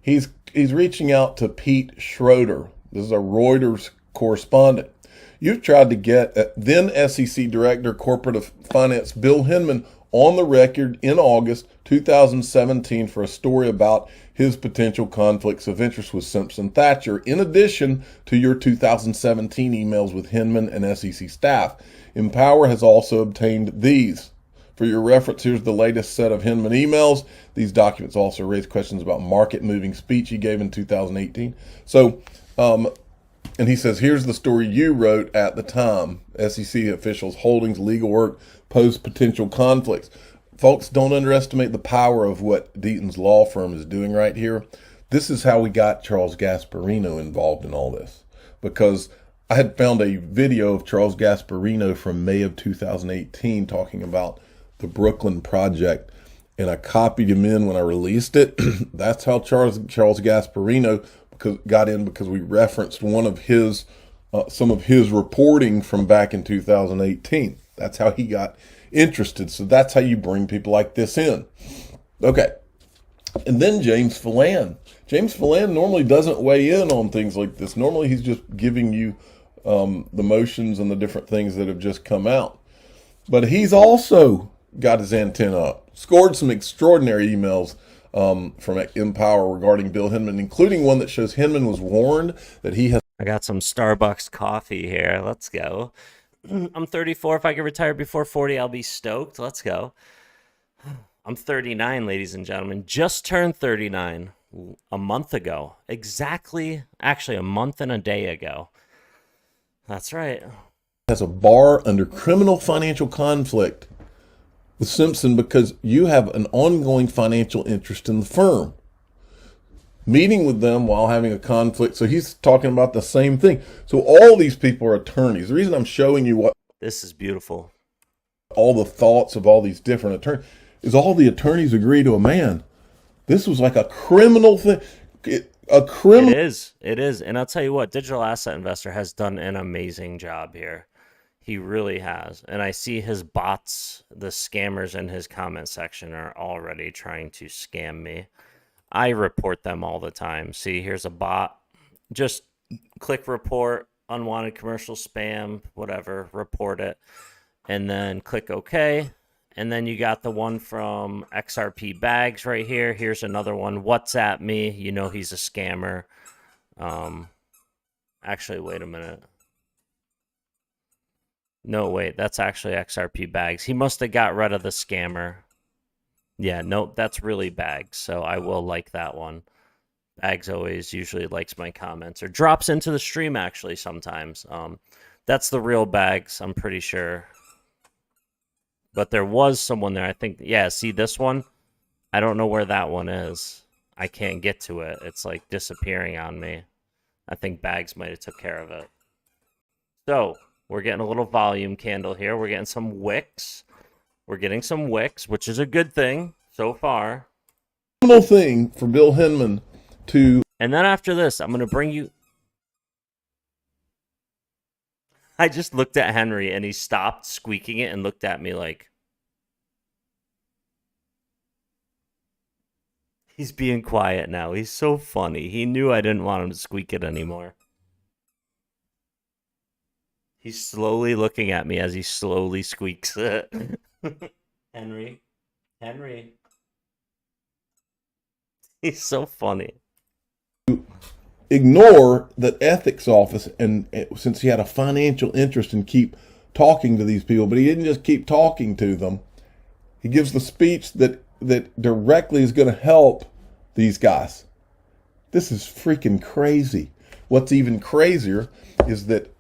He's reaching out to Pete Schroeder. This is a Reuters correspondent. You've tried to get then SEC Director Corporate Finance Bill Hinman on the record in August 2017 for a story about his potential conflicts of interest with Simpson Thatcher, in addition to your 2017 emails with Hinman and SEC staff. Empower has also obtained these. For your reference, here's the latest set of Hinman emails. These documents also raise questions about market-moving speech he gave in 2018. So, and he says, here's the story you wrote at the time. SEC officials' holdings, legal work, pose potential conflicts. Folks, don't underestimate the power of what Deaton's law firm is doing right here. This is how we got Charles Gasparino involved in all this. Because I had found a video of Charles Gasparino from May of 2018 talking about the Brooklyn Project, and I copied him in when I released it. That's how Charles Gasparino got in, because we referenced one of his some of his reporting from back in 2018. That's how he got interested. So that's how you bring people like this in. Okay. And then James Phelan. James Phelan normally doesn't weigh in on things like this. Normally he's just giving you the motions and the different things that have just come out. But he's also got his antenna up. Scored some extraordinary emails from Empower regarding Bill Hinman, including one that shows Hinman was warned that he has...
I got some Starbucks coffee here. Let's go. I'm 34. If I can retire before 40, I'll be stoked. Let's go. I'm 39, ladies and gentlemen. Just turned 39 a month ago. Exactly, actually a month and a day ago. That's right.
Has a bar under criminal financial conflict with Simpson because you have an ongoing financial interest in the firm. Meeting with them while having a conflict. So he's talking about the same thing. So all these people are attorneys. The reason I'm showing you what...
This is beautiful.
All the thoughts of all these different attorneys is all the attorneys agree to a man. This was like a criminal thing. It
is. And I'll tell you what, Digital Asset Investor has done an amazing job here. He really has. And I see his bots, the scammers in his comment section, are already trying to scam me. I report them all the time. See, here's a bot. Just click report, unwanted commercial spam, whatever, report it. And then click OK. And then you got the one from XRP Bags right here. Here's another one. WhatsApp me. You know he's a scammer. Actually, wait a minute. No, wait. That's actually XRP Bags. He must have got rid of the scammer. Yeah, nope. That's really Bags. So I will like that one. Bags always usually likes my comments or drops into the stream actually sometimes. That's the real Bags, I'm pretty sure. But there was someone there, I think. Yeah, see this one? I don't know where that one is. I can't get to it. It's like disappearing on me. I think Bags might have took care of it. So, we're getting a little volume candle here. We're getting some wicks. We're getting some wicks, which is a good thing so far.
Phenomenal thing for Bill Hinman to...
And then after this, I'm going to bring you... I just looked at Henry, and he stopped squeaking it and looked at me like... He's being quiet now. He's so funny. He knew I didn't want him to squeak it anymore. He's slowly looking at me as he slowly squeaks it. Henry. Henry. He's so funny.
Ignore the ethics office, and since he had a financial interest in keep talking to these people, but he didn't just keep talking to them. He gives the speech that directly is going to help these guys. This is freaking crazy. What's even crazier is that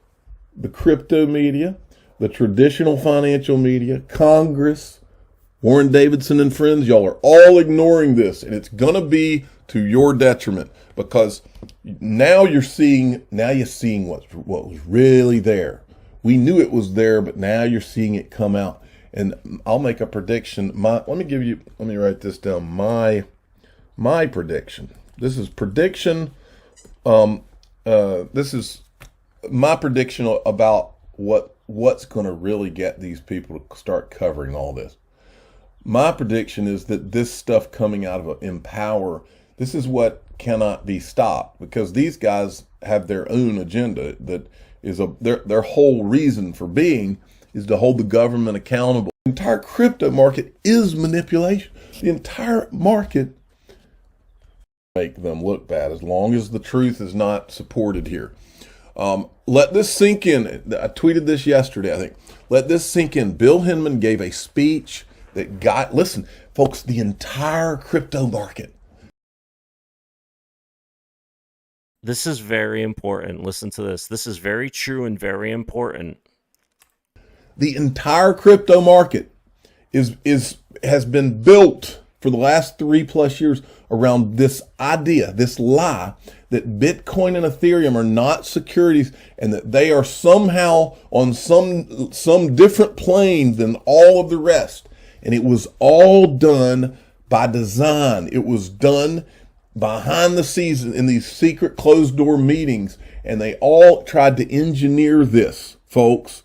the crypto media, the traditional financial media, Congress, Warren Davidson and friends, y'all are all ignoring this, and it's going to be to your detriment, because now you're seeing what was really there. We knew it was there, but now you're seeing it come out. And I'll make a prediction. Let me write this down. My prediction. This is prediction. This is my prediction about what's going to really get these people to start covering all this. My prediction is that this stuff coming out of Empower, this is what cannot be stopped, because these guys have their own agenda that is their whole reason for being is to hold the government accountable. The entire crypto market is manipulation. The entire market make them look bad as long as the truth is not supported here. Let this sink in. I tweeted this yesterday, I think. Let this sink in. Bill Hinman gave a speech that got, listen, folks, the entire crypto market.
This is very important. Listen to this. This is very true and very important.
The entire crypto market has been built for the last 3+ years around this idea, this lie that Bitcoin and Ethereum are not securities and that they are somehow on some different plane than all of the rest. And it was all done by design. It was done behind the scenes in these secret closed door meetings, and they all tried to engineer this, folks.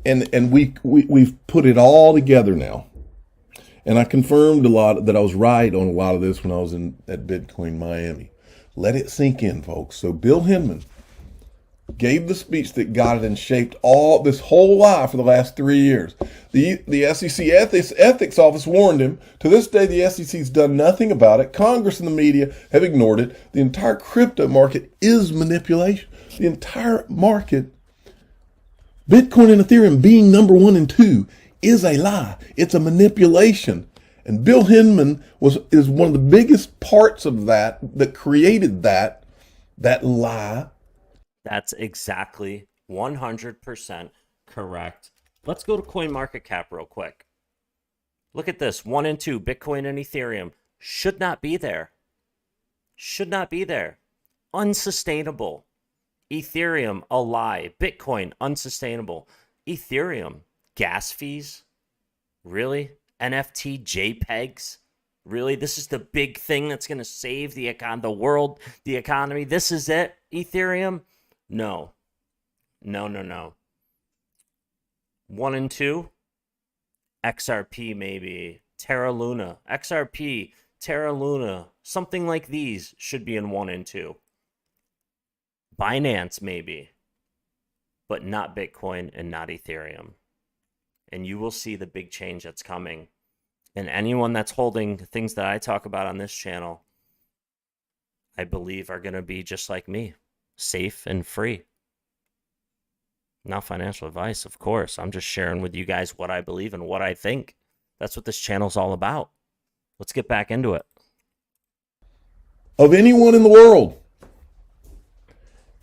And we've put it all together now. And I confirmed a lot that I was right on a lot of this when I was at Bitcoin Miami. Let it sink in, folks. So Bill Hinman gave the speech that got it and shaped all this whole lie for the last 3 years. The SEC ethics office warned him. To this day, the SEC's done nothing about it. Congress and the media have ignored it. The entire crypto market is manipulation. The entire market, Bitcoin and Ethereum being number 1 and 2, is a lie. It's a manipulation. And Bill Hinman is one of the biggest parts of that created that lie.
That's exactly 100% correct. Let's go to CoinMarketCap real quick. Look at this. 1 and 2, Bitcoin and Ethereum. Should not be there. Should not be there. Unsustainable. Ethereum, a lie. Bitcoin, unsustainable. Ethereum, gas fees? Really? NFT JPEGs? Really? This is the big thing that's going to save the world, the economy? This is it? Ethereum? No. No, no, no. 1 and 2? XRP maybe. Terra Luna. XRP, Terra Luna. Something like these should be in 1 and 2. Binance maybe. But not Bitcoin and not Ethereum. And you will see the big change that's coming. And anyone that's holding things that I talk about on this channel, I believe are going to be just like me. Safe and free. Not financial advice, of course. I'm just sharing with you guys what I believe and what I think. That's what this channel's all about. Let's get back into it.
of anyone in the world.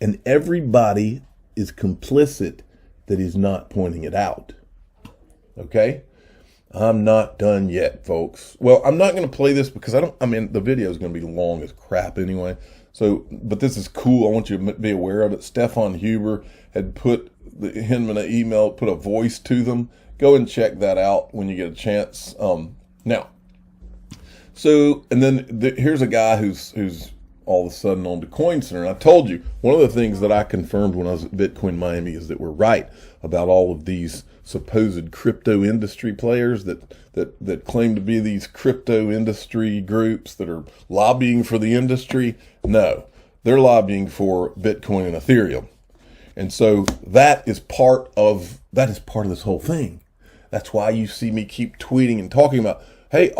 And everybody is complicit that he's not pointing it out. Okay? I'm not done yet, folks. Well, I'm not going to play this because the video is going to be long as crap anyway. So, but this is cool. I want you to be aware of it. Stefan Huber had put him in an email, put a voice to them. Go and check that out when you get a chance. Now, so, and then here's a guy who's all of a sudden on the Coin Center. And I told you, one of the things that I confirmed when I was at Bitcoin Miami is that we're right about all of these supposed crypto industry players that claim to be these crypto industry groups that are lobbying for the industry. No, they're lobbying for Bitcoin and Ethereum. And so that is part of this whole thing. That's why you see me keep tweeting and talking about, hey,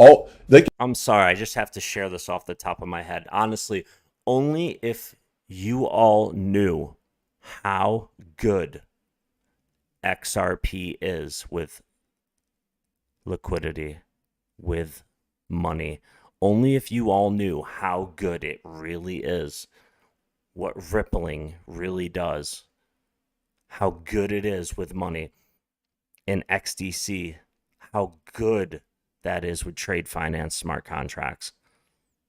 I'm sorry, I just have to share this off the top of my head. Honestly, only if you all knew how good XRP is with liquidity, with money. Only if you all knew how good it really is, what rippling really does, how good it is with money in XDC, how good that is with trade finance smart contracts.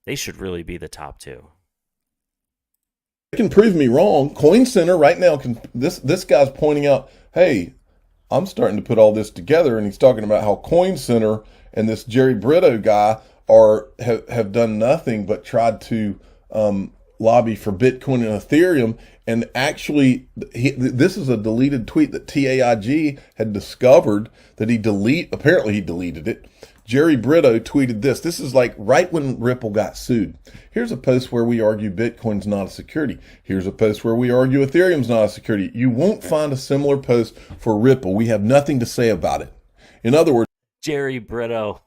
They should really be the top two.
They can prove me wrong. Coin Center right now this guy's pointing out, hey, I'm starting to put all this together, and he's talking about how Coin Center and this Jerry Brito guy have done nothing but tried to lobby for Bitcoin and Ethereum. And actually, this is a deleted tweet that TAIG had discovered that apparently he deleted it. Jerry Brito tweeted this. This is like right when Ripple got sued. Here's a post where we argue Bitcoin's not a security. Here's a post where we argue Ethereum's not a security. You won't find a similar post for Ripple. We have nothing to say about it. In other words,
Jerry Brito.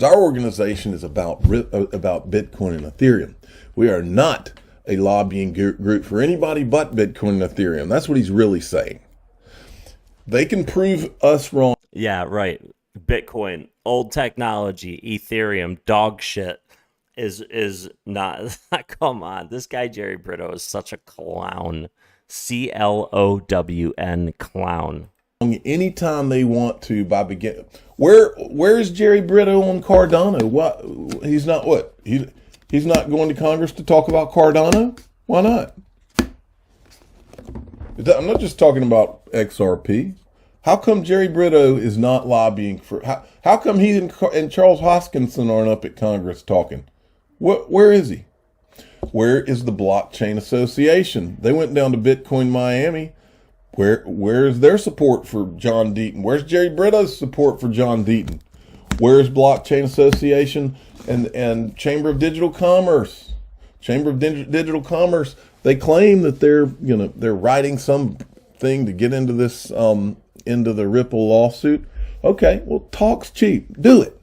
our organization is about Bitcoin and Ethereum. We are not a lobbying group for anybody but Bitcoin and Ethereum. That's what he's really saying. They can prove us wrong.
Yeah, right. Bitcoin, old technology, Ethereum, dog shit is not. Come on, this guy Jerry Brito is such a clown. CLOWN, clown.
Anytime they want to by begin. Where is Jerry Brito on Cardano? What he's not what he's not going to Congress to talk about Cardano? Why not? I'm not just talking about XRP. How come Jerry Brito is not lobbying for? How come he and Charles Hoskinson aren't up at Congress talking? Where is he? Where is the Blockchain Association? They went down to Bitcoin Miami. Where is their support for John Deaton? Where's Jerry Brito's support for John Deaton? Where's Blockchain Association and Chamber of Digital Commerce? Chamber of Digital Commerce. They claim that they're writing something to get into this into the Ripple lawsuit. Okay, well, talk's cheap. Do it.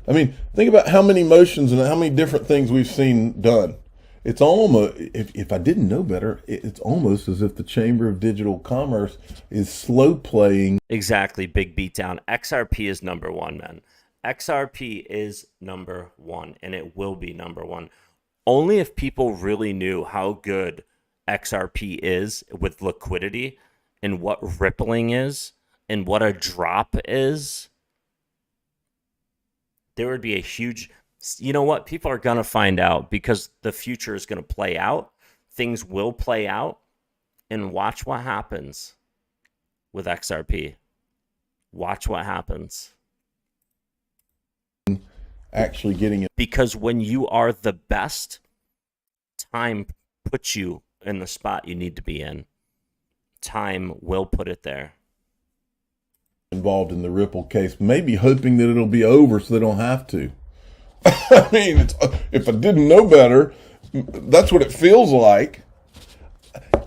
I mean, think about how many motions and how many different things we've seen done. It's almost, if I didn't know better, it's almost as if the Chamber of Digital Commerce is slow playing.
Exactly, big beatdown. XRP is number one, man. XRP is number one, and it will be number one. Only if people really knew how good XRP is with liquidity and what rippling is and what a drop is, there would be a huge... You know what? People are going to find out because the future is going to play out. Things will play out. And watch what happens with XRP. Watch what happens.
Actually getting it.
Because when you are the best, time puts you in the spot you need to be in. Time will put it there.
Involved in the Ripple case, maybe hoping that it'll be over so they don't have to. I mean, if I didn't know better, that's what it feels like.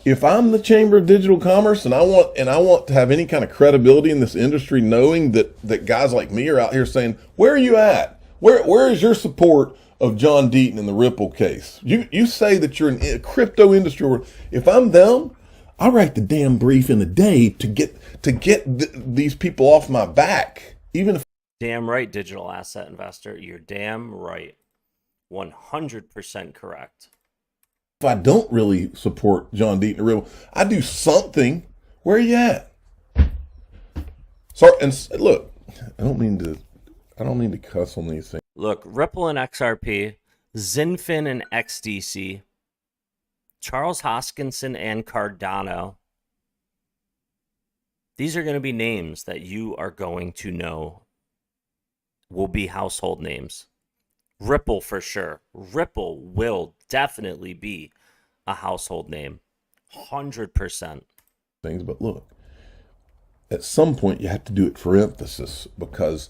If I'm the Chamber of Digital Commerce and I want to have any kind of credibility in this industry, knowing that guys like me are out here saying, "Where are you at? Where is your support of John Deaton in the Ripple case?" You say that you're in a crypto industry. If I'm them, I'll write the damn brief in a day to get these people off my back, even if.
Damn right, digital asset investor. You're damn right. 100% correct.
If I don't really support John Deaton or Ripple, I do something. Where are you at? Sorry, and look, I don't mean to cuss on these things.
Look, Ripple and XRP, Zinfin and XDC, Charles Hoskinson and Cardano. These are going to be names that you are going to know will be household names. Ripple for sure. Ripple will definitely be a household name. 100%.
Things, but look, at some point you have to do it for emphasis because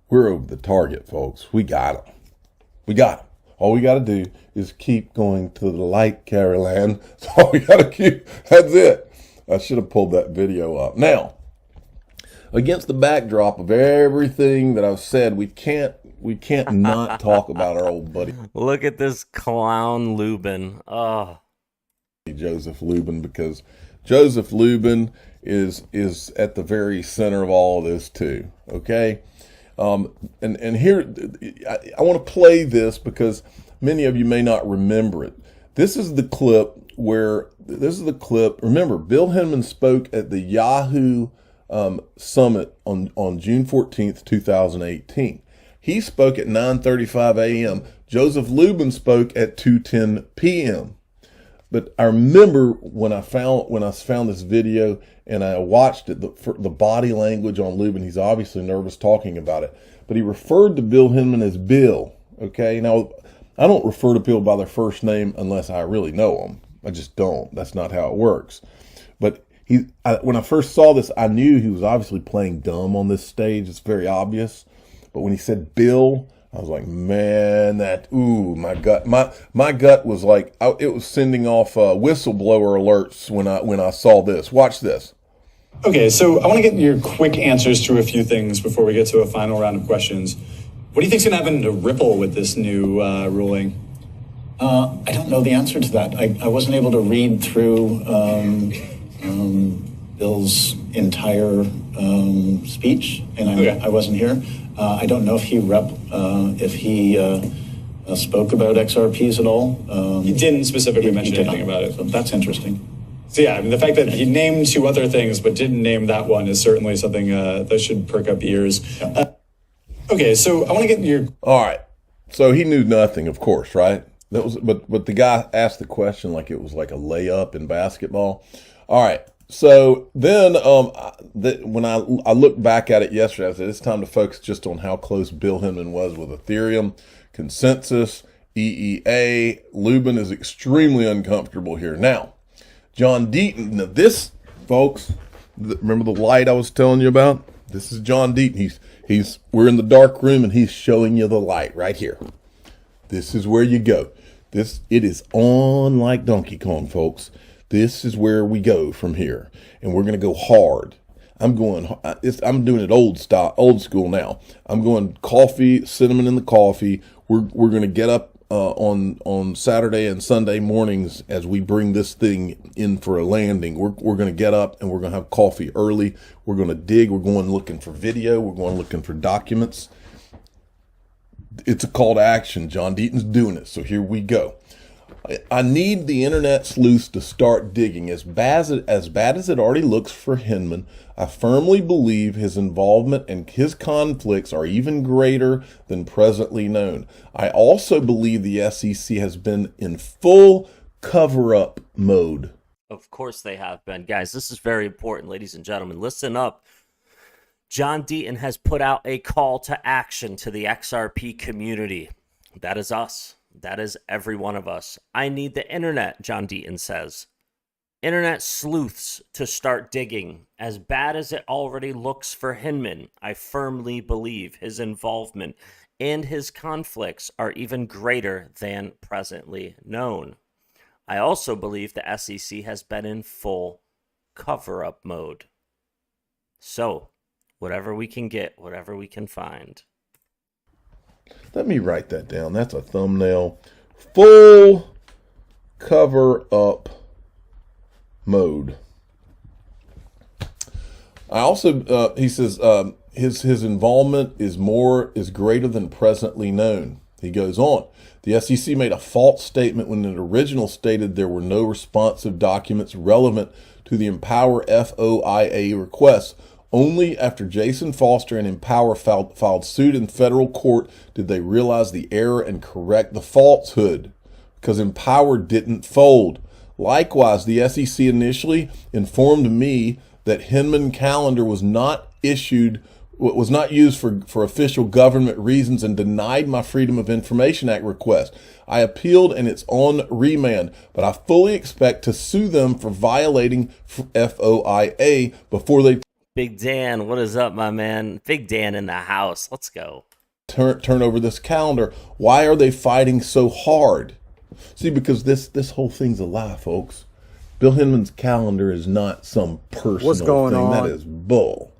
we're over the target, folks. We got them. We got them. All we got to do is keep going to the light, Caroline. That's all we got to keep. That's it. I should have pulled that video up. Now, against the backdrop of everything that I've said, we can't not talk about our old buddy.
Look at this clown Lubin. Oh.
Joseph Lubin, because Joseph Lubin is at the very center of all of this too. Okay. And here, I want to play this because many of you may not remember it. This is the clip remember, Bill Hinman spoke at the Yahoo Summit on June 14th, 2018. He spoke at 9:35 a.m. Joseph Lubin spoke at 2:10 p.m. But I remember when I found this video and I watched it, the body language on Lubin, he's obviously nervous talking about it, but he referred to Bill Hinman as Bill. Okay, now I don't refer to people by their first name unless I really know them. I just don't. That's not how it works. But when I first saw this, I knew he was obviously playing dumb on this stage. It's very obvious. But when he said Bill, I was like, man, my gut was like, it was sending off whistleblower alerts when I saw this. Watch this.
Okay, so I want to get your quick answers to a few things before we get to a final round of questions. What do you think's going to happen to Ripple with this new ruling? I don't know the answer to that. I wasn't able to read through Bill's entire speech, and I wasn't here. I don't know if he spoke about XRPs at all. He didn't specifically mention anything about it. So that's interesting. So yeah, I mean, the fact that he named two other things but didn't name that one is certainly something that should perk up ears. Yeah. Okay, so I want to get your...
All right. So he knew nothing, of course, right? That was, but the guy asked the question like it was like a layup in basketball. All right. So then when I looked back at it yesterday, I said it's time to focus just on how close Bill Hinman was with Ethereum, Consensus, EEA. Lubin is extremely uncomfortable here. Now, John Deaton, now this, folks, remember the light I was telling you about? This is John Deaton. We're in the dark room and he's showing you the light right here. This is where you go. It is on like Donkey Kong, folks. This is where we go from here, and we're going to go hard. I'm doing it old school now. I'm going coffee, cinnamon in the coffee. We're going to get up on Saturday and Sunday mornings as we bring this thing in for a landing. We're going to get up and we're going to have coffee early. We're going to dig. We're going looking for video. We're going looking for documents. It's a call to action. John Deaton's doing it, so here we go. I need the internet sleuths to start digging. As bad as it already looks for Hinman, I firmly believe his involvement and his conflicts are even greater than presently known. I also believe the SEC has been in full cover-up mode.
Of course they have been. Guys, this is very important, ladies and gentlemen. Listen up. John Deaton has put out a call to action to the XRP community. That is us. That is every one of us. I need the internet, John Deaton says. Internet sleuths to start digging. As bad as it already looks for Hinman, I firmly believe his involvement and his conflicts are even greater than presently known. I also believe the SEC has been in full cover-up mode. So, whatever we can get, whatever we can find.
Let me write that down. That's a thumbnail. Full cover-up mode. I also, he says, his involvement is greater than presently known. He goes on. The SEC made a false statement when it originally stated there were no responsive documents relevant to the Empower FOIA requests. Only after Jason Foster and Empower filed suit in federal court did they realize the error and correct the falsehood, because Empower didn't fold. Likewise, the SEC initially informed me that Hinman calendar was not used for official government reasons and denied my Freedom of Information Act request. I appealed and it's on remand, but I fully expect to sue them for violating FOIA before they
Big Dan, what is up, my man? Big Dan in the house. Let's go.
turn over this calendar. Why are they fighting so hard? See, because this whole thing's a lie, folks. Bill Hinman's calendar is not some personal thing. That is bull.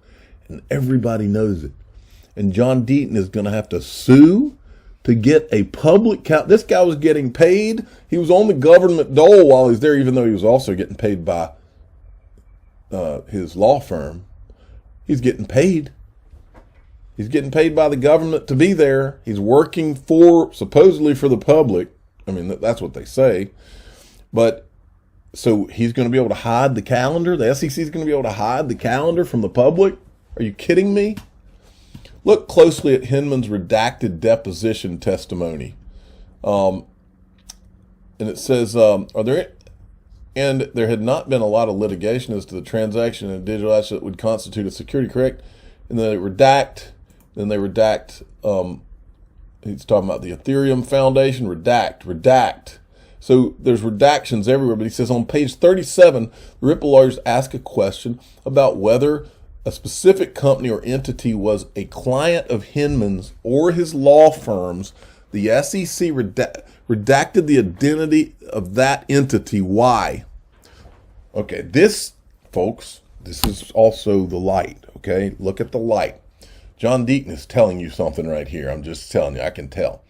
And everybody knows it. And John Deaton is going to have to sue to get a public count. This guy was getting paid. He was on the government dole while he's there, even though he was also getting paid by his law firm. He's getting paid. He's getting paid by the government to be there. He's working supposedly for the public. I mean, that's what they say. But so he's going to be able to hide the calendar? The SEC is going to be able to hide the calendar from the public? Are you kidding me? Look closely at Hinman's redacted deposition testimony. And it says, there had not been a lot of litigation as to the transaction in digital assets that would constitute a security, correct? And then they redact, he's talking about the Ethereum Foundation, redact. So there's redactions everywhere, but he says on page 37, the Ripple lawyers ask a question about whether a specific company or entity was a client of Hinman's or his law firm's. The SEC redacted the identity of that entity. Why? Okay, this, folks, this is also the light, okay? Look at the light. John Deaton is telling you something right here. I'm just telling you, I can tell.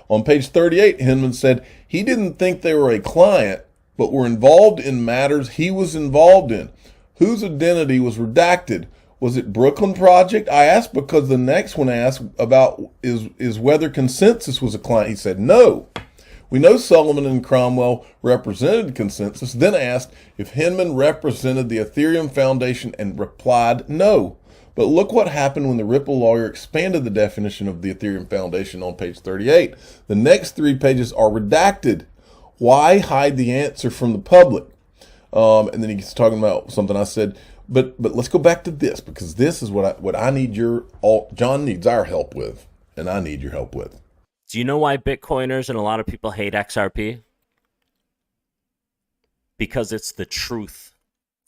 On page 38, Hinman said he didn't think they were a client, but were involved in matters he was involved in. Whose identity was redacted? Was it Brooklyn Project? I asked because the next one asked about is whether Consensus was a client. He said no. We know Sullivan and Cromwell represented Consensus, then asked if Hinman represented the Ethereum Foundation and replied no. But look what happened when the Ripple lawyer expanded the definition of the Ethereum Foundation on page 38. The next 3 pages are redacted. Why hide the answer from the public? And then he's talking about something I said, but let's go back to this, because this is what I need John needs our help with, and I need your help with.
Do you know why Bitcoiners and a lot of people hate XRP? Because it's the truth.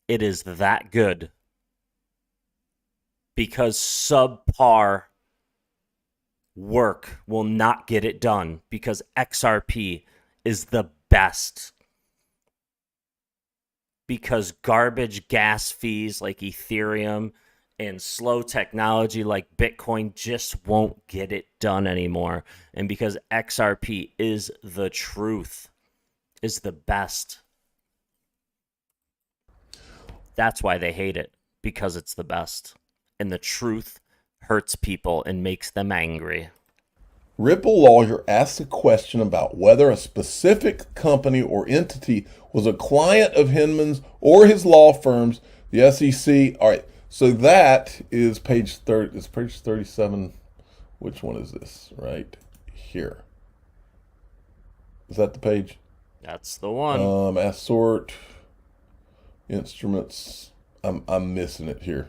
It is that good. Because subpar work will not get it done, because XRP is the best. Because garbage gas fees like Ethereum and slow technology like Bitcoin just won't get it done anymore. And because XRP is the truth, is the best. That's why they hate it, because it's the best. And the truth hurts people and makes them angry.
Ripple lawyer asks a question about whether a specific company or entity was a client of Hinman's or his law firm's. The SEC. All right. So that is page 30. It's page 37. Which one is this? Right here. Is that the page?
That's the one.
Assort instruments. I'm missing it here.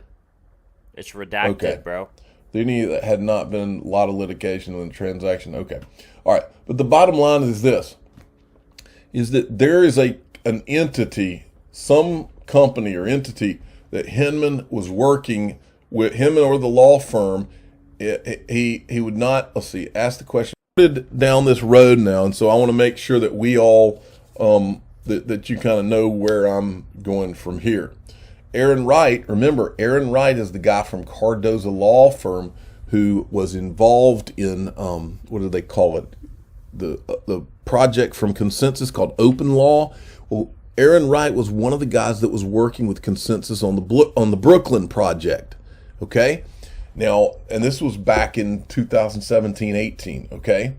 It's redacted,
okay,
bro.
There had not been a lot of litigation in the transaction. Okay. All right. But the bottom line is this, is that there is an entity, some company or entity that Hinman was working with, Hinman or the law firm. He would not, ask the question. Down this road now, and so I want to make sure that we all, that you kind of know where I'm going from here. Aaron Wright, remember, Aaron Wright is the guy from Cardozo Law Firm who was involved in, what do they call it? The project from Consensus called Open Law. Well, Aaron Wright was one of the guys that was working with Consensus on the Brooklyn project. Okay? Now, and this was back in 2017-18, okay?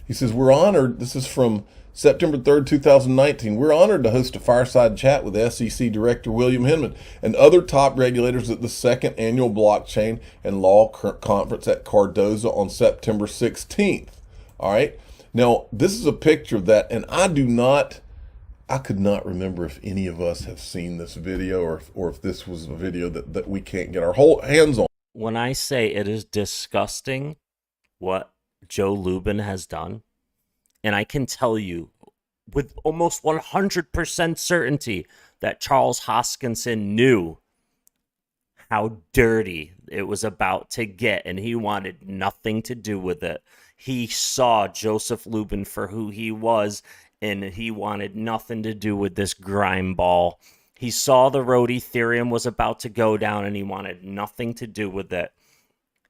He says, we're honored. This is from September 3rd, 2019. We're honored to host a fireside chat with SEC Director William Hinman and other top regulators at the second annual Blockchain and Law Conference at Cardozo on September 16th. All right. Now, this is a picture that, and I could not remember if any of us have seen this video or if this was a video that we can't get our whole hands on.
When I say it is disgusting what Joe Lubin has done, and I can tell you with almost 100% certainty that Charles Hoskinson knew how dirty it was about to get, and he wanted nothing to do with it. He saw Joseph Lubin for who he was, and he wanted nothing to do with this grime ball. He saw the road Ethereum was about to go down, and he wanted nothing to do with it.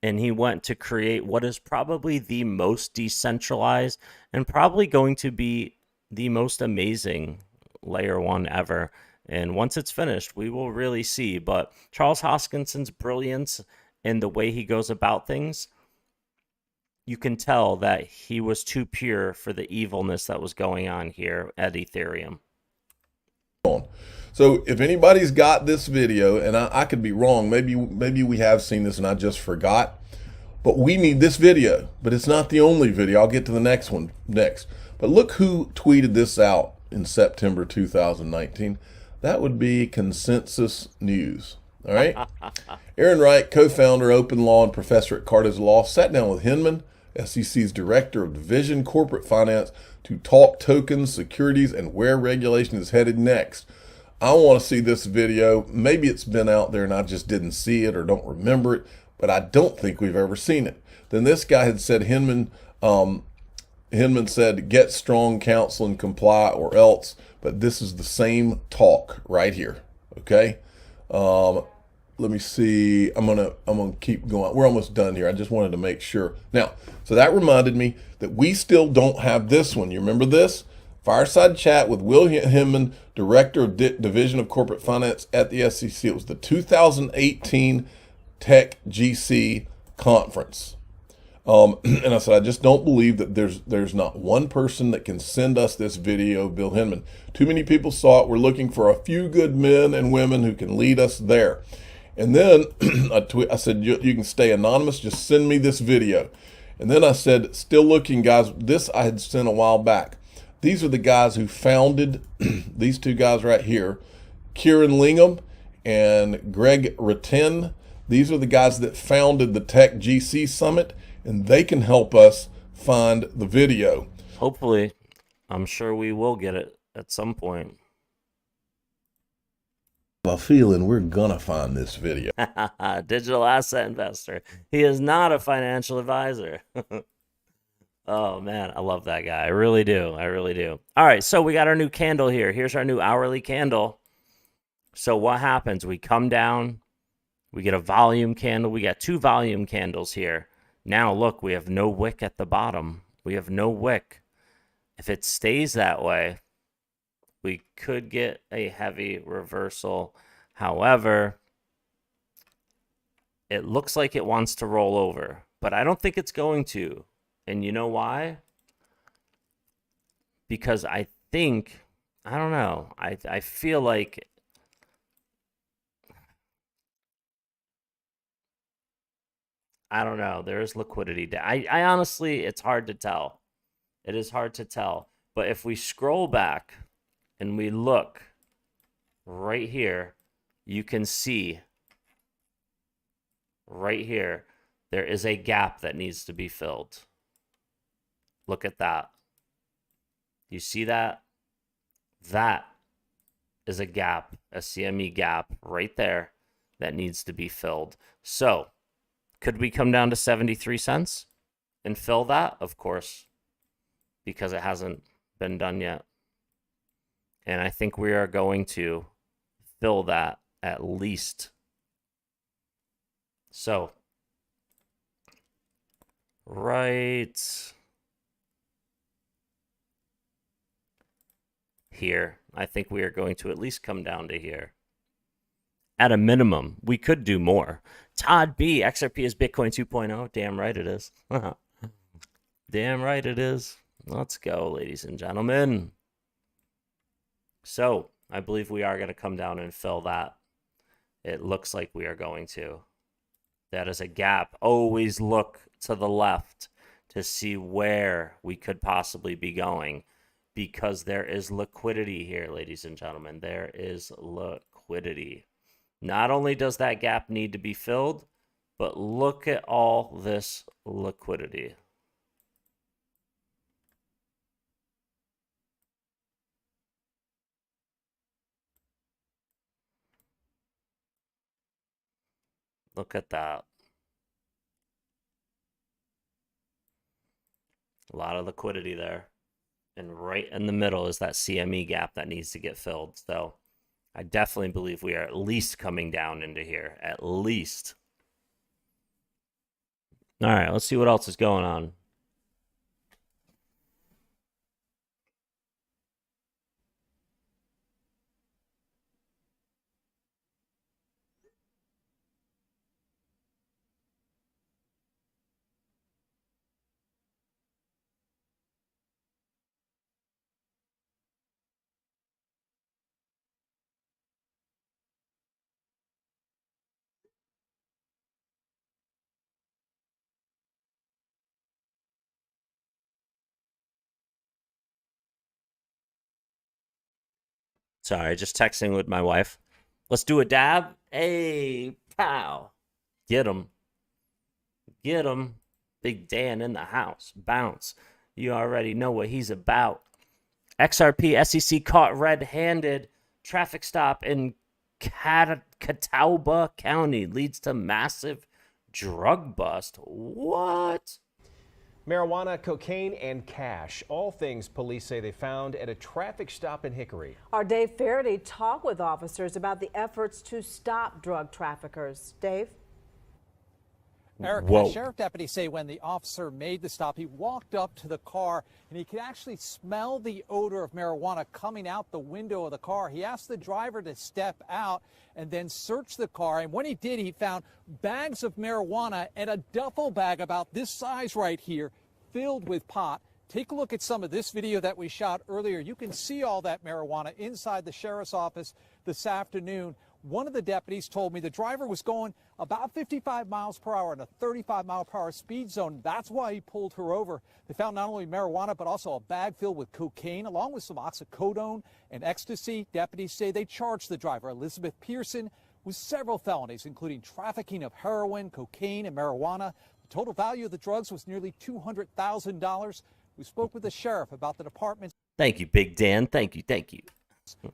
And he went to create what is probably the most decentralized and probably going to be the most amazing layer one ever. And once it's finished, we will really see. But Charles Hoskinson's brilliance and the way he goes about things, you can tell that he was too pure for the evilness that was going on here at Ethereum.
So if anybody's got this video, and I could be wrong, maybe we have seen this and I just forgot, but we need this video. But it's not the only video. I'll get to the next one next. But look who tweeted this out in September 2019. That would be Consensus News. All right. Aaron Wright, co-founder, Open Law, and professor at Cardozo Law, sat down with Hinman, SEC's Director of Division Corporate Finance, to talk tokens, securities, and where regulation is headed next. I want to see this video. Maybe it's been out there and I just didn't see it or don't remember it, but I don't think we've ever seen it. Then this guy had said, Hinman said, get strong counsel and comply or else. But this is the same talk right here. Okay. Let me see. I'm gonna keep going. We're almost done here. I just wanted to make sure. Now, so that reminded me that we still don't have this one. You remember this? Fireside chat with Will Hinman, Director of Division of Corporate Finance at the SEC. It was the 2018 Tech GC conference. And I said, I just don't believe that there's not one person that can send us this video of Bill Hinman. Too many people saw it. We're looking for a few good men and women who can lead us there. And then I said, you can stay anonymous. Just send me this video. And then I said, still looking, guys. This I had sent a while back. These are the guys who founded, these two guys right here, Kieran Lingham and Greg Rattin. These are the guys that founded the Tech GC Summit, and they can help us find the video.
Hopefully. I'm sure we will get it at some point.
I have a feeling we're going to find this video.
Digital asset investor. He is not a financial advisor. Oh, man, I love that guy. I really do. I really do. All right, so we got our new candle here. Here's our new hourly candle. So what happens? We come down. We get a volume candle. We got two volume candles here. Now, look, we have no wick at the bottom. We have no wick. If it stays that way, we could get a heavy reversal. However, it looks like it wants to roll over, but I don't think it's going to. And you know why? Because I think, I don't know, I feel like I don't know. There is liquidity. I honestly, it's hard to tell. It is hard to tell. But if we scroll back and we look right here, you can see right here, there is a gap that needs to be filled. Look at that. You see that? That is a gap, a CME gap right there that needs to be filled. So, could we come down to 73 cents and fill that? Of course, because it hasn't been done yet. And I think we are going to fill that at least. So, right here, I think we are going to at least come down to here. At a minimum, we could do more. Todd B, XRP is Bitcoin 2.0. Damn right it is. Damn right it is. Let's go, ladies and gentlemen. So, I believe we are going to come down and fill that. It looks like we are going to. That is a gap. Always look to the left to see where we could possibly be going, because there is liquidity here, ladies and gentlemen. There is liquidity. Not only does that gap need to be filled, but look at all this liquidity. Look at that. A lot of liquidity there. And right in the middle is that CME gap that needs to get filled. So I definitely believe we are at least coming down into here. At least. All right, let's see what else is going on. Sorry, just texting with my wife. Let's do a dab. Hey, pow. Get him. Get him. Big Dan in the house. Bounce. You already know what he's about. XRP SEC caught red-handed. Traffic stop in Catawba County leads to massive drug bust. What?
Marijuana, cocaine, and cash. All things police say they found at a traffic stop in Hickory.
Our Dave Faraday talked with officers about the efforts to stop drug traffickers. Dave?
Eric, sheriff deputies say when the officer made the stop, he walked up to the car and he could actually smell the odor of marijuana coming out the window of the car. He asked the driver to step out and then search the car. And when he did, he found bags of marijuana and a duffel bag about this size right here filled with pot. Take a look at some of this video that we shot earlier. You can see all that marijuana inside the sheriff's office this afternoon. One of the deputies told me the driver was going about 55 miles per hour in a 35-mile-per-hour speed zone. That's why he pulled her over. They found not only marijuana, but also a bag filled with cocaine, along with some oxycodone and ecstasy. Deputies say they charged the driver, Elizabeth Pearson, with several felonies, including trafficking of heroin, cocaine, and marijuana. The total value of the drugs was nearly $200,000. We spoke with the sheriff about the department's
Thank you, Big Dan. Thank you. Thank you.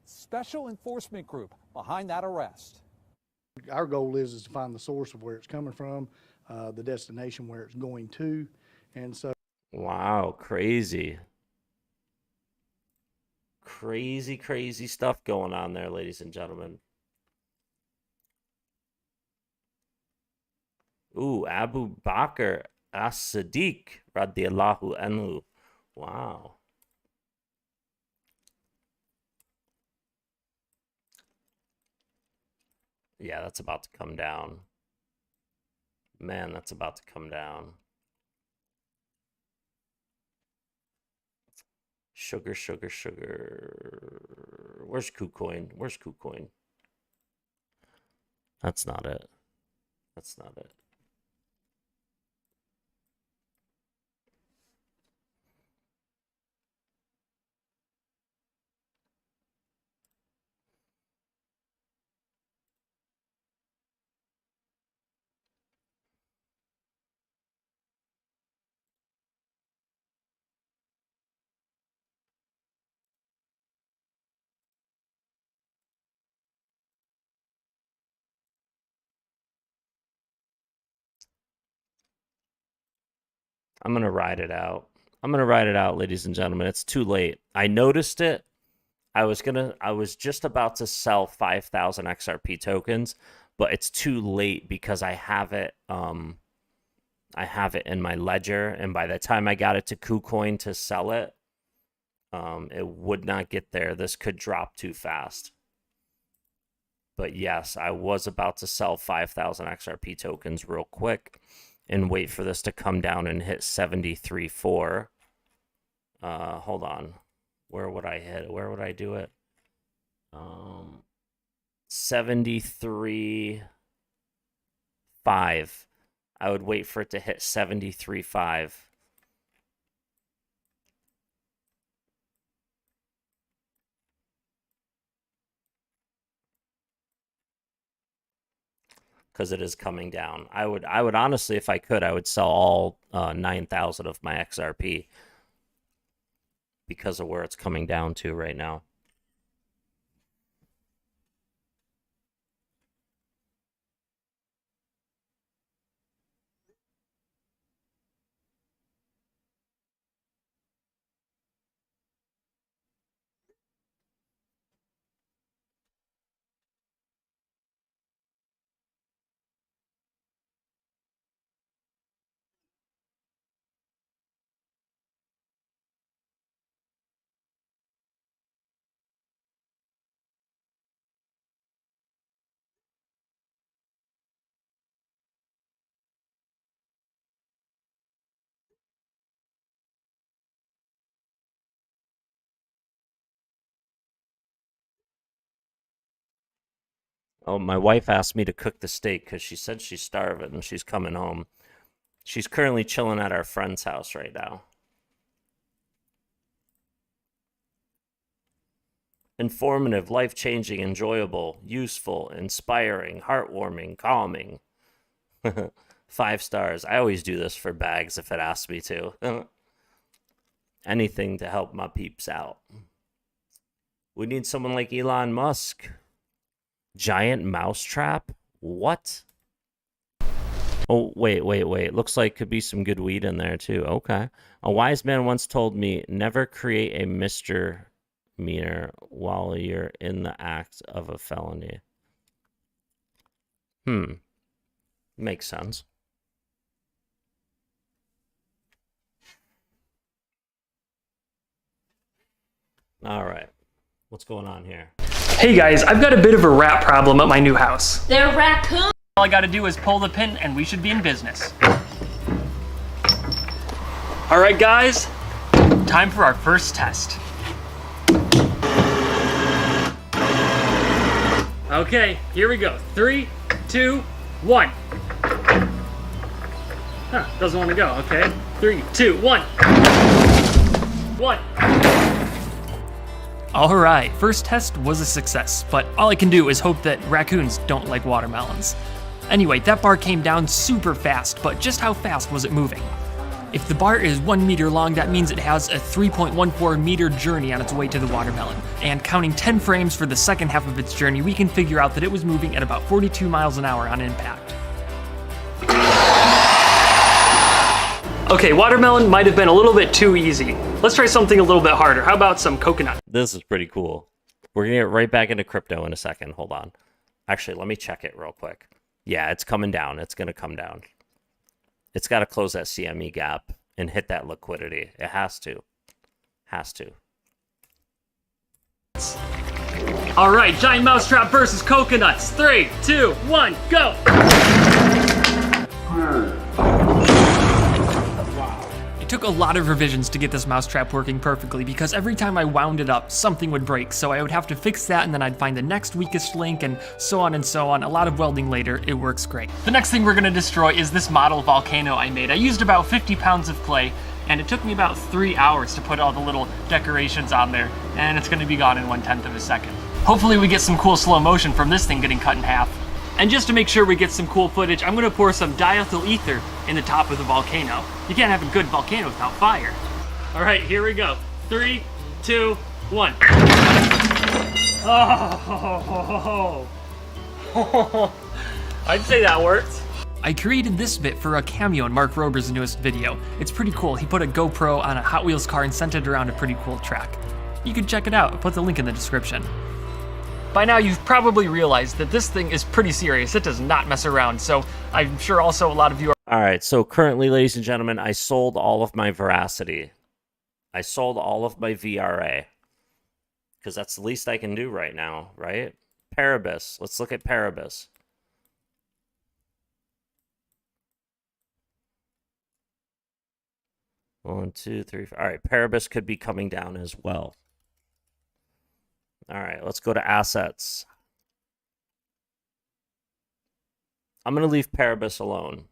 special enforcement group behind that arrest.
Our goal is to find the source of where it's coming from, the destination where it's going to, and so.
Wow, crazy. Crazy, crazy stuff going on there, ladies and gentlemen. Ooh, Abu Bakr as-Siddiq radiyallahu anhu. Wow. Yeah, that's about to come down. Man, that's about to come down. Sugar, sugar, sugar. Where's KuCoin? Where's KuCoin? That's not it. That's not it. I'm going to ride it out. I'm going to ride it out, ladies and gentlemen. It's too late. I noticed it. I was just about to sell 5,000 XRP tokens, but it's too late because I have it in my ledger, and by the time I got it to KuCoin to sell it, it would not get there. This could drop too fast. But yes, I was about to sell 5,000 XRP tokens real quick and wait for this to come down and hit 73.4. Hold on. Where would I hit? Where would I do it? 73.5. I would wait for it to hit 73.5. Because it is coming down. I would honestly, if I could, I would sell all 9,000 of my XRP because of where it's coming down to right now. Oh, my wife asked me to cook the steak because she said she's starving and she's coming home. She's currently chilling at our friend's house right now. Informative, life-changing, enjoyable, useful, inspiring, heartwarming, calming. 5 stars. I always do this for bags if it asks me to. Anything to help my peeps out. We need someone like Elon Musk. Giant mousetrap? What? Oh, wait. Looks like could be some good weed in there, too. Okay. A wise man once told me, never create a misdemeanor while you're in the act of a felony. Makes sense. All right. What's going on here?
Hey guys, I've got a bit of a rat problem at my new house.
They're raccoons.
All I gotta do is pull the pin and we should be in business. All right guys, time for our first test. Okay, here we go. 3, 2, 1. Huh, doesn't want to go. Okay, 3, 2, 1. 1. Alright, first test was a success, but all I can do is hope that raccoons don't like watermelons. Anyway, that bar came down super fast, but just how fast was it moving? If the bar is 1 meter long, that means it has a 3.14 meter journey on its way to the watermelon. And counting 10 frames for the second half of its journey, we can figure out that it was moving at about 42 miles an hour on impact. Okay, watermelon might have been a little bit too easy. Let's try something a little bit harder. How about some coconut?
This is pretty cool. We're gonna get right back into crypto in a second. Hold on. Actually, let me check it real quick. Yeah, it's coming down. It's gonna come down. It's got to close that CME gap and hit that liquidity. It has to. Has to.
All right, giant mousetrap versus coconuts. 3, 2, 1, go! It took a lot of revisions to get this mousetrap working perfectly because every time I wound it up, something would break, so I would have to fix that and then I'd find the next weakest link and so on and so on. A lot of welding later, it works great. The next thing we're gonna destroy is this model volcano I made. I used about 50 pounds of clay and it took me about 3 hours to put all the little decorations on there, and it's gonna be gone in 1/10 of a second. Hopefully we get some cool slow motion from this thing getting cut in half. And just to make sure we get some cool footage, I'm gonna pour some diethyl ether in the top of the volcano. You can't have a good volcano without fire. All right, here we go. 3, 2, 1. Oh, I'd say that worked. I created this bit for a cameo in Mark Rober's newest video. It's pretty cool. He put a GoPro on a Hot Wheels car and sent it around a pretty cool track. You can check it out. I'll put the link in the description. By now you've probably realized that this thing is pretty serious. It does not mess around, so I'm sure also a lot of you are...
All right, so currently, ladies and gentlemen, I sold all of my Veracity. I sold all of my VRA. Because that's the least I can do right now, right? Paribus. Let's look at Paribus. 1, 2, 3, 4. All right, Paribus could be coming down as well. All right, let's go to assets. I'm going to leave Paribus alone.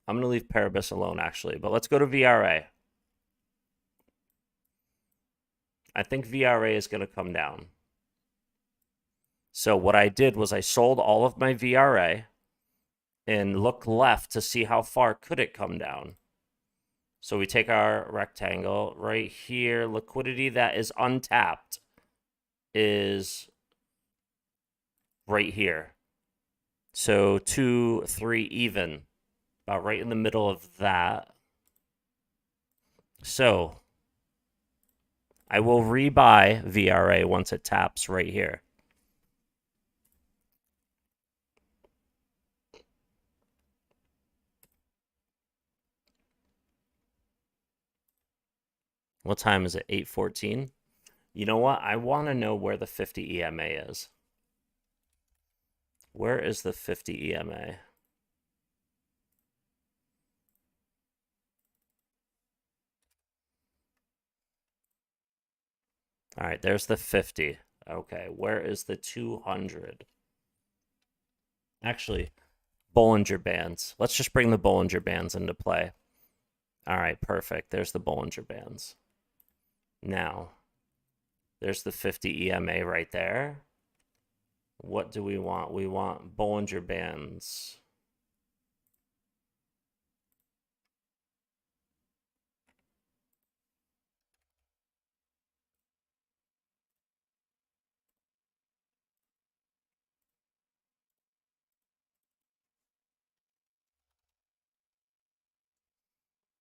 I'm going to leave Paribus alone, actually. But let's go to VRA. I think VRA is going to come down. So what I did was I sold all of my VRA and looked left to see how far could it come down. So we take our rectangle right here. Liquidity that is untapped is right here. So 2, 3 even. About right in the middle of that. So I will rebuy VRA once it taps right here. What time is it? 8:14? You know what? I want to know where the 50 EMA is. Where is the 50 EMA? All right, there's the 50. Okay, where is the 200? Actually, Bollinger Bands. Let's just bring the Bollinger Bands into play. All right, perfect. There's the Bollinger Bands. Now, there's the 50 EMA right there. What do we want? We want Bollinger Bands.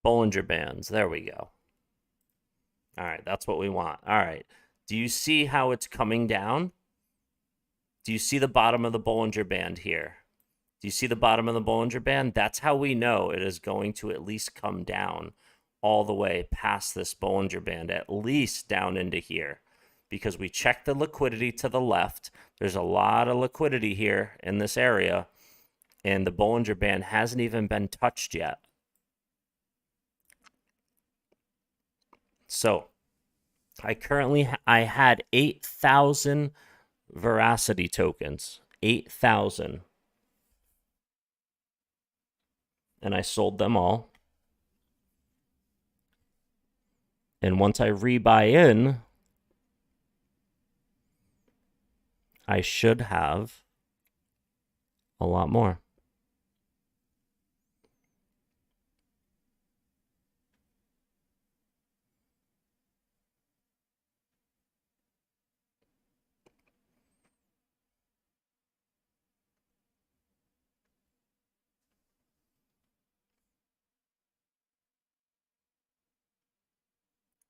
Bollinger Bands. There we go. All right, that's what we want. All right. Do you see how it's coming down? Do you see the bottom of the Bollinger Band here? Do you see the bottom of the Bollinger Band? That's how we know it is going to at least come down all the way past this Bollinger Band, at least down into here. Because we checked the liquidity to the left. There's a lot of liquidity here in this area. And the Bollinger Band hasn't even been touched yet. So I had 8,000 Veracity tokens. 8,000. And I sold them all. And once I rebuy in, I should have a lot more.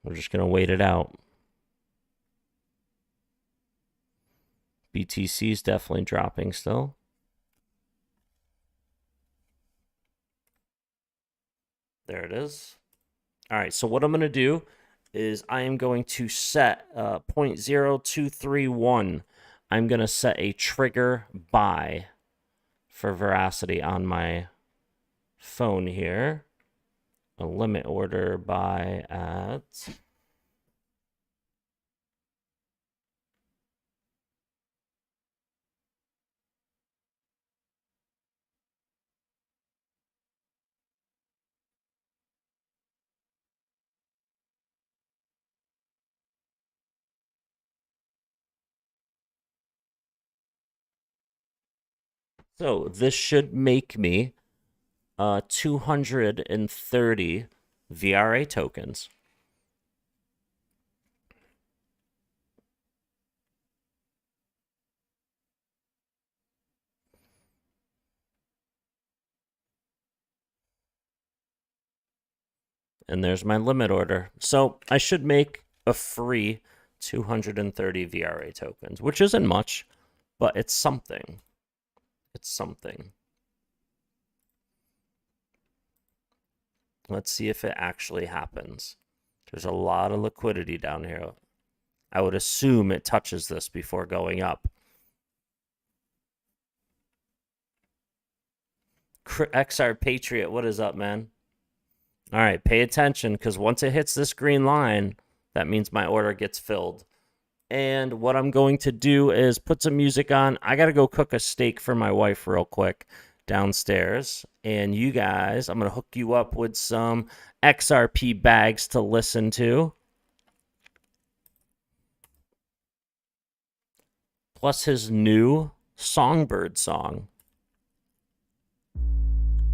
We're just going to wait it out. BTC is definitely dropping still. There it is. All right, so what I'm going to do is I am going to set 0.0231. I'm going to set a trigger buy for Veracity on my phone here. A limit order buy at... So this should make me 230 VRA tokens. And there's my limit order. So I should make a free 230 VRA tokens, which isn't much, but it's something. It's something. Let's see if it actually happens. There's a lot of liquidity down here. I would assume it touches this before going up. XR Patriot, what is up, man? All right, pay attention, because once it hits this green line, that means my order gets filled. And what I'm going to do is put some music on. I got to go cook a steak for my wife real quick downstairs. And you guys, I'm going to hook you up with some XRP bags to listen to. Plus his new Songbird song.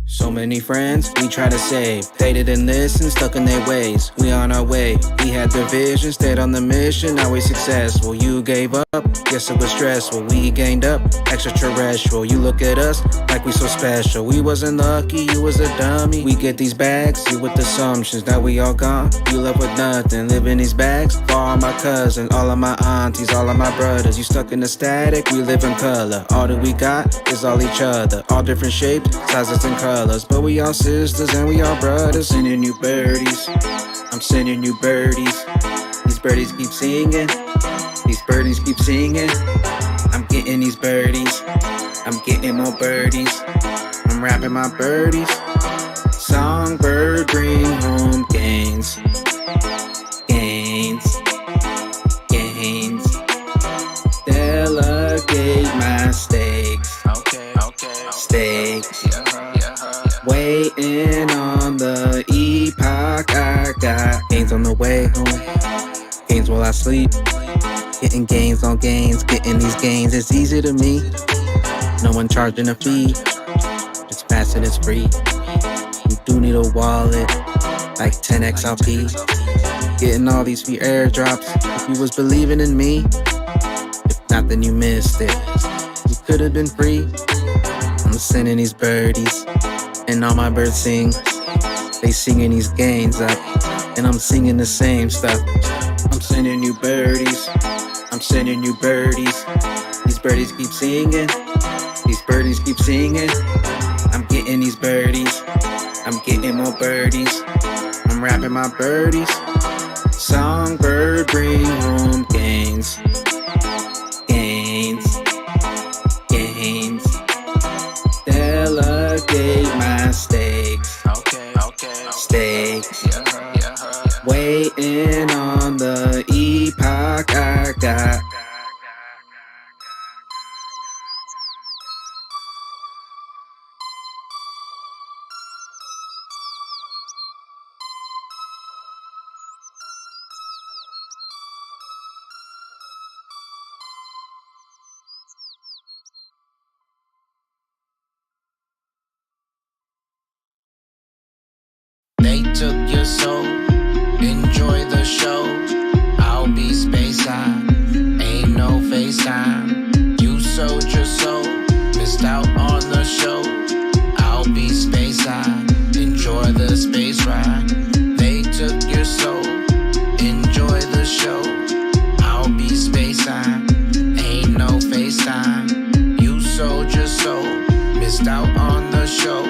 So many friends we try to save. They didn't listen, stuck in their ways. We on our way. We had the vision, stayed on the mission. Now we successful. You gave up, guess it was stressful. We gained up, extraterrestrial. You look at us like we so special. We wasn't lucky, you was a dummy. We get these bags, you with assumptions. Now we all gone, you left with nothing. Live in these bags for all my cousins, all of my aunties, all of my brothers. You stuck in the static, we live in color. All that we got is all each other. All different shapes, sizes, and colors. But we all sisters and we all brothers. Sending you birdies, I'm sending you birdies. These birdies keep singing, these birdies keep singing. I'm getting these birdies, I'm getting more birdies. I'm rapping my birdies. Songbird bring home gains, gains, gains. Delegate my stakes, stakes. Waiting on the epoch I got. Gains on the way home, gains while I sleep. Getting gains on gains, getting these gains, it's easy to me. No one charging a fee, just pass it, it's free. You do need a wallet, like 10 XRP. Getting all these free airdrops, if you was believing in me. If not, then you missed it. You could have been free. I'm sending these birdies, and all my birds sing. They singing these gains up, and I'm singing the same stuff. I'm sending you birdies, I'm sending you birdies. These birdies keep singing, these birdies keep singing. I'm getting these birdies, I'm getting more birdies. I'm rapping my birdies. Songbird bring home gains, gains, gains. Delegate my stakes, stakes. Waiting on the epoch I got.
They took your soul, enjoy the show. I'll be space side, ain't no FaceTime. You sold your soul, missed out on the show. I'll be space side, enjoy the space ride. They took your soul, enjoy the show. I'll be space side, ain't no FaceTime. You sold your soul, missed out on the show.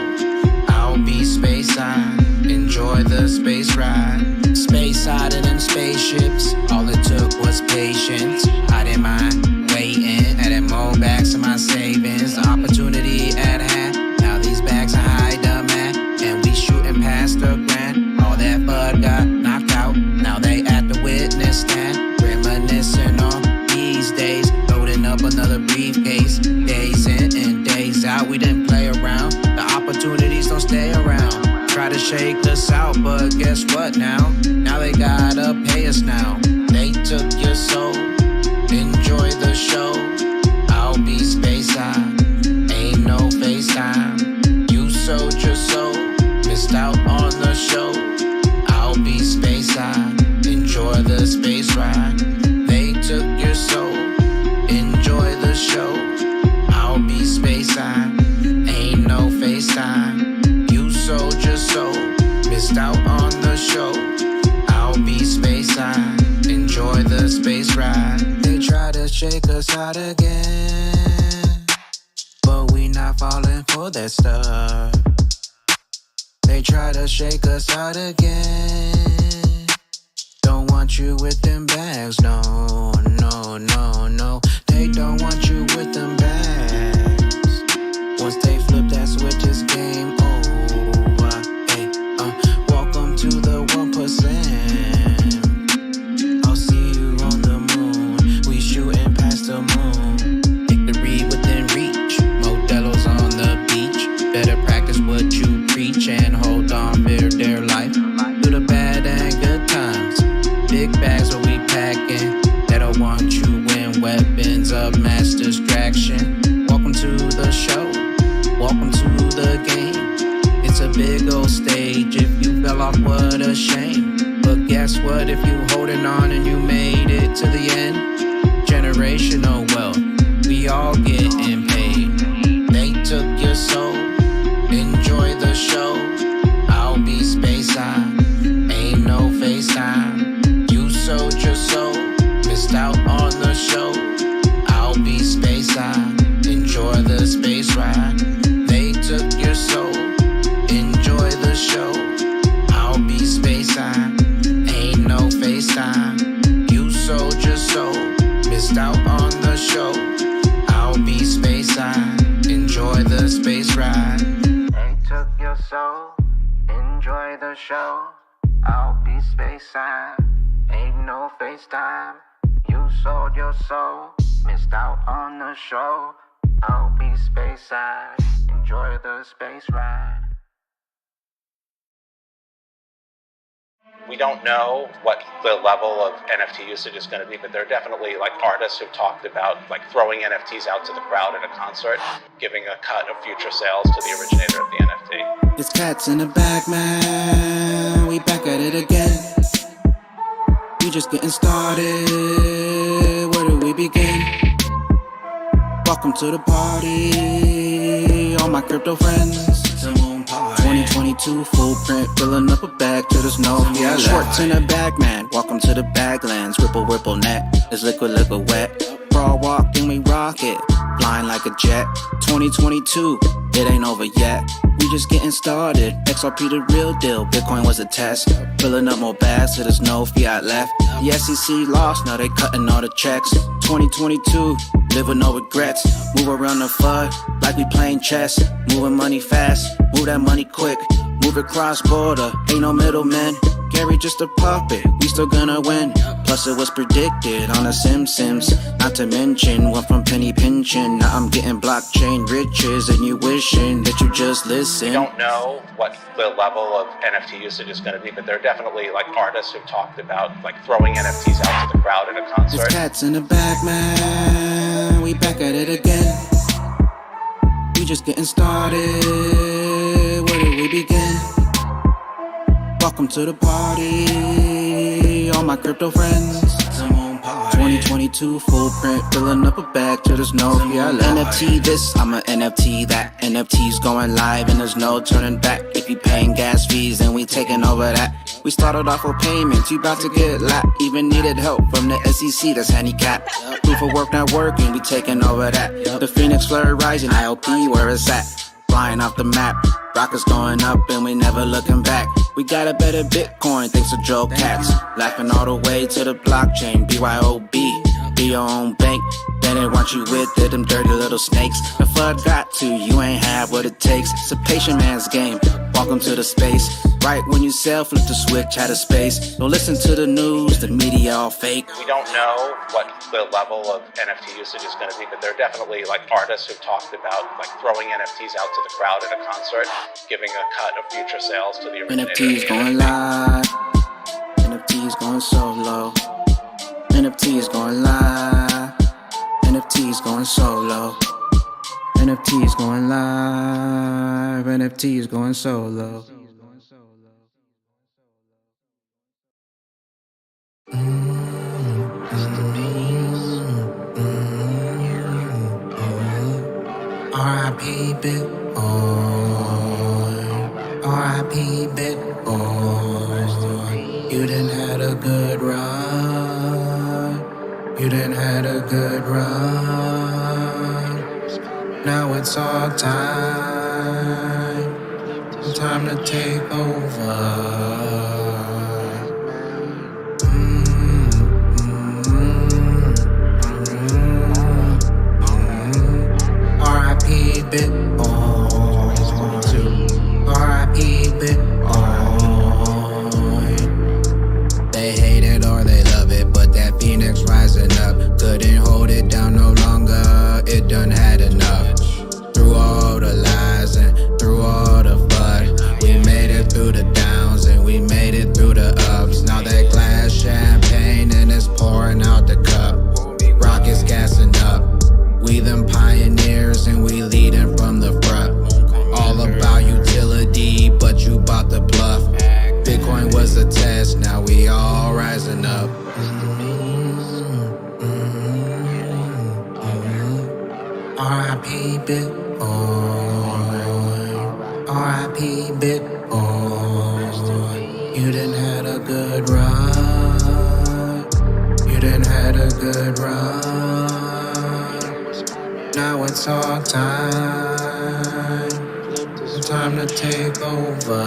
I'll be space side, enjoy the space ride. Space side of them spaceships, all it took was patience. I didn't mind waiting, added more bags to my savings. The opportunity at hand, now these bags are high demand. And we shooting past the grand, all that bud got knocked out. Now they at the witness stand, reminiscing on these days. Loading up another briefcase, days in and days out. We didn't play around, the opportunities don't stay around. Try to shake us out, but guess what now? Now they gotta pay us now. They took your soul, enjoy the show. I'll be space side, ain't no FaceTime. You sold your soul, missed out on the show. I'll be space side, enjoy the space ride. They took your soul, enjoy the show. I'll be space side, ain't no FaceTime. Sold your soul, missed out on the show. I'll be space side, enjoy the space ride. They try to shake us out again, but we not falling for that stuff. They try to shake us out again. Don't want you with them bags, no, no, no, no. They don't want you with them bags. Once they flip that switch, it's game over. Scenes of mass distraction. Welcome to the show. Welcome to the game. It's a big old stage. If you fell off, what a shame. But guess what? If you holding on and you made it to the end, generational wealth, we all getting paid. They took your soul. Enjoy the show. I'll be space side. Ain't no FaceTime. You sold your soul. Missed out on the show. I'll be space side. Enjoy the space ride. They took your soul. Enjoy the show. I'll be space side. Ain't no FaceTime. You sold your soul. Missed out on the show. I'll be space side. Enjoy the space ride. They took your soul. Enjoy the show. I'll be space side. Ain't no FaceTime. You sold your soul. Missed out on the show. I'll be space side. Enjoy the space ride.
We don't know what the level of NFT usage is going to be, but there are definitely like artists who've talked about like throwing NFTs out to the crowd at a concert, giving a cut of future sales to the originator of the NFT.
It's cats in the bag, man. We back at it again. We just getting started. Where do we begin? Welcome to the party, all my crypto friends. 2022 full print, filling up a bag till there's no yeah. Shorts in a bag, man. Welcome to the baglands. Ripple net, it's liquid wet. Crawl, walk, then we rock it. Flying like a jet. 2022, it ain't over yet. We just getting started. XRP the real deal. Bitcoin was a test. Filling up more bags till there's no fiat left. The SEC lost, now they cutting all the checks. 2022, live with no regrets. Move around the FUD like we playing chess. Moving money fast, move that money quick. Move it cross border, ain't no middlemen. Gary just a puppet, we still gonna win. Plus it was predicted on the Simpsons. Not to mention, went from penny pinching. Now I'm getting blockchain riches and you wishing that you just listen.
We don't know what the level of NFT usage is going to be, but there are definitely like artists who've talked about like throwing NFTs out to the crowd at a concert.
It's cats in the bag, man. We back at it again. We just getting started. Where do we begin? Welcome to the party, all my crypto friends. 2022 full print, filling up a bag till there's no fiat left. NFT this, I'm a NFT that. NFT's going live and there's no turning back. If you paying gas fees, then we taking over that. We started off with payments, you about to get lapped. Even needed help from the SEC, that's handicapped. Proof of work not working, we taking over that. The Phoenix flare rising, ILP where it's at. Flying off the map, rockets going up and we never looking back. We got a better Bitcoin thanks to Joe Cats. Laughing all the way to the blockchain, BYOB. Be your own bank, they didn't want you with it, them dirty little snakes. The FUD got to, you ain't have what it takes. It's a patient man's game, welcome to the space. Right when you sell, flip the switch out of space. Don't listen to the news, the media all fake.
We don't know what the level of NFT usage is going to be, but there are definitely like artists who've talked about like throwing NFTs out to the crowd at a concert, giving a cut of future sales to the originator.
NFTs going live, NFTs going solo. NFTs going live, NFTs going solo. NFTs going live, NFTs going solo. R.I.P. Bitcoin, R.I.P. Bitcoin. You done had a good run. You done had a good run. Now it's all time to take over. R.I.P. Bitcoin. R.I.P. Bitcoin. They hate it or they love it, but that Phoenix rising up couldn't hold it down no longer. It done had enough. Through all the lies and through all the FUD, we made it through the downs and we made it through the ups. Now they glass champagne and it's pouring out the cup. Rockets gassing up. R.I.P. Bitcoin. R.I.P. Bitcoin. You done had a good run. You done had a good run. Now it's our time. Time to take over.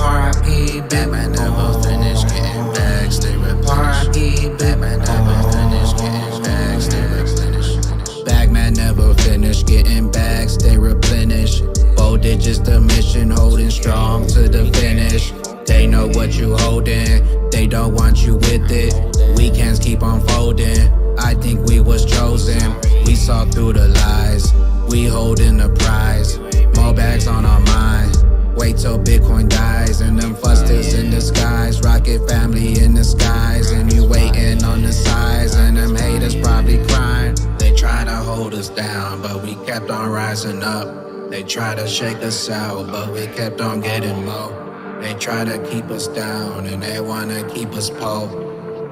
R.I.P. Batman never finished getting back, stay replenished. R.I.P. Batman never finished getting back, stay replenished. Bagman never finished getting back, stay replenished. 4 digits the mission, holding strong to the finish. They know what you holding, they don't want you with it. Weekends keep unfolding, I think we was chosen. We saw through the lies, we holding the prize. More bags on our mind. Wait till Bitcoin dies and them fusters in the skies. Rocket family in the skies and you waiting on the sides. And them haters probably crying. They try to hold us down but we kept on rising up. They try to shake us out but we kept on getting more. They try to keep us down and they wanna keep us poor.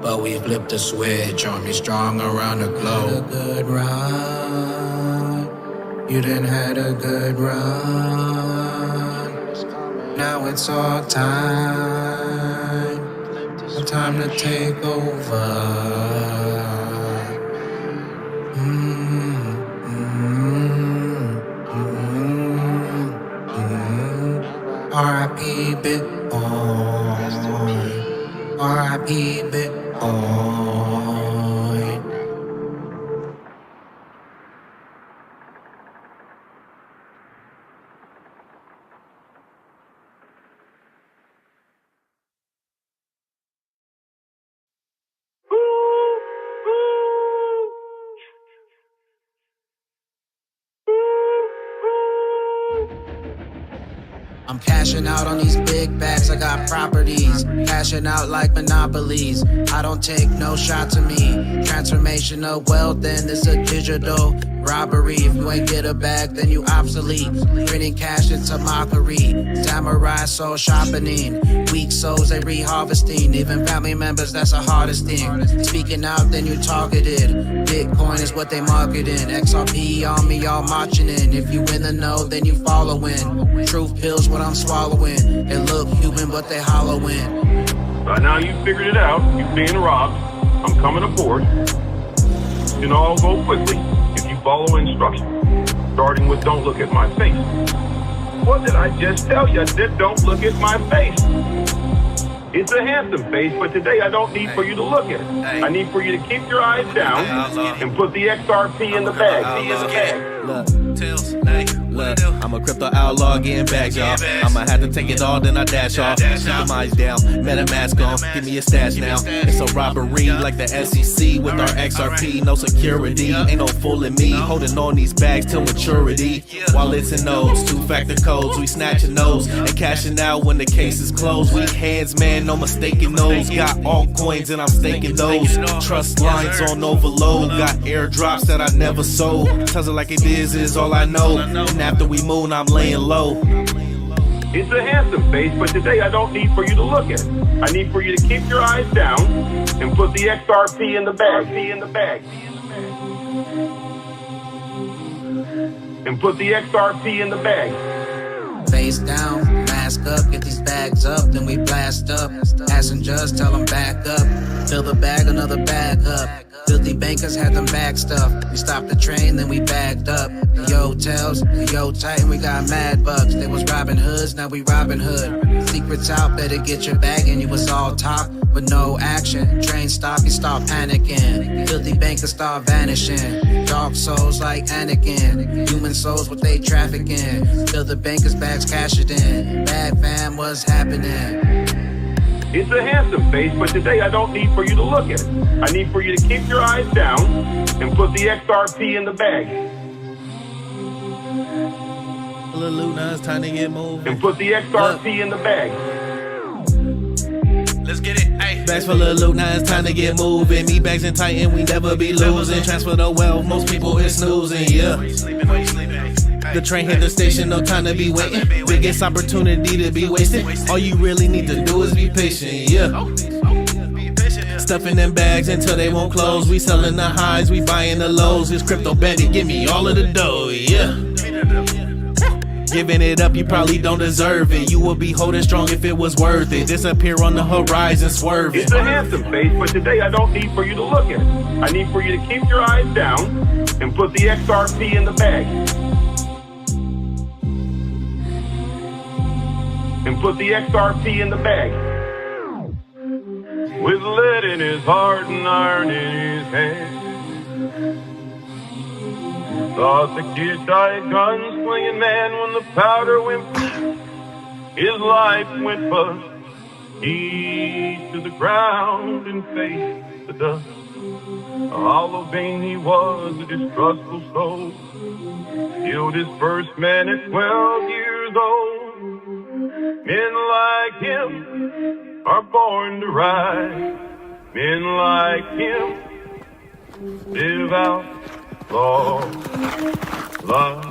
But we flipped the switch on me strong around the globe. You done had a good run. You done had a good run. Now it's our time. Time to take over. R.I.P. Bitcoin. R.I.P. Bitcoin. I'm cashing out on these big bags, I got properties. Cashing out like monopolies. I don't take no shot to me. Transformation of wealth, then it's a digital robbery. If you ain't get a bag, then you obsolete. Printing cash, it's a mockery. Samurai soul sharpening. Weak souls, they reharvesting. Even family members, that's the hardest thing. Speaking out, then you targeted. Bitcoin is what they marketing. XRP on me, y'all marching in. If you in the know, then you following. Truth pills, what I'm swallowing. They look human, but they hollowing.
By now you figured it out. You're being robbed. I'm coming aboard. You know, I'll go quickly if you follow instructions. Starting with don't look at my face. What did I just tell you? I said don't look at my face. It's a handsome face, but today I don't need for you to look at it. I need for you to keep your eyes down and put the XRP in the bag.
Look, I'm a crypto outlaw getting back, y'all. I'ma have to take it all, then I dash off. Keep the minds down, MetaMask on, give me a stash now. It's a robbery like the SEC with our XRP, no security. Ain't no fooling me, holding on these bags till maturity. Wallets and nodes, 2-factor codes, we snatching those and cashing out when the case is closed. Weak hands, man, no mistaking those. Got altcoins and I'm staking those. Trust lines on overload, got airdrops that I never sold. Tells it like it is all I know. And after we moon, I'm laying low.
It's a handsome face, but today I don't need for you to look at it. I need for you to keep your eyes down and put the XRP in the bag. And put the XRP in the bag.
Face down, mask up, get these bags up, then we blast up. Passengers, tell them back up. Fill the bag, another bag up. Filthy bankers had them bag stuff. We stopped the train, then we bagged up. The hotels, the yo tight, we got mad bucks. They was robbing hoods, now we robbing hood. Secrets out, better get your bag and you was all talk, but no action. Train stop, you start panicking. Filthy bankers start vanishing. Dark souls like Anakin. Human souls, what they trafficking. Fill the bankers' bags, cash it in. Bad fam, what's happening?
It's a handsome face, but today I don't need for you to look at it. I need for you to keep your eyes down and put the XRP in the bag.
Little loot, now it's time to get moving.
And put the XRP in the bag.
Let's get it, ayy. Bags full of loot, now it's time to get moving. Me bags and tighten, we never be losing. Transfer the wealth, most people is snoozing, yeah.
Where you sleeping?
The train hit the station, no time to be waiting. Biggest opportunity to be wasted. All you really need to do is be patient, yeah. Stuffing them bags until they won't close. We selling the highs, we buying the lows. It's crypto Betty, give me all of the dough, yeah. Giving it up, you probably don't deserve it. You would be holding strong if it was worth it. Disappear on the horizon, swerving.
It's a handsome face, but today I don't need for you to look at it. I need for you to keep your eyes down and put the XRP in the bag. And put the XRP in the bag. With lead in his heart and iron in his hand. Thought the kid died gunslinging man when the powder went. His life went bust. He to the ground and faced the dust. A hollow vein he was, a distrustful soul. Killed his first man at 12 years old. Men like him are born to rise. Men like him live out long life.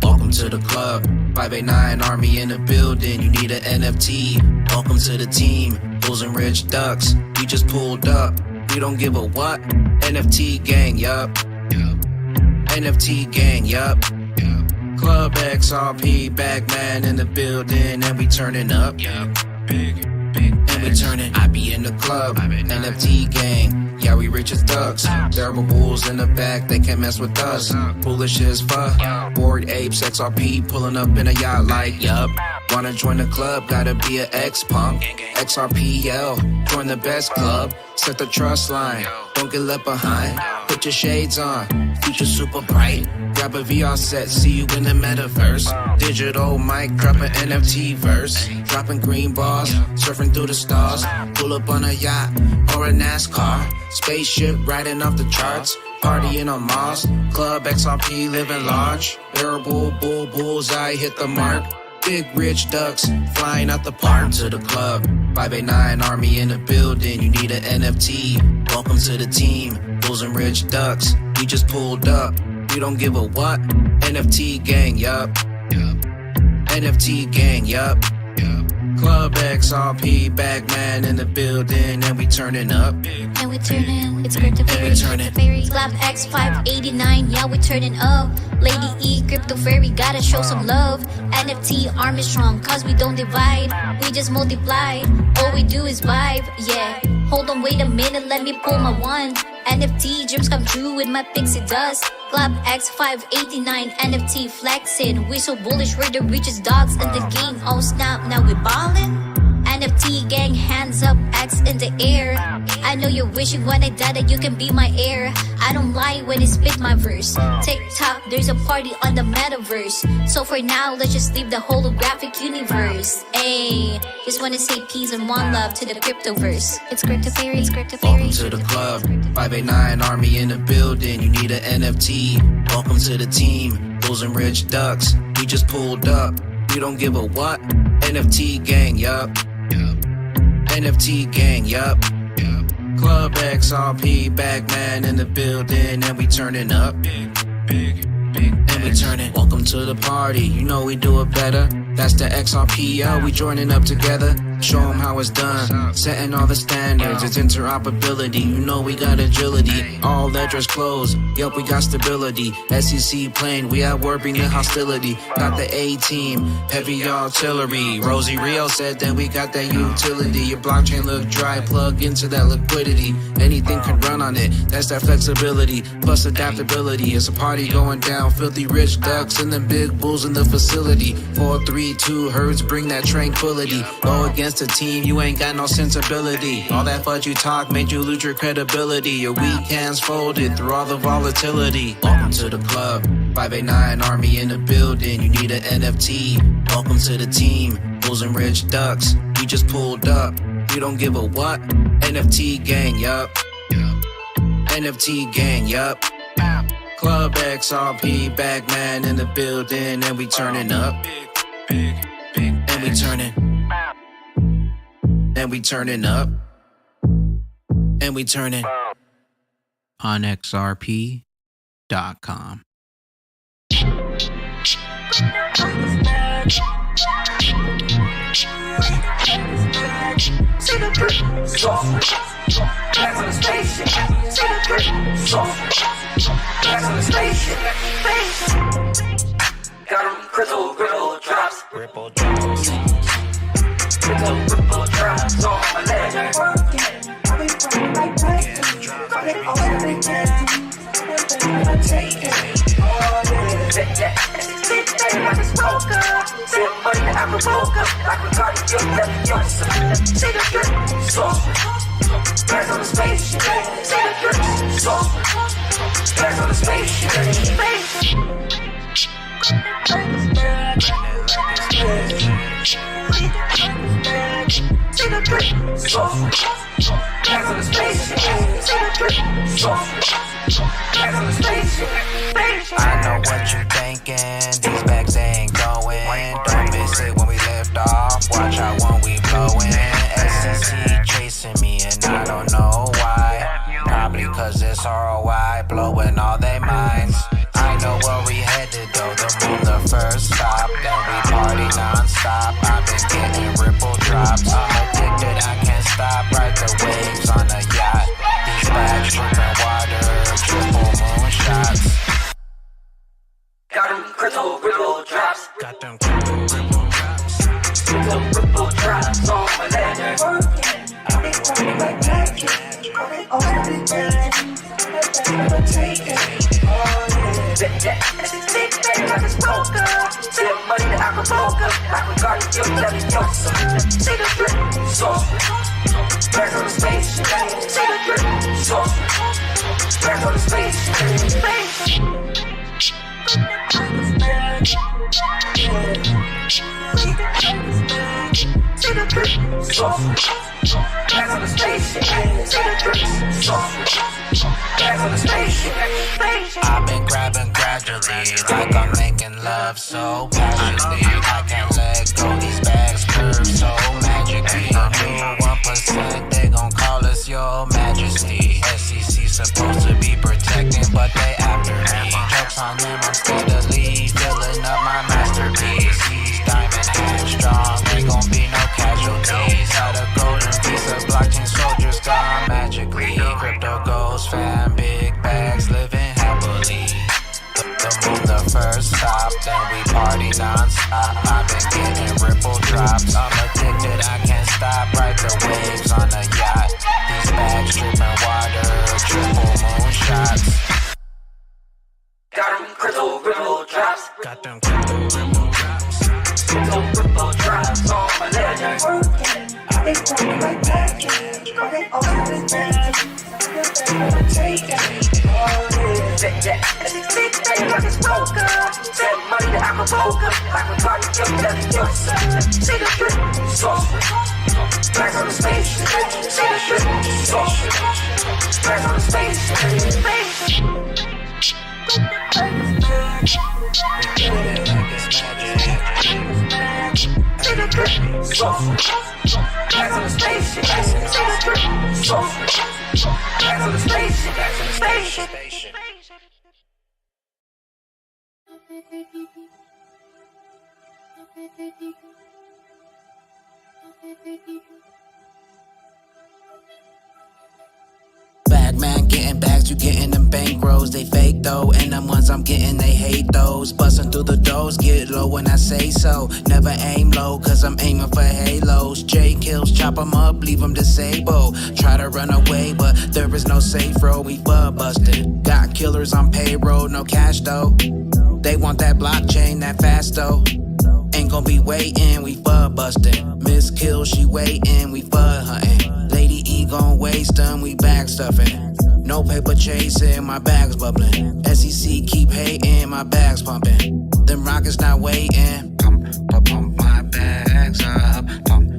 Welcome to the club, 589 Army in the building. You need an NFT. Welcome to the team, Bulls and Rich Ducks. We just pulled up. We don't give a what. NFT gang, yup. NFT gang, yup. Club XRP, Bagman in the building, and we turning up. Big, and we turning. I be in the club, NFT gang. Yeah, we rich as ducks. Terrible bulls in the back, they can't mess with us. Foolish as fuck. Bored apes, XRP pulling up in a yacht like, yup. Wanna join the club, gotta be an ex-punk. XRPL, join the best club. Set the trust line, don't get left behind. Put your shades on, future super bright. Grab a VR set, see you in the metaverse. Digital mic, drop an NFT verse. Dropping green balls, surfing through the stars. Pull up on a yacht or a NASCAR. Spaceship riding off the charts. Partying on Mars. Club XRP living large. Bearable bullseye hit the mark. Big rich ducks flying out the park. To the club, 589 Army in the building. You need an NFT. Welcome to the team, Bulls and Rich Ducks. We just pulled up. We don't give a what. NFT gang, yup. NFT gang, yup. Club XRP, Bagman in the building, and we turning up.
And we turning, it's Crypto Fairy, Club X589, yeah, we turning up. Lady E, Crypto Fairy, gotta show some love. NFT arm is strong, cause we don't divide. We just multiply, all we do is vibe, yeah. Hold on, wait a minute, let me pull my wand. NFT dreams come true with my pixie dust. Club X589 NFT flexing. We so bullish, we're the richest dogs in the game. Oh snap, now we ballin'. NFT gang, hands up, X in the air. I know you're wishing when I die that you can be my heir. I don't lie when I spit my verse. TikTok, there's a party on the metaverse. So for now, let's just leave the holographic universe. Ayy, just wanna say peace and one love to the cryptoverse. It's Crypto Fairy, it's Crypto Fairy.
Welcome to the club, 589 Army in the building. You need an NFT. Welcome to the team, Bulls and Rich Ducks. We just pulled up. We don't give a what. NFT gang, yup. NFT gang, yup. Club XRP, Bagman in the building, and we turning up. Big, and we turning. Welcome to the party, you know we do it better. That's the XRP, yeah, we joining up together. Show them how it's done, setting all the standards. It's interoperability, you know we got agility. All ledgers closed, yup, we got stability. SEC plane, we out warping the hostility. Got the A-team, heavy artillery. Rosie Rio said that we got that utility. Your blockchain look dry, plug into that liquidity. Anything can run on it, that's that flexibility. Plus adaptability, it's a party going down. Filthy rich ducks and the big bulls in the facility. 432 hertz, bring that tranquility. Go against the team, you ain't got no sensibility. All that fudge you talk made you lose your credibility. Your weak hands folded through all the volatility. Welcome to the club, 589 Army in the building. You need an NFT. Welcome to the team, Bulls and Rich Ducks. We just pulled up. We don't give a what. NFT gang, yup. NFT gang, yup. Club XRP, Bagman in the building, and we turning up. And we turning. And we turning up. And we turning. On XRP.com.
See the drip, soft. Back on the spaceship. See the drip, soft. Back on the spaceship. Got 'em crystal drops. Ripple drops. Ripple drops on my leg. I'll be running like that. Got it all every day. Take it. Like a smoker, see the money that I provoke up. Like a cardio, see the drip, sauce. Bags on the spaceship. See the drip, sauce. Bags on the spaceship. See the drip, sauce. Bags on the spaceship. See the drip, sauce. Bags on the spaceship.
I know what you thinking, these bags ain't going. Don't miss it when we lift off, watch out when we blowin'. SEC chasing me and I don't know why. Probably cause it's ROI, blowing all their minds. I know where we headed though, the moon the first stop. Then we party non-stop, I've been getting ripple drops. I'm addicted, I can't stop, ride the waves on a yacht. These bags dripping water, triple moon shots.
Got 'em crystal ripple drops.
Got them crystal ripple drops.
Crystal ripple drops on my leg. I'll be running like magic. Got it all every day. Take it. Like a smoker. See the money that I provoke up. Like a cardio, see the drip, sauce. Bags on the spaceship. See the drip, sauce. Bags on the spaceship. See the drip, sauce. Bags on the spaceship. See the drip, sauce. Bags on the spaceship.
I've been grabbing gradually, like I'm making love so passionately. I can't let go, these bags curve so magically. The new 1%, they gon' call us your majesty. SEC supposed to be protecting, but they after me. Jokes on them, I'm steadily filling up my masterpiece. These diamond hands strong, ain't gon' be no casualties. Out of golden visa, blockchain soldiers gone magically. Crypto goes fam, big bags living happily. The moon the first stop, then we party non-stop. I've been getting ripple drops. I'm addicted, I can't stop. Ride the waves on a yacht. These bags dripping water, triple moon shots.
Got 'em crystal ripple drops.
Got them crystal ripple drops.
Crystal ripple drops on my leg. I'll be running like magic. Got it all every day. Take it. Like a smoker. See the money that I provoke up. Like a cardio, see the drip, sauce. Bags on the spaceship. See the drip, sauce. Bags on the spaceship. See the drip, sauce. Bags on the spaceship. See the drip, sauce. Bags on the spaceship.
Bad man getting bags, you getting them bankrolls. They fake though, and them ones I'm getting, they hate those. Busting through the doors, get low when I say so. Never aim low, cause I'm aiming for halos. J kills, chop them up, leave them disabled. Try to run away, but there is no safe road, we bug busted. Got killers on payroll, no cash though. They want that blockchain, that fast though. Ain't gon' be waiting, we bug busting. Miss Kill, she waiting, we bug hunting. Lady E gon' waste them, we bag stuffing. No paper chasing, my bag's bubbling. SEC keep hating, my bag's pumping. Them rockets not waiting. Pump my bags up. Pump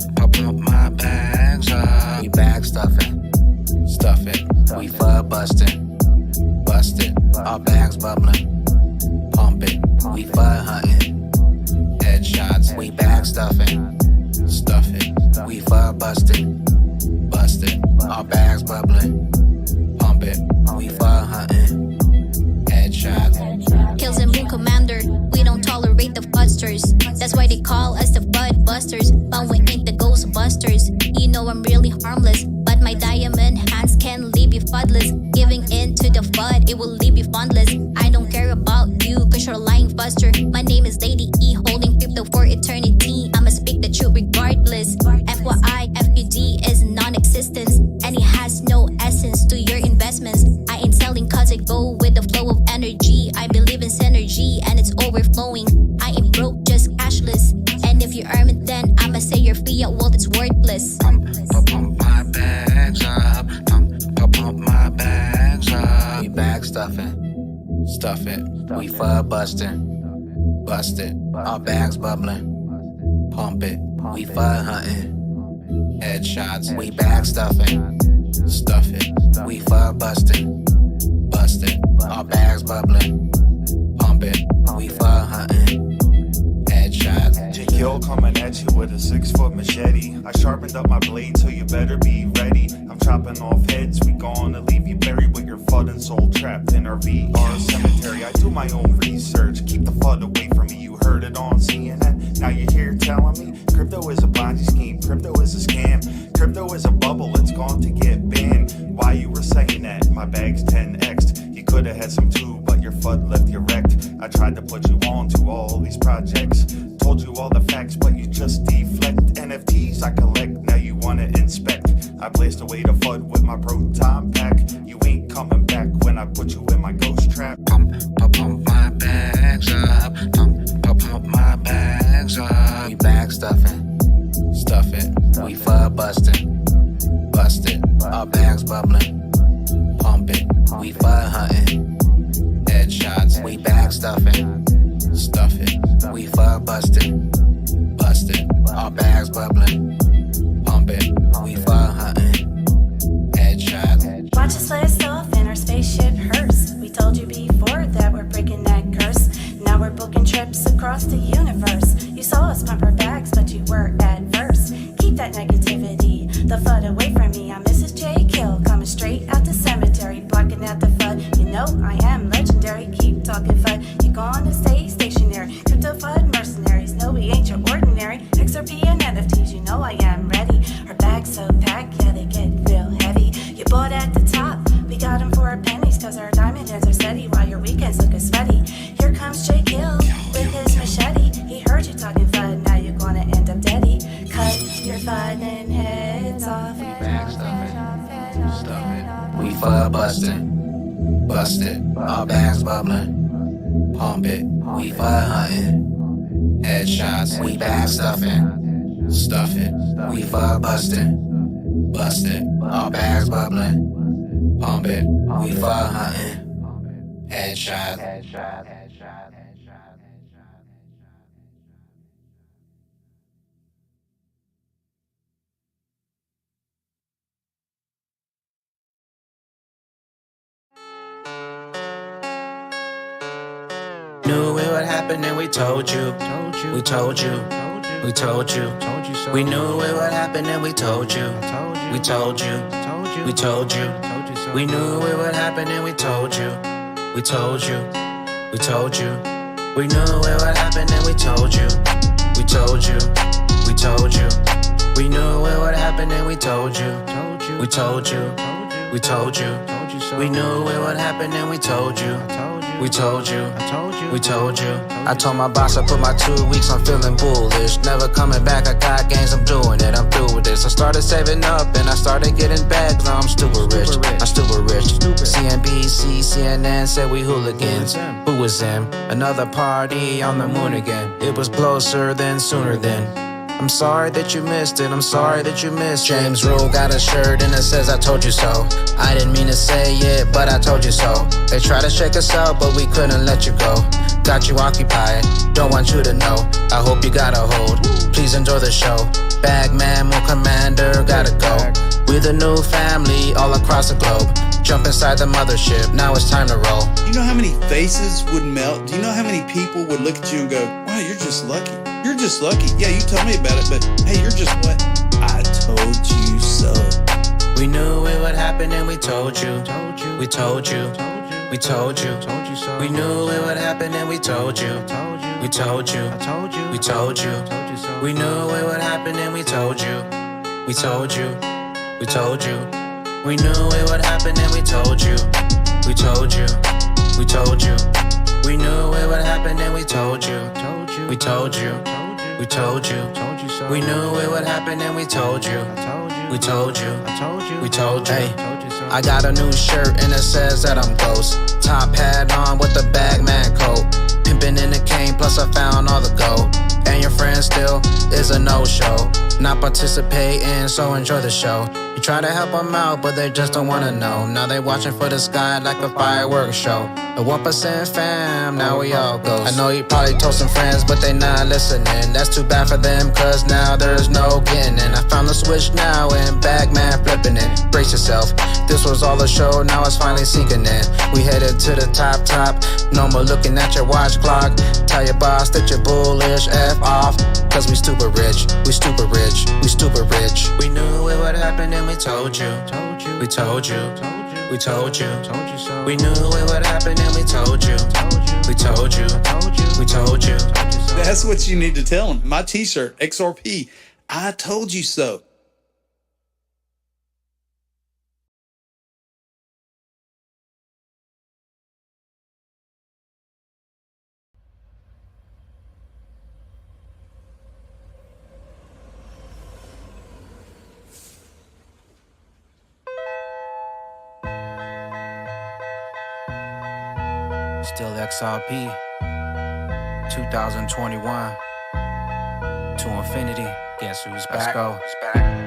my bags up. We bag stuffing, we fud busting. Busted. our bags bubbling. Pump it, we fur hunting. Headshots, we bag stuffing. Stuff it, we fur busting. Bust it, our bags bubbling. Pump it, we fur hunting. Headshots.
Kills and Moon Commander, we don't tolerate the fudsters. That's why they call us the Bud Busters. But we ain't the Ghostbusters. You know I'm really harmless, but my diamond hands can leave you fudless. Giving in to the FUD, it will leave you fundless. I don't care about you, cause you're lying buster. My name is Lady E, holding crypto for eternity. I'ma speak the truth regardless. FYI, FUD is non-existence, and it has no essence to your investments. I ain't selling cause I go with the flow of energy. I believe in synergy and it's overflowing. I ain't broke, just cashless. And if you earn it, then I'ma say your fiat wallet is worthless.
Pump my bags up. Pump my bags up. We bag stuffing. Stuff it. We fur busting. Bust it. Our bags bubbling. Pump it. We fur hunting. Headshots. We bag stuffing. Stuff it. We fur busting. Bust it. Our bags bubbling. Pump it. We fur hunting. Headshots.
J-Kill coming at you with a 6-foot machete. I sharpened up my blade, so you better be ready. I'm chopping off heads, we gonna leave you buried with your FUD and soul trapped in our VR cemetery. I do my own research, keep the FUD away from me. You heard it on CNN, now you're here telling me crypto is a Ponzi scheme, crypto is a scam, crypto is a bubble, it's going to get banned. Why you were saying that? My bag's 10x'd. You could've had some too, but your FUD left you wrecked. I tried to put you on to all these projects, told you all the facts, but you just deflect. NFTs I collect, now you wanna inspect. I blazed away the FUD with my proton pack. You ain't coming back when I put you in my ghost trap.
Pump my bags up. Pump my bags up. We bag stuffing. Stuff it. We fur busting. Bust it. Our bags bubbling. Pump it. We fur hunting. Headshots. We bag stuffing. Stuff it. We fur busting. Bust it. Our bags bubbling. Pump it. We fur hunting. Headshots.
Watch us list off in our spaceship hearse. We told you before that we're breaking that curse. Now we're booking trips across the universe. You saw us pump our bags, but you were adverse. Keep that negativity, the FUD away from me. I'm Mrs. J. Kill, coming straight out the cemetery, blocking out the FUD. You know I am legendary. Keep talking FUD, you're gonna stay stationary. Crypto FUD mercenaries, no we ain't your ordinary. XRP and NFTs, you know I am ready. Our bags so packed, yeah they get real heavy. You bought at the top, we got them for our pennies, cause our diamond hands are steady while your weekends looking sweaty. Here comes J. Kill with his machete. He heard you talking FUD, now you're gonna end up deady. Cut your FUD and heads off.
Stuff it. We fur busting. Bust it. Our bags bubbling. Pump it. We fur hunting. Headshots. We bag stuffing. Stuff it. We fur busting. Bust it. Our bags bubbling. Pump it. We fur hunting. Headshots. Knew it would happen and we told you. We told you. We told you. We knew it would happen and we told you. We told you. We told you. We knew it would happen and we told you. We told you. We told you. We knew it would happen and we told you. We told you. We told you. We knew it would happen and we told you. We told you. We told you. We knew it would happen and we told you. We told you. We told you. I told my boss I put my 2 weeks, I'm feeling bullish. Never coming back, I got gains, I'm doing it, I'm through with this. I started saving up and I started getting bags, now I'm stupid rich. I'm stupid rich. CNBC, CNN said we hooligans. Who was them? Another party on the moon again. It was closer than sooner than. I'm sorry that you missed it, I'm sorry that you missed it. James Rule got a shirt and it says I told you so. I didn't mean to say it, but I told you so. They tried to shake us up, but we couldn't let you go. Got you occupied, don't want you to know. I hope you got a hold, please enjoy the show. Bagman, more commander, gotta go. We're the new family all across the globe. Jump inside the mothership, now it's time to roll.
You know how many faces would melt? Do you know how many people would look at you and go, wow, you're just lucky. You're just lucky. Yeah, you tell me about it, but hey, you're just what? I told you so.
We knew it would happen and we told you. We told you. We told you. We knew it would happen and we told you. We told you. We told you. We knew it would happen and we told you. We told you. We told you. We knew it would happen and we told you. We told you. We told you. We knew it would happen and we told you. We told you. We told you. We knew it would happen and we told you. We told you. We told you. Hey, I got a new shirt and it says that I'm ghost. Top hat on with the bagman coat. Pimpin' in the cane, plus I found all the gold. And your friend still is a no-show. Not participating, so enjoy the show. You try to help them out, but they just don't wanna know. Now they watching for the sky like a fireworks show. The 1% fam, now we all ghosts. I know you probably told some friends, but they not listening. That's too bad for them, cause now there's no getting in. I found the switch now and bagman flipping it. Brace yourself, this was all a show, now it's finally sinking in. We headed to the top, no more looking at your watch clock. Tell your boss that you're bullish, F off. Cause we stupid rich, we stupid rich, we stupid rich. We knew it would happen and we told you. We told you. We told you. We knew it would happen and we told you. We told you. We told you.
That's what you need to tell them. My t-shirt, XRP, I told you so.
Still XRP 2021 to infinity. Guess who's back? Let's go.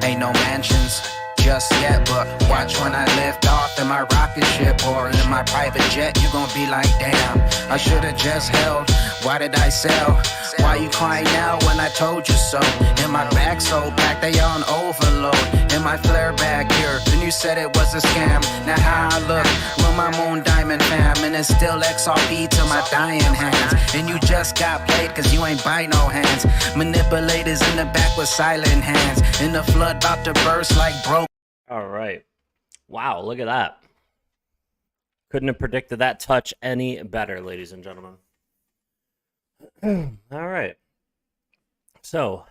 Ain't no mansions just yet, but watch when I lift off in my rocket ship or in my private jet. You gon' be like, damn, I should've just held. Why did I sell? Why you crying now when I told you so? In my bag so packed, they on overload. In my flare bag here, then you said it was a scam. Now how I look with my moon diamond fam, and it's still XRP to my dying hands. And you just got played cause you ain't buy no hands. Manipulators in the back with silent hands. And the flood about to burst like broke.
All right. Wow, look at that. Couldn't have predicted that touch any better, ladies and gentlemen. All right. So,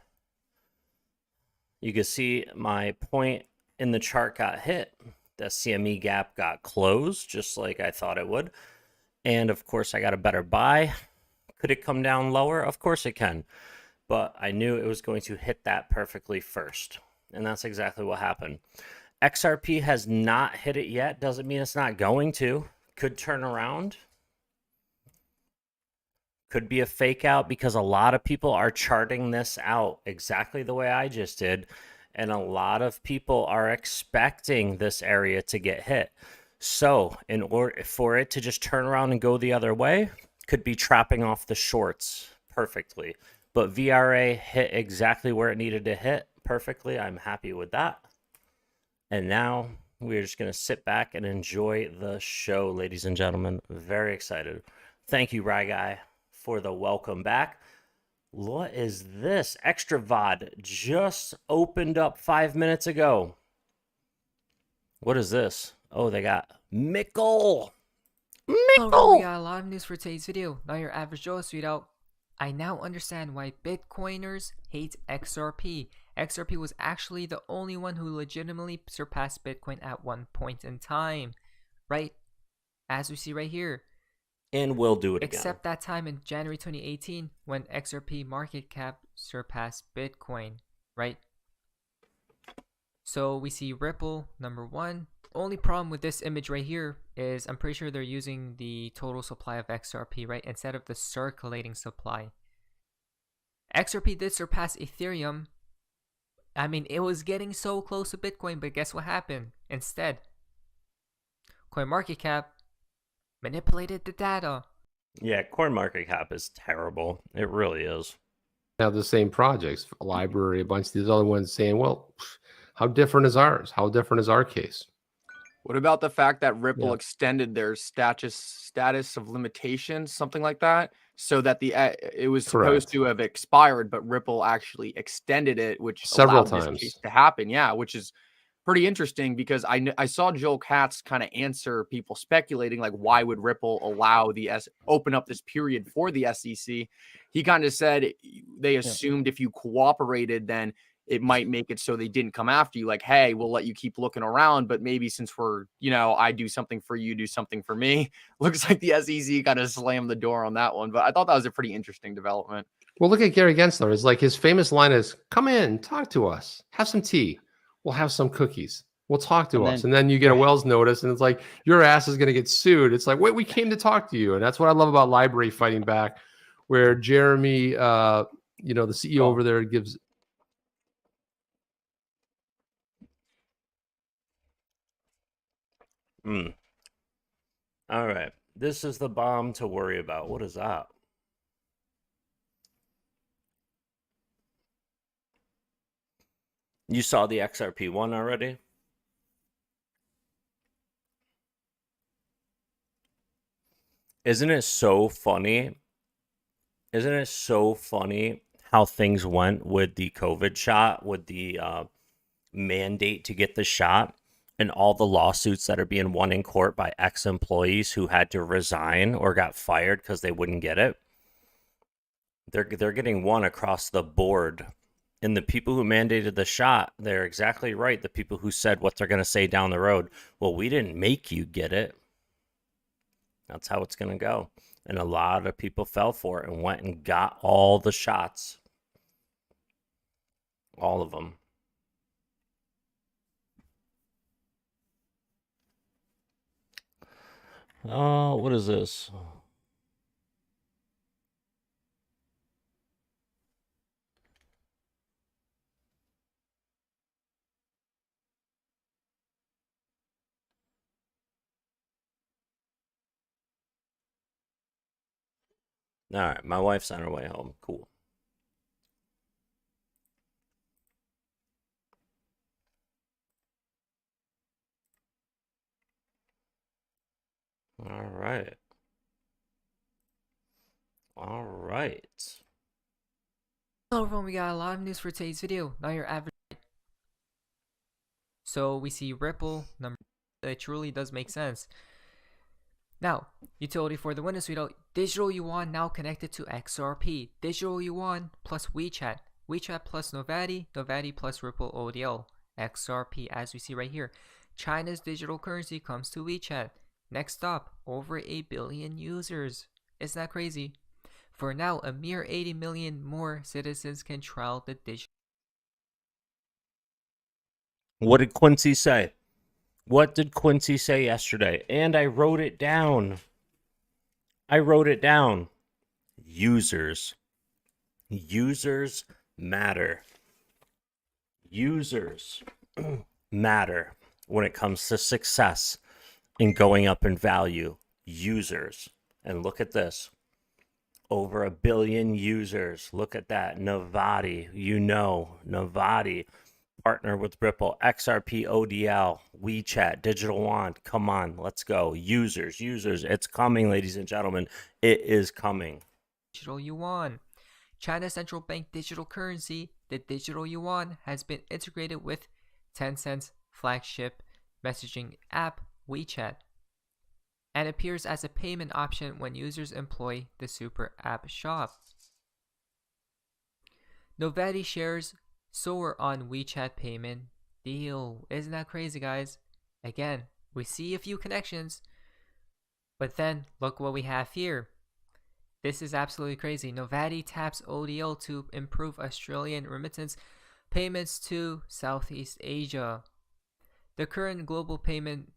you can see my point in the chart got hit. The CME gap got closed, just like I thought it would. And, of course, I got a better buy. Could it come down lower? Of course it can. But I knew it was going to hit that perfectly first. And that's exactly what happened. XRP has not hit it yet. Doesn't mean it's not going to. Could turn around. Could be a fake out because a lot of people are charting this out exactly the way I just did. And a lot of people are expecting this area to get hit. So in order for it to just turn around and go the other way, could be trapping off the shorts perfectly. But VRA hit exactly where it needed to hit perfectly. I'm happy with that. And now we're just going to sit back and enjoy the show, ladies and gentlemen. Very excited. Thank you, Rye Guy, for the welcome back. What is this? Extra VOD just opened up 5 minutes ago. What is this? Oh, they got Mickle.
Hello, we got a lot of news for today's video. Now your average Joe sweetout. I now understand why Bitcoiners hate XRP. XRP was actually the only one who legitimately surpassed Bitcoin at one point in time. Right? As we see right here.
And we'll do it
Except
again.
that time in January 2018 when XRP market cap surpassed Bitcoin. Right? So we see Ripple, number one. Only problem with this image right here is I'm pretty sure they're using the total supply of XRP, right? Instead of the circulating supply. XRP did surpass Ethereum. I mean, it was getting so close to Bitcoin, but guess what happened? Instead, CoinMarketCap manipulated the data.
Yeah, CoinMarketCap is terrible. It really is.
Have the same projects, a library, a bunch of these other ones saying, well, how different is ours? How different is our case?
What about the fact that Ripple
Yeah.
extended their status of limitations, something like that, so that it was supposed
Correct.
to have expired, but Ripple actually extended it, which
Several
allowed this
times.
case to happen. Yeah, which is pretty interesting because I saw Joel Katz kind of answer people speculating like why would Ripple allow open up this period for the SEC. He kind of said they assumed if you cooperated, then it might make it so they didn't come after you. Like, hey, we'll let you keep looking around, but maybe since we're, I do something for you, do something for me. Looks like the SEC kind of slammed the door on that one, but I thought that was a pretty interesting development.
Well, look at Gary Gensler. It's like his famous line is, "Come in, talk to us, have some tea. We'll have some cookies. We'll talk to us." And then you get a Wells notice, and it's like your ass is going to get sued. It's like, wait, we came to talk to you, and that's what I love about Library fighting back, where Jeremy, the CEO over there, gives.
All right. This is the bomb to worry about. What is that? You saw the XRP one already? Isn't it so funny? Isn't it so funny how things went with the COVID shot, with the mandate to get the shot, and all the lawsuits that are being won in court by ex-employees who had to resign or got fired because they wouldn't get it? They're getting won across the board. And the people who mandated the shot, they're exactly right. The people who said what they're going to say down the road, well, we didn't make you get it. That's how it's going to go. And a lot of people fell for it and went and got all the shots. All of them. Oh, what is this? All right, my wife's on her way home. Cool. All right. All right.
Hello everyone, we got a lot of news for today's video. Now your average. So we see Ripple number. It truly does make sense. Now, utility for the Windows Suite. Digital Yuan now connected to XRP. Digital Yuan plus WeChat. WeChat plus Novati. Novati plus Ripple ODL. XRP, as we see right here. China's digital currency comes to WeChat. Next stop, over 8 billion users. Isn't that crazy? For now, a mere 80 million more citizens can trial the digital.
What did Quincy say? What did Quincy say yesterday? And I wrote it down. Users. Users matter. Users matter when it comes to success and going up in value. Users. And look at this. Over 1 billion users. Look at that. Novati. Novati. Partner with Ripple, XRP, ODL, WeChat, Digital Yuan. Come on, let's go. Users. It's coming, ladies and gentlemen. It is coming.
Digital Yuan. China's central bank digital currency, the Digital Yuan, has been integrated with Tencent's flagship messaging app, WeChat, and appears as a payment option when users employ the Super App Shop. Novati shares soar on WeChat payment deal. Isn't that crazy, guys? Again, we see a few connections, but then look what we have here. This is absolutely crazy. Novati taps ODL to improve Australian remittance payments to Southeast Asia. The current global payments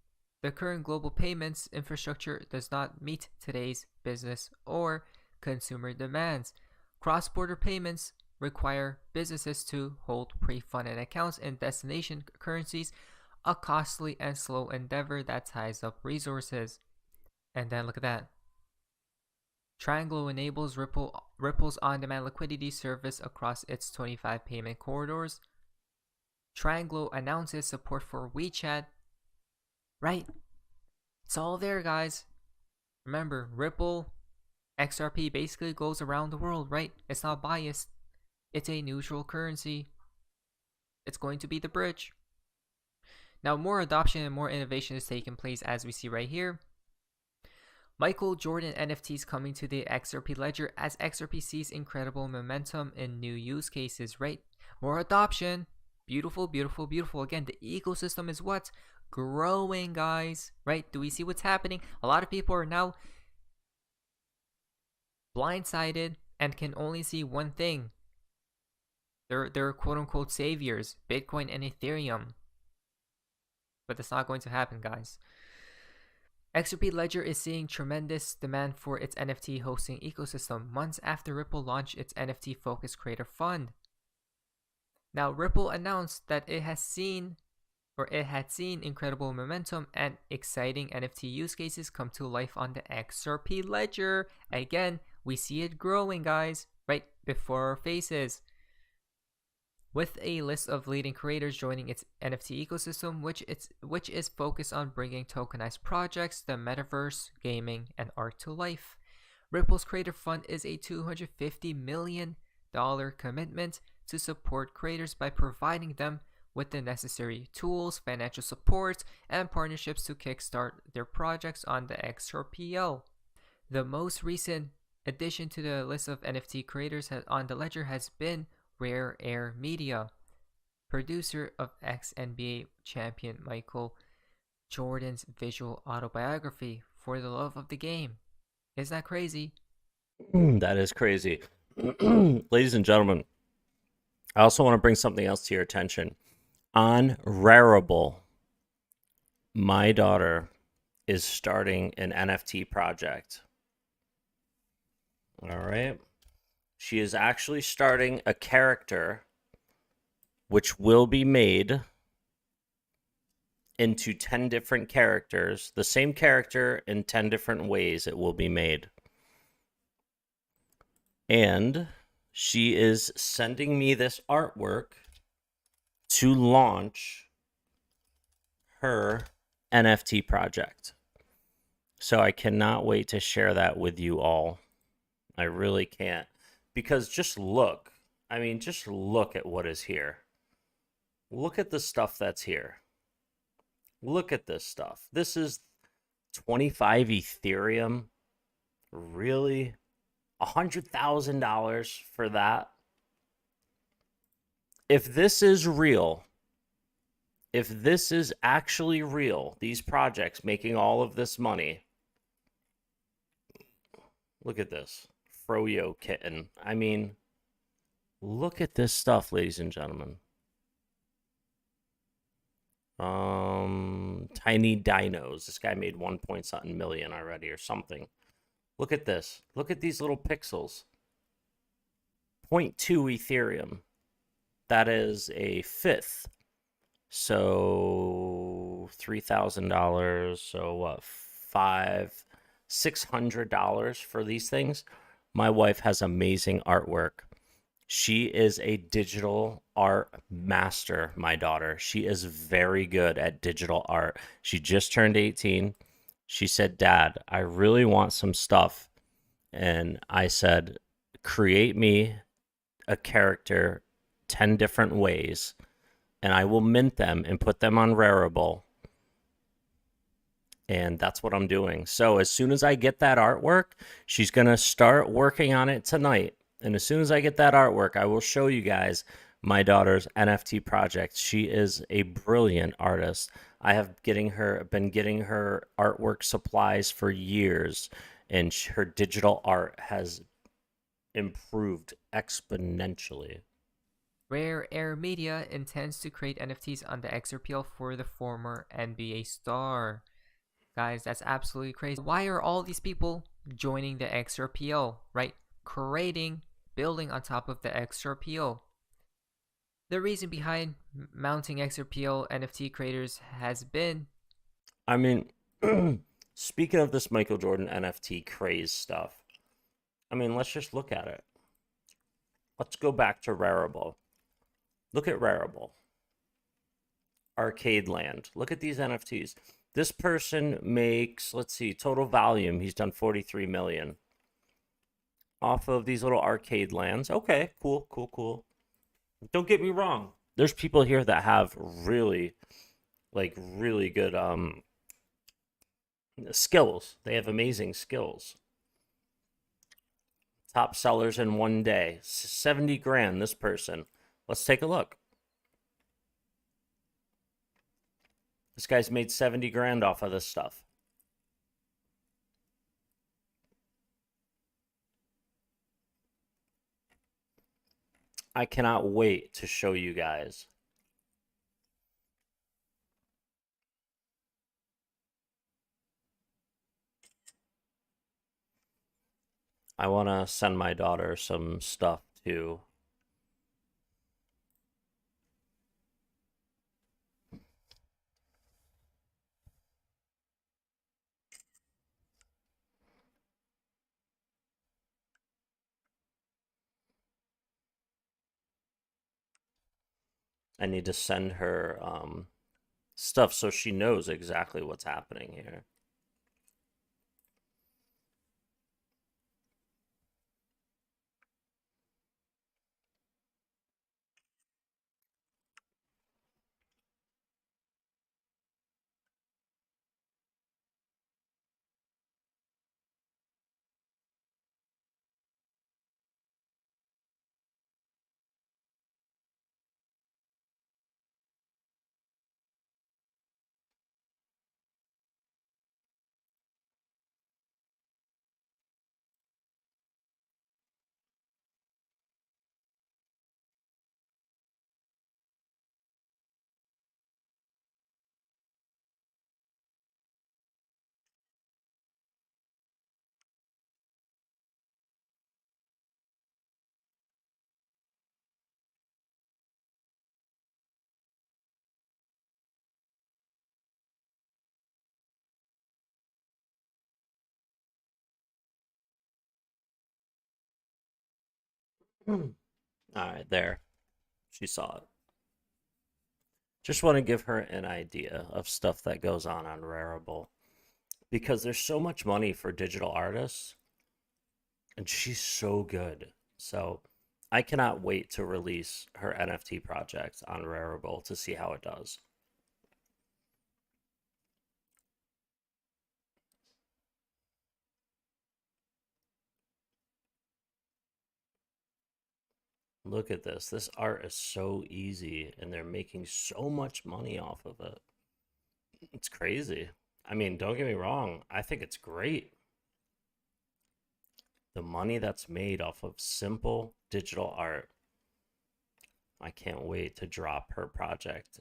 infrastructure does not meet today's business or consumer demands. Cross-border payments require businesses to hold pre-funded accounts in destination currencies, a costly and slow endeavor that ties up resources. And then look at that. Triangle enables Ripple's on-demand liquidity service across its 25 payment corridors. Triangle announces support for WeChat right? It's all there, guys. Remember, Ripple XRP basically goes around the world, right? It's not biased. It's a neutral currency. It's going to be the bridge. Now, more adoption and more innovation is taking place, as we see right here. Michael Jordan NFTs coming to the XRP ledger as XRP sees incredible momentum in new use cases, right? More adoption. Beautiful, beautiful, beautiful. Again, the ecosystem is what? Growing, guys, right? Do we see what's happening? A lot of people are now blindsided and can only see one thing. They're quote-unquote saviors, Bitcoin and Ethereum. But that's not going to happen, guys. XRP Ledger is seeing tremendous demand for its NFT hosting ecosystem months after Ripple launched its NFT-focused creator fund. Now, Ripple announced that it had seen incredible momentum and exciting NFT use cases come to life on the XRP Ledger. Again, we see it growing, guys, right before our faces. With a list of leading creators joining its NFT ecosystem, which is focused on bringing tokenized projects, the metaverse, gaming, and art to life. Ripple's Creator Fund is a $250 million commitment to support creators by providing them with the necessary tools, financial support, and partnerships to kickstart their projects on the XRPL. The most recent addition to the list of NFT creators on the ledger has been Rare Air Media, producer of ex-NBA champion Michael Jordan's visual autobiography, For the Love of the Game. Isn't that crazy?
That is crazy. Ladies and gentlemen, I also want to bring something else to your attention. On Rarible, my daughter is starting an NFT project. All right. She is actually starting a character which will be made into 10 different characters. The same character in 10 different ways it will be made. And she is sending me this artwork to launch her NFT project. So I cannot wait to share that with you all. I really can't. Because just look. I mean, just look at what is here. Look at the stuff that's here. Look at this stuff. This is 25 Ethereum. Really? $100,000 for that? If this is real, if this is actually real, these projects making all of this money, look at this. Froyo kitten. I mean, look at this stuff, ladies and gentlemen. Tiny dinos. This guy made 1 point something million already or something. Look at this. Look at these little pixels. 0.2 Ethereum. That is a fifth. So $3,000. So what? $600 for these things. My wife has amazing artwork. She is a digital art master, my daughter. She is very good at digital art. She just turned 18. She said, "Dad, I really want some stuff." And I said, "Create me a character 10 different ways, and I will mint them and put them on Rarible." And that's what I'm doing. So as soon as I get that artwork, she's going to start working on it tonight. And as soon as I get that artwork, I will show you guys my daughter's NFT project. She is a brilliant artist. I have been getting her artwork supplies for years, and her digital art has improved exponentially.
Rare Air Media intends to create NFTs on the XRPL for the former NBA star. Guys, that's absolutely crazy. Why are all these people joining the XRPL, right? Building on top of the XRPL. The reason behind mounting XRPL NFT creators has been...
I mean, speaking of this Michael Jordan NFT craze stuff, I mean, let's just look at it. Let's go back to Rarible. Look at Rarible. Arcade Land. Look at these NFTs. This person makes, let's see, total volume. He's done 43 million off of these little arcade lands. Okay, cool, cool, cool. Don't get me wrong. There's people here that have really, like, really good skills. They have amazing skills. Top sellers in one day. 70 grand, this person. Let's take a look. This guy's made 70 grand off of this stuff. I cannot wait to show you guys. I want to send my daughter some stuff too. I need to send her stuff so she knows exactly what's happening here. All right, there. She saw it. Just want to give her an idea of stuff that goes on Rarible. Because there's so much money for digital artists. And she's so good. So I cannot wait to release her NFT project on Rarible to see how it does. Look at this. This art is so easy, and they're making so much money off of it. It's crazy. I mean, don't get me wrong. I think it's great. The money that's made off of simple digital art. I can't wait to drop her project.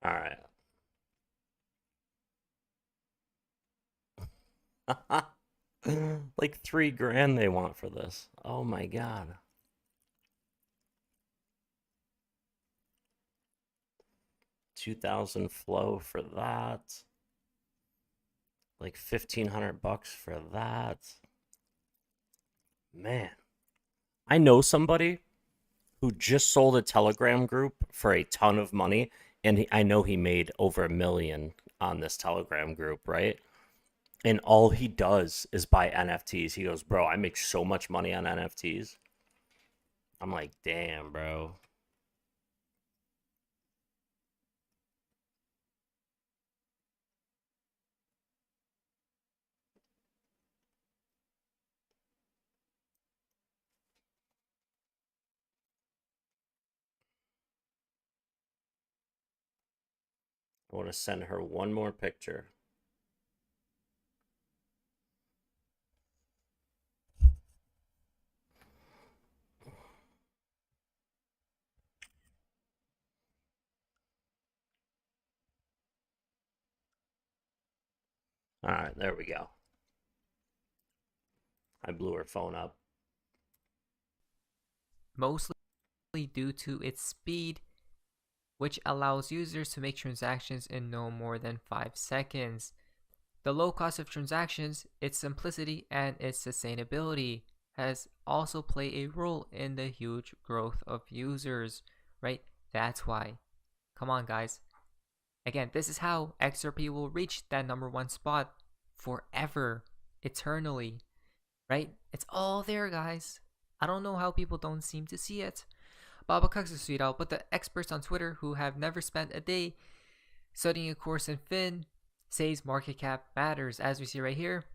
All right. Like 3 grand they want for this. Oh my god. $2,000 flow for that. Like $1,500 for that. Man. I know somebody who just sold a Telegram group for a ton of money, and I know he made over $1 million on this Telegram group, right? And all he does is buy NFTs. He goes, bro, I make so much money on NFTs. I'm like, damn, bro. I want to send her one more picture. All right, there we go. I blew her phone up.
Mostly due to its speed, which allows users to make transactions in no more than 5 seconds. The low cost of transactions, its simplicity, and its sustainability has also played a role in the huge growth of users, right? That's why. Come on, guys. Again, this is how XRP will reach that #1 spot forever, eternally, right? It's all there, guys. I don't know how people don't seem to see it. Baba Kaksusuidao, but the experts on Twitter who have never spent a day studying a course in Fin says market cap matters. As we see right here,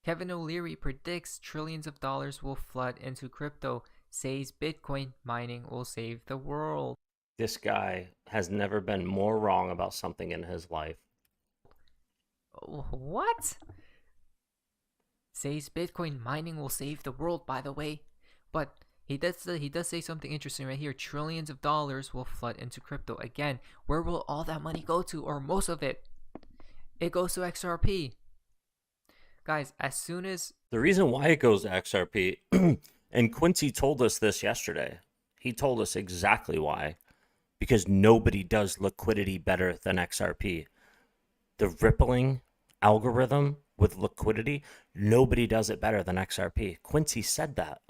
Kevin O'Leary predicts trillions of dollars will flood into crypto, says Bitcoin mining will save the world.
This guy has never been more wrong about something in his life.
What? Says Bitcoin mining will save the world, by the way. But he does say something interesting right here. Trillions of dollars will flood into crypto. Again, where will all that money go to? Or most of it? It goes to XRP. Guys, as soon as...
The reason why it goes to XRP, and Quincy told us this yesterday. He told us exactly why. Because nobody does liquidity better than XRP. The rippling algorithm with liquidity, nobody does it better than XRP. Quincy said that.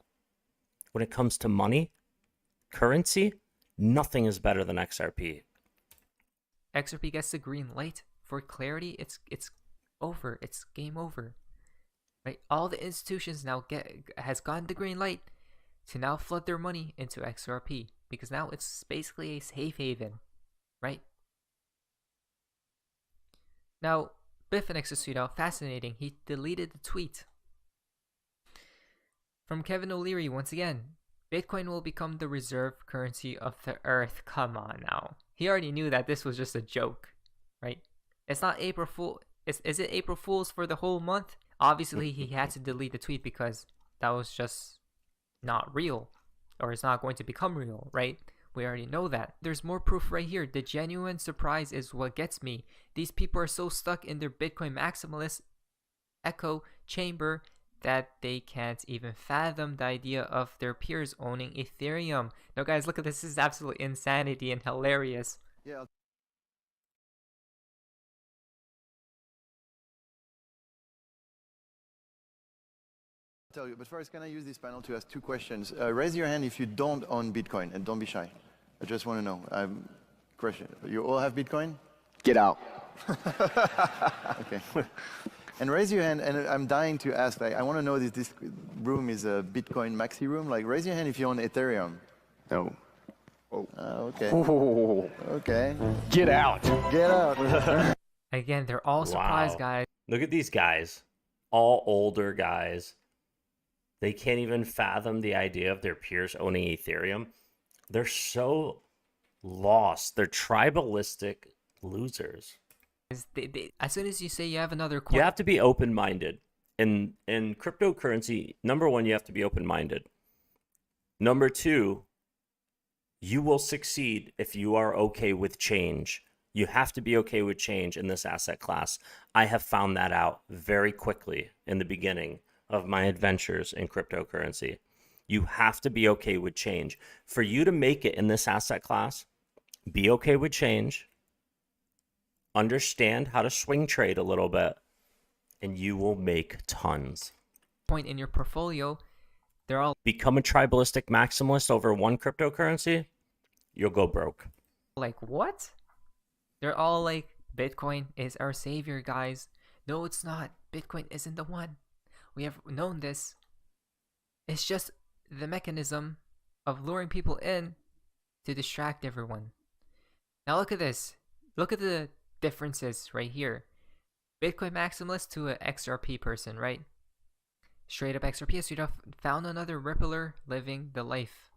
When it comes to money, currency, nothing is better than XRP.
XRP gets the green light for clarity, it's over. It's game over. Right? All the institutions now has gotten the green light to now flood their money into XRP because now it's basically a safe haven, right? Now, Biff and Exosudo, fascinating. He deleted the tweet. From Kevin O'Leary once again. Bitcoin will become the reserve currency of the earth. Come on now. He already knew that this was just a joke, right? It's not April Fool. Is it April Fool's for the whole month? Obviously, he had to delete the tweet because that was just not real, or it's not going to become real, right? We already know that. There's more proof right here. The genuine surprise is what gets me. These people are so stuck in their Bitcoin maximalist echo chamber that they can't even fathom the idea of their peers owning Ethereum. Now, guys, look at this. This is absolute insanity and hilarious.
Yeah. Tell you, but first, can I use this panel to ask 2 questions? Raise your hand if you don't own Bitcoin, and don't be shy. I just want to know. Question: you all have Bitcoin? Get out. Okay. And raise your hand, and I'm dying to ask. Like, I want to know if this room is a Bitcoin maxi room. Like, raise your hand if you own Ethereum. No. Oh. Okay. Oh. Okay. Get out. Get out.
Again, they're all surprised, guys.
Look at these guys, all older guys. They can't even fathom the idea of their peers owning Ethereum. They're so lost. They're tribalistic losers.
As soon as you say you have another
coin, you have to be open-minded. In cryptocurrency, number 1, you have to be open-minded. Number 2, you will succeed if you are okay with change. You have to be okay with change in this asset class. I have found that out very quickly in the beginning of my adventures in cryptocurrency. You have to be okay with change. For you to make it in this asset class, be okay with change, understand how to swing trade a little bit, and you will make tons.
Point in your portfolio, they're all
become a tribalistic maximalist over one cryptocurrency, you'll go broke.
Like, what? They're all like, Bitcoin is our savior, guys. No, it's not. Bitcoin isn't the one. We have known this. It's just the mechanism of luring people in to distract everyone. Now look at this. Look at the differences right here. Bitcoin maximalist to an XRP person, right? Straight up XRP, so you'd have found another Rippler living the life.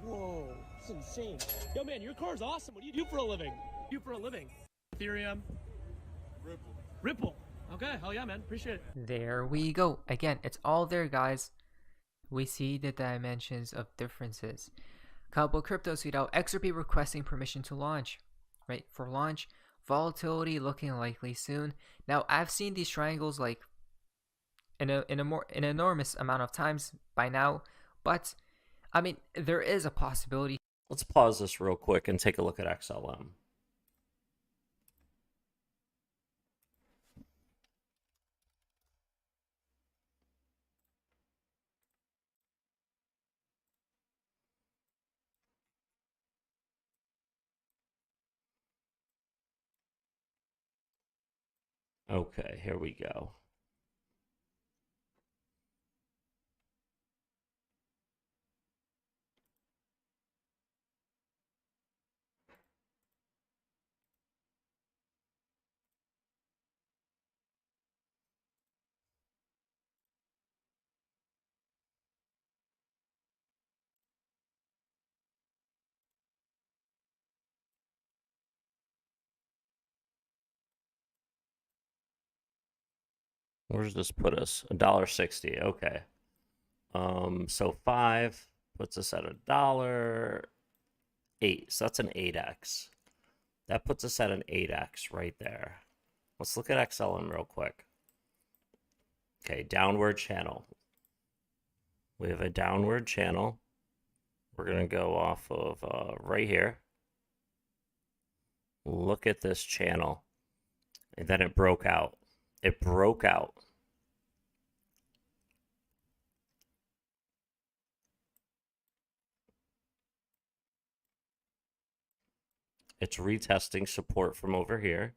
Whoa, it's insane. Yo, man, your car's awesome. What do you do for a living? Ethereum. Ripple. Okay, hell yeah, man. Appreciate it.
There we go. Again, it's all there, guys. We see the dimensions of differences. Cowboy Crypto tweet out XRP requesting permission to launch. Right? For launch, Volatility looking likely soon. Now, I've seen these triangles like in an enormous amount of times by now, but I mean, there is a possibility.
Let's pause this real quick and take a look at XLM. Okay, here we go. Where does this put us? $1.60. Okay. So 5 puts us at $1.08. So that's an 8x. That puts us at an 8x right there. Let's look at XLM real quick. Okay, downward channel. We have a downward channel. We're going to go off of right here. Look at this channel. And then it broke out. It broke out. It's retesting support from over here.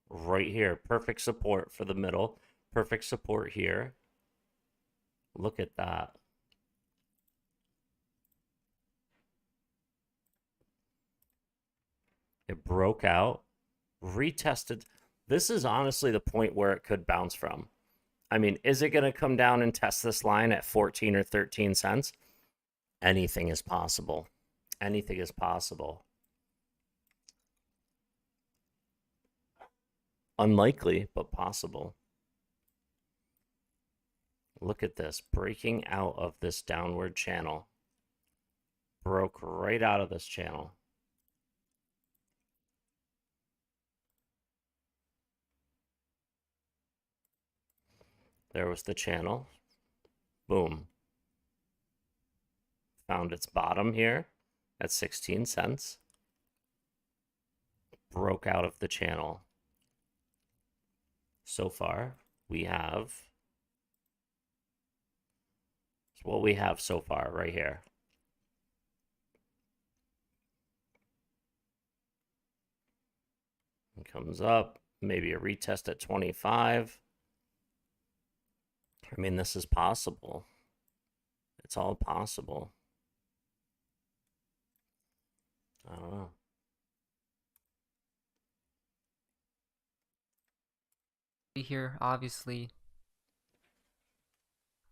Right here. Perfect support for the middle. Perfect support here. Look at that. It broke out, retested. This is honestly the point where it could bounce from. I mean, is it going to come down and test this line at 14 or 13 cents? Anything is possible. Anything is possible. Unlikely, but possible. Look at this, breaking out of this downward channel. Broke right out of this channel. There was the channel. Boom. Found its bottom here at 16 cents. Broke out of the channel. So far, we have what we have so far right here. It comes up, maybe a retest at 25. I mean, this is possible. It's all possible. I don't know.
Here, obviously.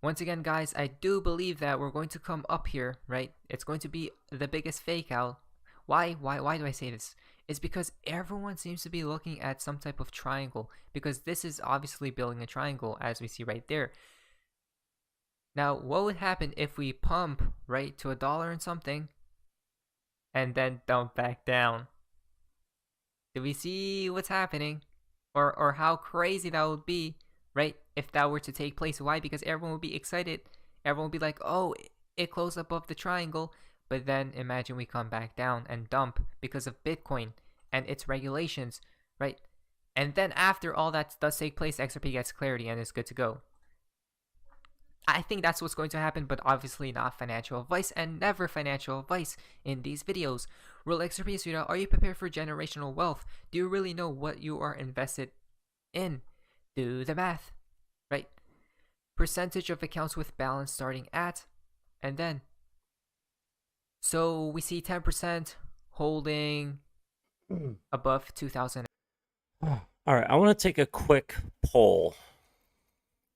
Once again, guys, I do believe that we're going to come up here, right? It's going to be the biggest fake out. Why do I say this? It's because everyone seems to be looking at some type of triangle, because this is obviously building a triangle, as we see right there. Now, what would happen if we pump right to $1 and something and then dump back down? Do we see what's happening? Or how crazy that would be, right, if that were to take place? Why? Because everyone would be excited. Everyone would be like, oh, it closed above the triangle. But then imagine we come back down and dump because of Bitcoin and its regulations, right? And then after all that does take place, XRP gets clarity and is good to go. I think that's what's going to happen, but obviously not financial advice, and never financial advice in these videos. Real XRP student, are you prepared for generational wealth? Do you really know what you are invested in? Do the math, right? Percentage of accounts with balance starting at, and then. So we see 10% holding above 2,000.
All right, I want to take a quick poll.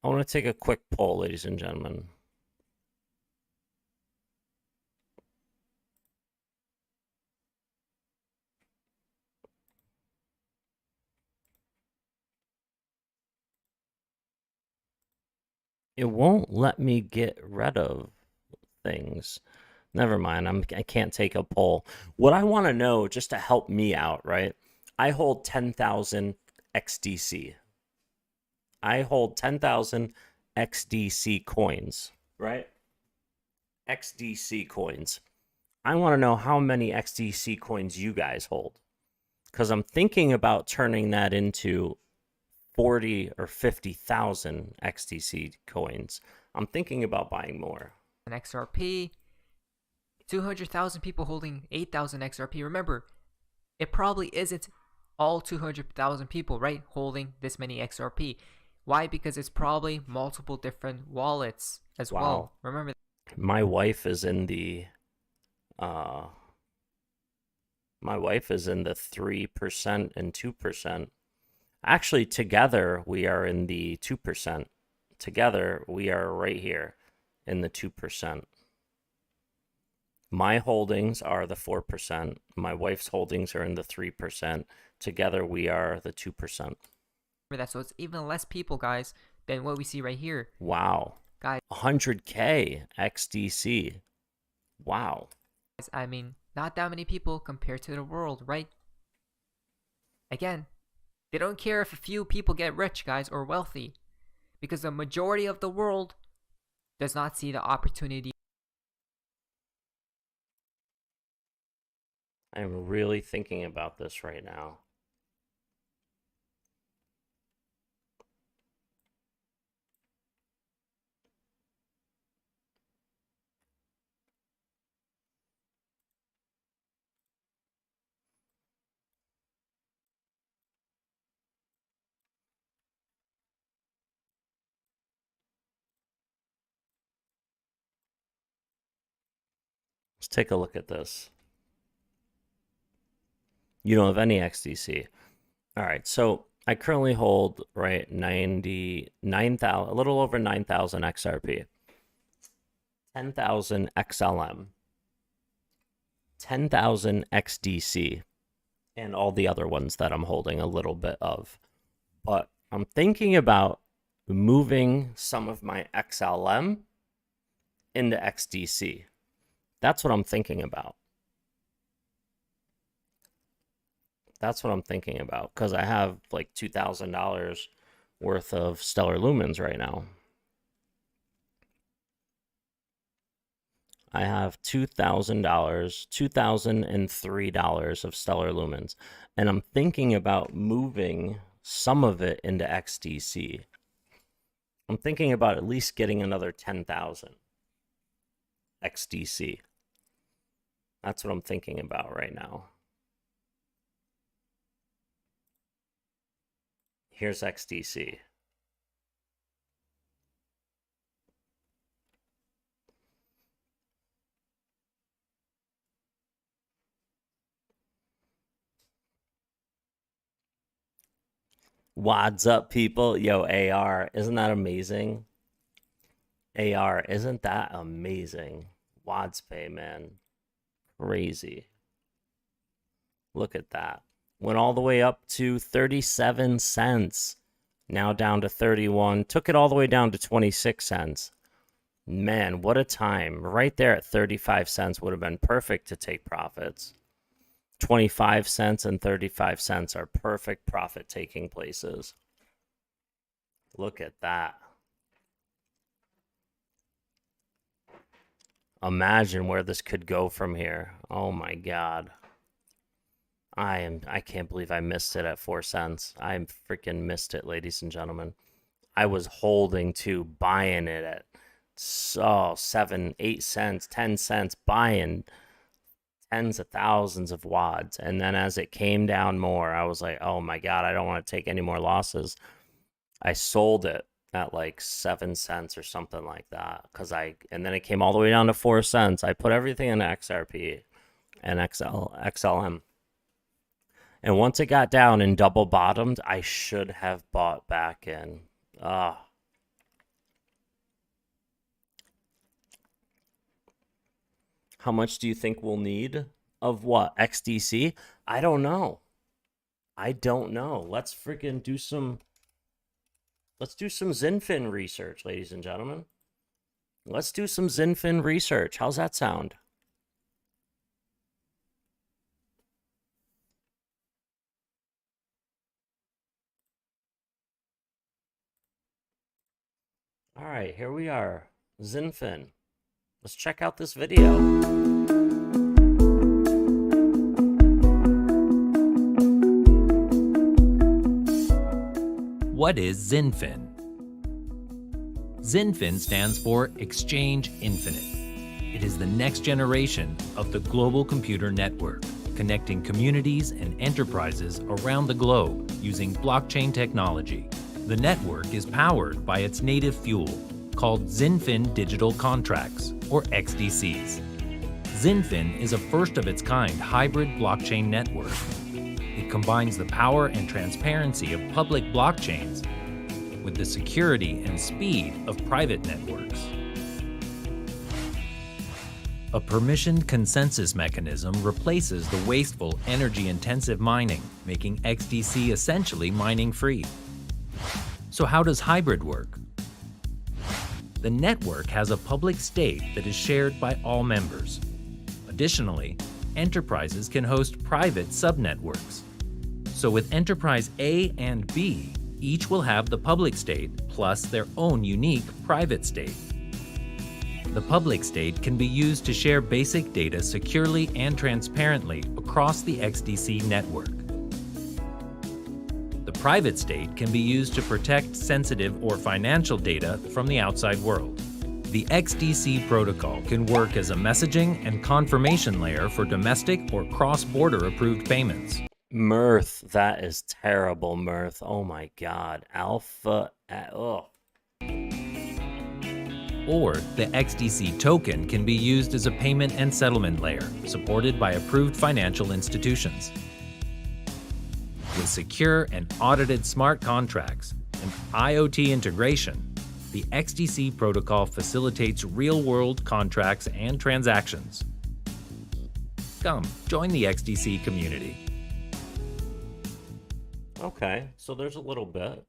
Ladies and gentlemen. It won't let me get rid of things. Never mind. I can't take a poll. What I want to know, just to help me out, right? I hold 10,000 XDC. I hold 10,000 XDC coins, right? XDC coins. I want to know how many XDC coins you guys hold, because I'm thinking about turning that into 40 or 50,000 XDC coins. I'm thinking about buying more.
An XRP, 200,000 people holding 8,000 XRP. Remember, it probably isn't all 200,000 people, right, holding this many XRP. Why? Because it's probably multiple different wallets as well. Remember that.
My wife is in the 3% and 2%. Actually, together we are in the 2%. Together we are right here in the 2%. My holdings are the 4%. My wife's holdings are in the 3%. Together we are the 2%.
Remember that. So it's even less people, guys, than what we see right here.
Wow.
Guys,
100K XDC. Wow.
I mean, not that many people compared to the world, right? Again, they don't care if a few people get rich, guys, or wealthy, because the majority of the world does not see the opportunity.
I'm really thinking about this right now. Let's take a look at this. You don't have any XDC. All right, so I currently hold, right, 99,000, a little over 9,000 XRP, 10,000 XLM, 10,000 XDC, and all the other ones that I'm holding a little bit of. But I'm thinking about moving some of my XLM into XDC. That's what I'm thinking about. That's what I'm thinking about, because I have like $2,000 worth of stellar lumens right now. I have $2,000, $2,003 of stellar lumens, and I'm thinking about moving some of it into XDC. I'm thinking about at least getting another 10,000 XDC. That's what I'm thinking about right now. Here's XDC. Wads up, people. Yo, AR, isn't that amazing? AR, isn't that amazing? Wads pay, man. Crazy. Look at that. Went all the way up to 37 cents. Now down to 31. Took it all the way down to 26 cents. Man, what a time. Right there at 35 cents would have been perfect to take profits. 25 cents and 35 cents are perfect profit taking places. Look at that. Imagine where this could go from here. Oh my God. I can't believe I missed it at 4 cents. I freaking missed it, ladies and gentlemen. I was holding to buying it at 7, 8 cents, 10 cents, buying tens of thousands of wads. And then as it came down more, I was like, oh my God, I don't want to take any more losses. I sold it at like 7 cents or something like that. And then it came all the way down to 4 cents. I put everything in XRP and XLM. And once it got down and double bottomed, I should have bought back in. How much do you think we'll need of what? XDC? I don't know. I don't know. Let's freaking do some Zinfin research, ladies and gentlemen. Let's do some Zinfin research. How's that sound? All right, here we are. Zinfin. Let's check out this video.
What is Zinfin? Zinfin stands for Exchange Infinite. It is the next generation of the global computer network, connecting communities and enterprises around the globe using blockchain technology. The network is powered by its native fuel, called Zinfin Digital Contracts, or XDCs. Zinfin is a first-of-its-kind hybrid blockchain network. It combines the power and transparency of public blockchains with the security and speed of private networks. A permissioned consensus mechanism replaces the wasteful, energy-intensive mining, making XDC essentially mining-free. So how does hybrid work? The network has a public state that is shared by all members. Additionally, enterprises can host private subnetworks. So with Enterprise A and B, each will have the public state plus their own unique private state. The public state can be used to share basic data securely and transparently across the XDC network. The private state can be used to protect sensitive or financial data from the outside world. The XDC protocol can work as a messaging and confirmation layer for domestic or cross-border approved payments.
Mirth, that is terrible, Mirth. Oh my god. Alpha, oh.
Or the XDC token can be used as a payment and settlement layer, supported by approved financial institutions. With secure and audited smart contracts and IoT integration, the XDC protocol facilitates real-world contracts and transactions. Come, join the XDC community.
Okay, so there's a little bit.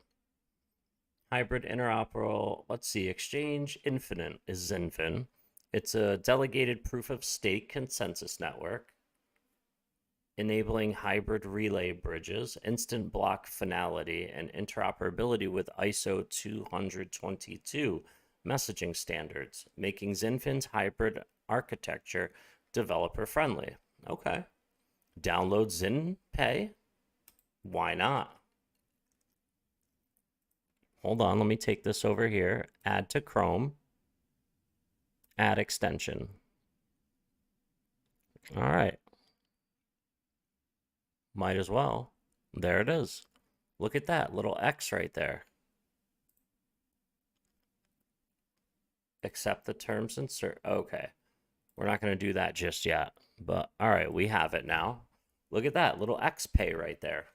Hybrid interoperable, let's see, Exchange Infinite is Zinfin. It's a delegated proof of stake consensus network, enabling hybrid relay bridges, instant block finality, and interoperability with ISO 20022 messaging standards, making Zinfin's hybrid architecture developer friendly. Okay. Download ZinPay? Why not? Hold on, let me take this over here. Add to Chrome. Add extension. All right. Might as well. There it is. Look at that little X right there. Accept the terms and okay. We're not going to do that just yet. But all right, we have it now. Look at that little X pay right there.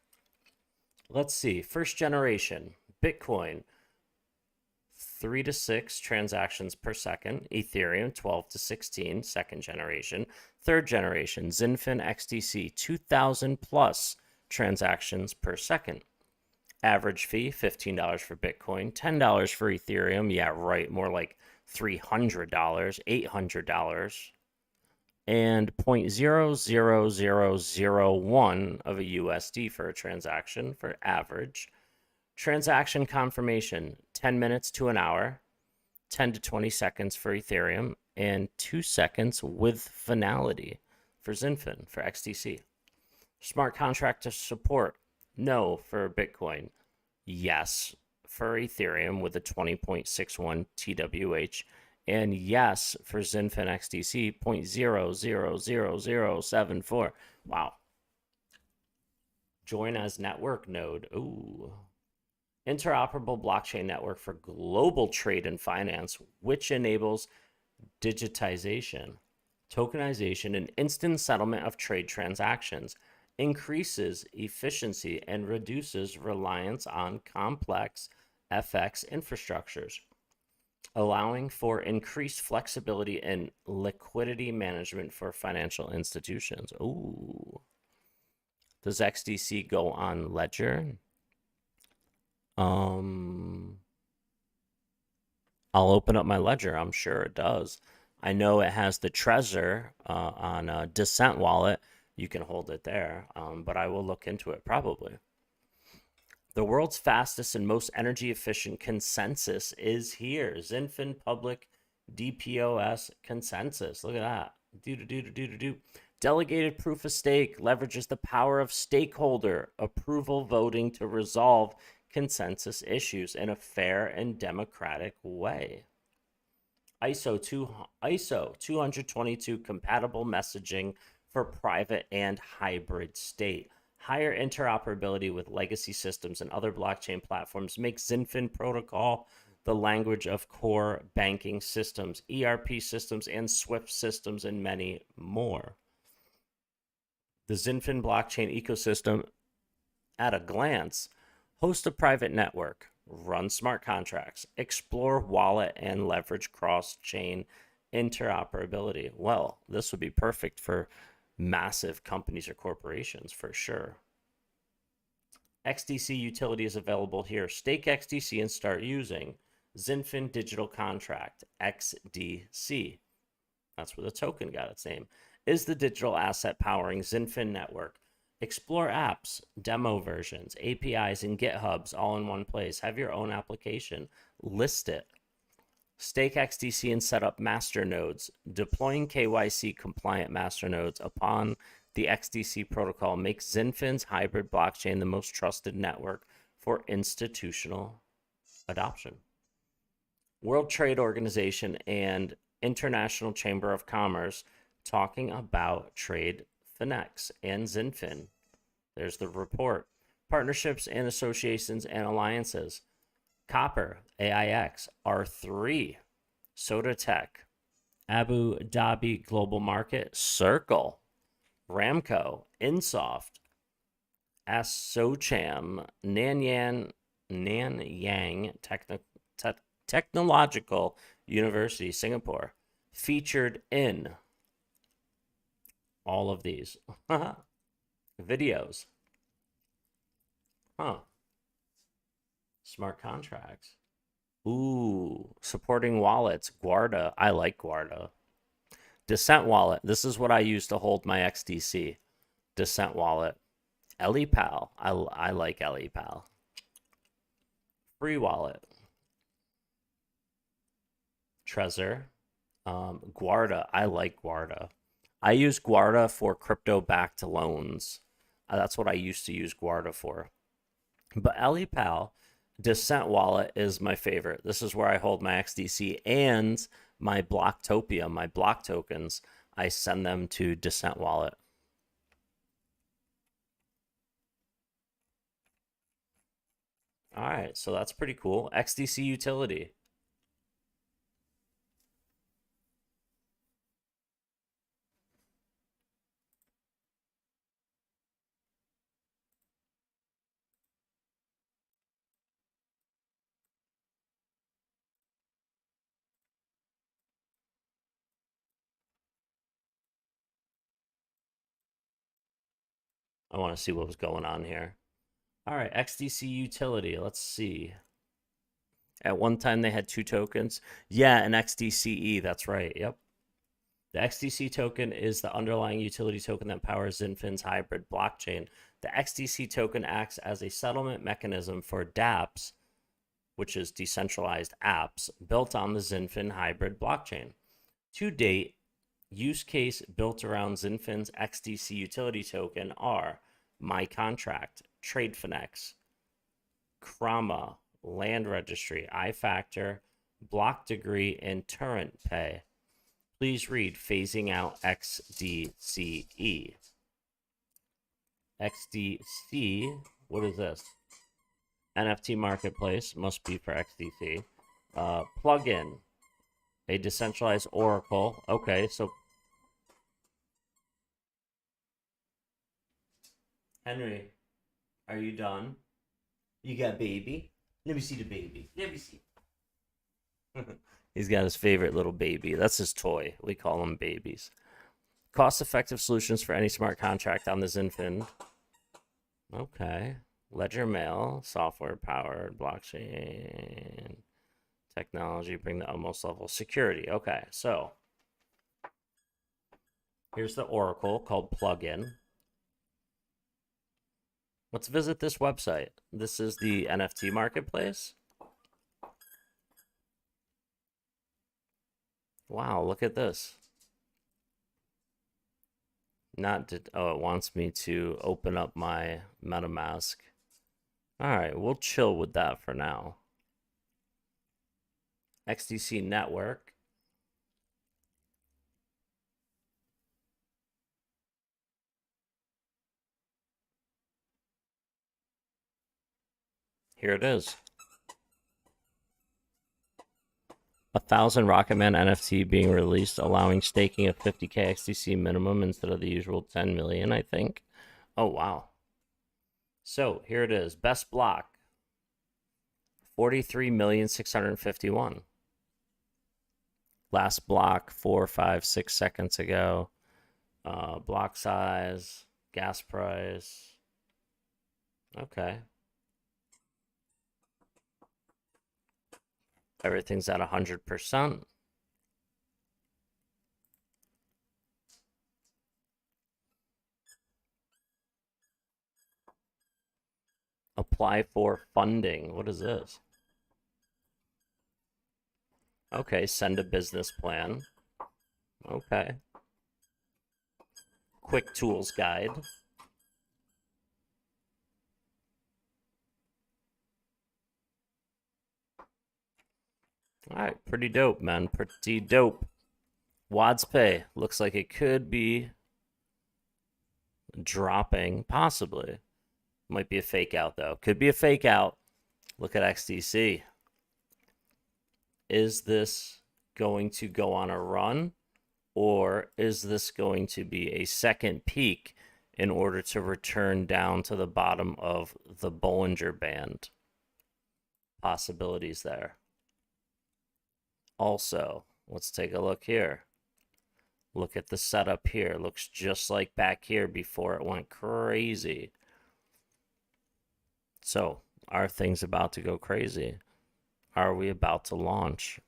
Let's see. First generation. Bitcoin, 3 to 6 transactions per second. Ethereum, 12 to 16, second generation. Third generation, Zinfin XDC, 2,000 plus transactions per second. Average fee, $15 for Bitcoin, $10 for Ethereum. Yeah, right, more like $300, $800. And 0.00001 of a USD for a transaction for average. Transaction confirmation, 10 minutes to an hour, 10 to 20 seconds for Ethereum, and 2 seconds with finality for Zinfin, for XDC. Smart contract to support, no for Bitcoin. Yes for Ethereum with a 20.61 TWH. And yes for Zinfin XDC, 0.00074. Wow. Join as network node. Ooh. Interoperable blockchain network for global trade and finance, which enables digitization, tokenization, and instant settlement of trade transactions, increases efficiency, and reduces reliance on complex FX infrastructures, allowing for increased flexibility and liquidity management for financial institutions. Ooh. Does XDC go on Ledger? I'll open up my ledger. I'm sure it does. I know it has the Trezor on a Descent wallet. You can hold it there, but I will look into it probably. The world's fastest and most energy efficient consensus is here. Zinfin Public DPoS consensus. Look at that. Do. Delegated proof of stake leverages the power of stakeholder approval voting to resolve consensus issues in a fair and democratic way. ISO 222 compatible messaging for private and hybrid state. Higher interoperability with legacy systems and other blockchain platforms makes Zinfin protocol the language of core banking systems, ERP systems, and SWIFT systems, and many more. The Zinfin blockchain ecosystem, at a glance, host a private network, run smart contracts, explore wallet, and leverage cross-chain interoperability. Well, this would be perfect for massive companies or corporations for sure. XDC utility is available here. Stake XDC and start using Zinfin Digital Contract, XDC. That's where the token got its name. Is the digital asset powering Zinfin network. Explore apps, demo versions, APIs, and GitHubs all in one place. Have your own application. List it. Stake XDC and set up master nodes. Deploying KYC compliant master nodes upon the XDC protocol makes Zinfin's hybrid blockchain the most trusted network for institutional adoption. World Trade Organization and International Chamber of Commerce talking about trade Finex and Zinfin. There's the report. Partnerships and associations and alliances. Copper, AIX, R3, Soda Tech, Abu Dhabi Global Market, Circle, Ramco, Insoft, Asocham, Nanyang Technological University, Singapore, featured in all of these videos. Smart contracts. Ooh, supporting wallets. Guarda. I like Guarda. Descent wallet. This is what I use to hold my XDC. Descent wallet. LEPAL. I like LEPAL. Free wallet. Trezor. Guarda. I like Guarda. I use Guarda for crypto-backed loans. That's what I used to use Guarda for. But LEPAL, Descent wallet is my favorite. This is where I hold my XDC and my Blocktopia, my block tokens. I send them to Descent wallet. All right, so that's pretty cool. XDC utility. I want to see what was going on here. All right, XDC utility. Let's see. At one time, they had two tokens. Yeah, an XDCE. That's right. Yep. The XDC token is the underlying utility token that powers Zinfin's hybrid blockchain. The XDC token acts as a settlement mechanism for dApps, which is decentralized apps, built on the Zinfin hybrid blockchain. To date, use case built around Zinfin's XDC utility token are My Contract, Trade Finex, Krama, Land Registry, iFactor, Block Degree, and Torrent Pay. Please read Phasing Out XDCE. XDC, what is this? NFT Marketplace, must be for XDC. Plugin, a decentralized oracle. Okay, so Henry, are you done? You got baby? Let me see the baby. Let me see. He's got his favorite little baby. That's his toy. We call them babies. Cost-effective solutions for any smart contract on the Zinfin. Okay. Ledger Mail, software-powered blockchain technology, bring the utmost level of security. Okay, so here's the oracle called Plugin. Let's visit this website. This is the NFT marketplace. Wow, look at this. It wants me to open up my MetaMask. All right, we'll chill with that for now. XDC network. Here it is. 1,000 Rocketman NFT being released, allowing staking of 50k XDC minimum instead of the usual 10 million, I think. Oh, wow. So here it is. Best block. 43,651,000. Last block 4, 5, 6 seconds ago. Block size, gas price. Okay. Everything's at 100%. Apply for funding. What is this? Okay, send a business plan. Okay. Quick tools guide. All right, pretty dope, man. Pretty dope. Wads Pay looks like it could be dropping, possibly. Might be a fake out, though. Could be a fake out. Look at XDC. Is this going to go on a run, or is this going to be a second peak in order to return down to the bottom of the Bollinger Band? Possibilities there. Also, let's take a look here. Look at the setup here. Looks just like back here before it went crazy. So, are things about to go crazy? Are we about to launch?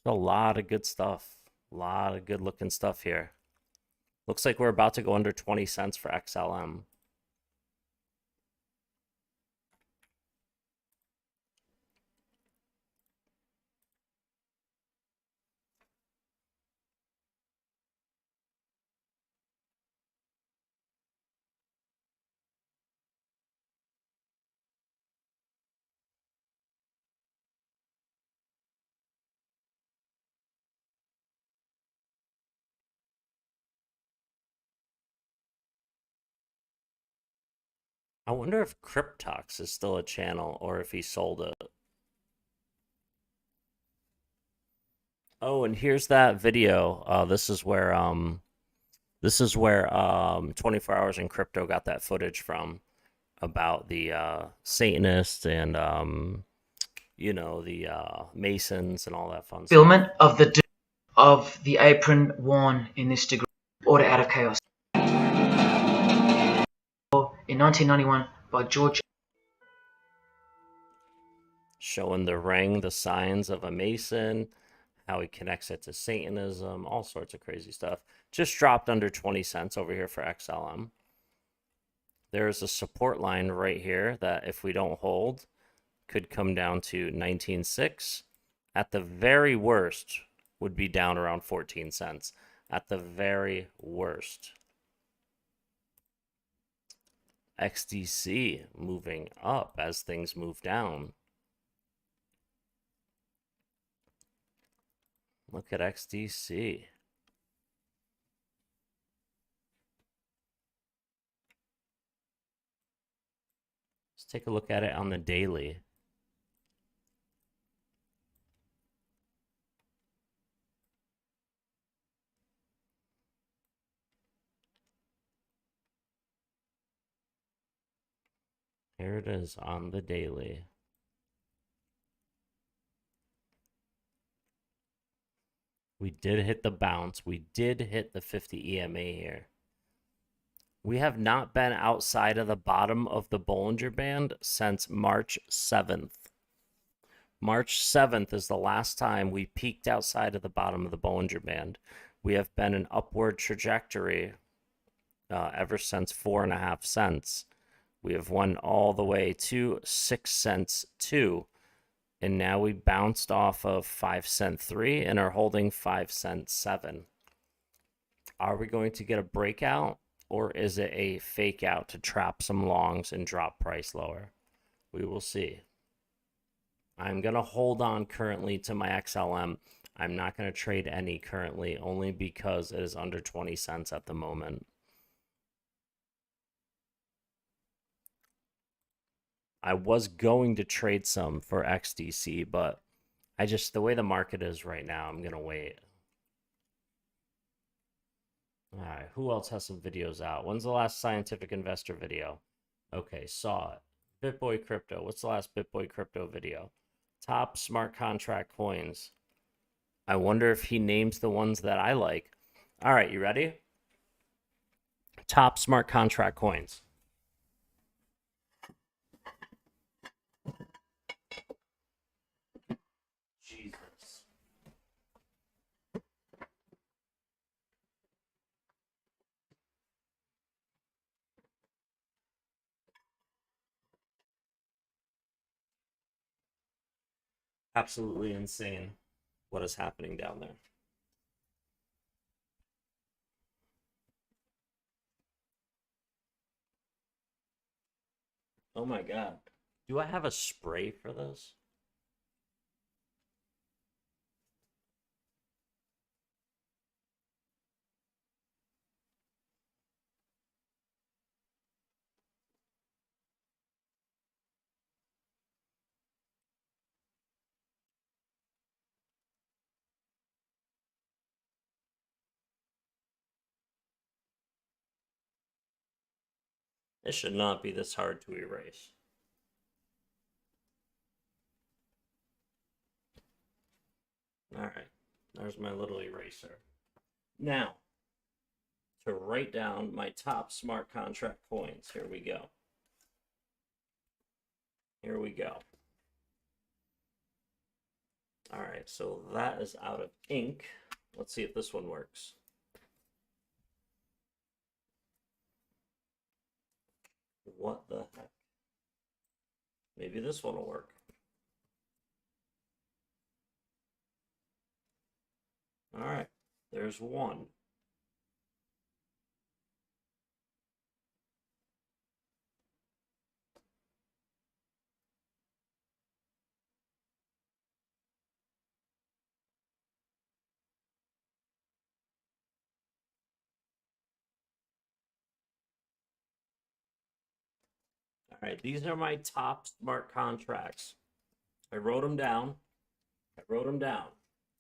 A lot of good stuff. A lot of good looking stuff here. Looks like we're about to go under 20 cents for XLM. I wonder if Cryptox is still a channel or if he sold it. Oh, and here's that video. This is where 24 Hours in Crypto got that footage from about the Satanists and the Masons and all that fun stuff.
Fulfillment of the apron worn in this degree. Order out of chaos. In 1991 by George.
Showing the ring, the signs of a Mason, how he connects it to Satanism, all sorts of crazy stuff. Just dropped under 20 cents over here for XLM. There's a support line right here that if we don't hold, could come down to 19.6. At the very worst, would be down around 14 cents. At the very worst. XDC moving up as things move down. Look at XDC. Let's take a look at it on the daily. Here it is on the daily. We did hit the bounce. We did hit the 50 EMA here. We have not been outside of the bottom of the Bollinger Band since March 7th. March 7th is the last time we peaked outside of the bottom of the Bollinger Band. We have been an upward trajectory ever since 4.5 cents. We have won all the way to 6 cents 2. And now we bounced off of 5 cent 3 and are holding 5 cent 7. Are we going to get a breakout, or is it a fake out to trap some longs and drop price lower? We will see. I'm going to hold on currently to my XLM. I'm not going to trade any currently, only because it is under 20 cents at the moment. I was going to trade some for XDC, but the way the market is right now, I'm going to wait. All right, who else has some videos out? When's the last Scientific Investor video? Okay, saw it. BitBoy Crypto. What's the last BitBoy Crypto video? Top smart contract coins. I wonder if he names the ones that I like. All right, you ready? Top smart contract coins. Jesus. Absolutely insane what is happening down there. Oh my God. Do I have a spray for this? It should not be this hard to erase. All right, there's my little eraser. Now, to write down my top smart contract coins, here we go. Here we go. All right, so that is out of ink. Let's see if this one works. What the heck? Maybe this one will work. All right, there's one. All right, these are my top smart contracts. I wrote them down.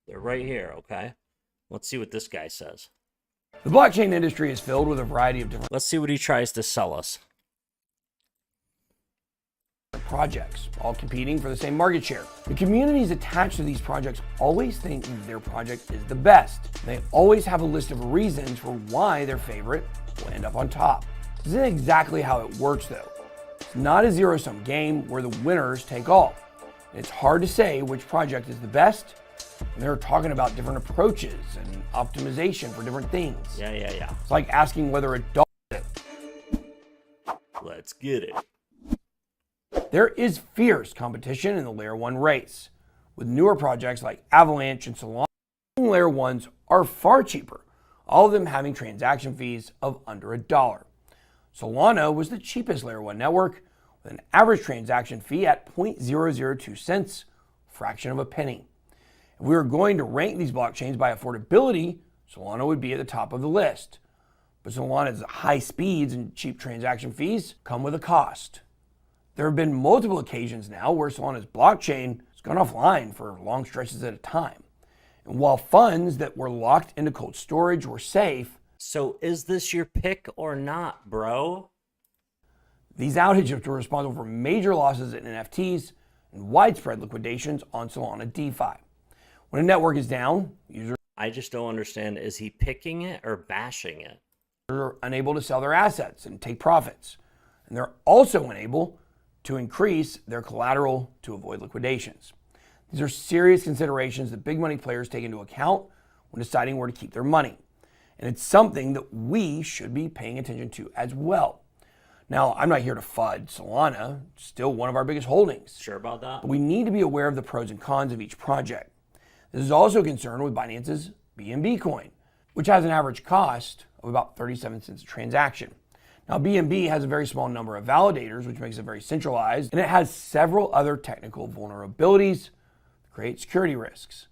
They're right here, okay? Let's see what this guy says.
The blockchain industry is filled with a variety of different
Let's see what he tries to sell us.
projects, all competing for the same market share. The communities attached to these projects always think their project is the best. They always have a list of reasons for why their favorite will end up on top. This isn't exactly how it works though. It's not a zero-sum game where the winners take all. It's hard to say which project is the best. And they're talking about different approaches and optimization for different things.
Yeah.
It's like asking whether a dog.
Let's get it.
There is fierce competition in the Layer 1 race. With newer projects like Avalanche and Solana, Layer 1s are far cheaper, all of them having transaction fees of under $1. Solana was the cheapest Layer 1 network, with an average transaction fee at 0.002 cents, a fraction of a penny. If we were going to rank these blockchains by affordability, Solana would be at the top of the list. But Solana's high speeds and cheap transaction fees come with a cost. There have been multiple occasions now where Solana's blockchain has gone offline for long stretches at a time. And while funds that were locked into cold storage were safe,
so is this your pick or not, bro?
These outages were responsible for major losses in NFTs and widespread liquidations on Solana DeFi. When a network is down, users
I just don't understand. Is he picking it or bashing it?
Are unable to sell their assets and take profits. And they're also unable to increase their collateral to avoid liquidations. These are serious considerations that big money players take into account when deciding where to keep their money. And it's something that we should be paying attention to as well. Now, I'm not here to FUD Solana, still one of our biggest holdings.
Sure about that?
But we need to be aware of the pros and cons of each project. This is also a concern with Binance's BNB coin, which has an average cost of about 37 cents a transaction. Now, BNB has a very small number of validators, which makes it very centralized, and it has several other technical vulnerabilities that create security risks.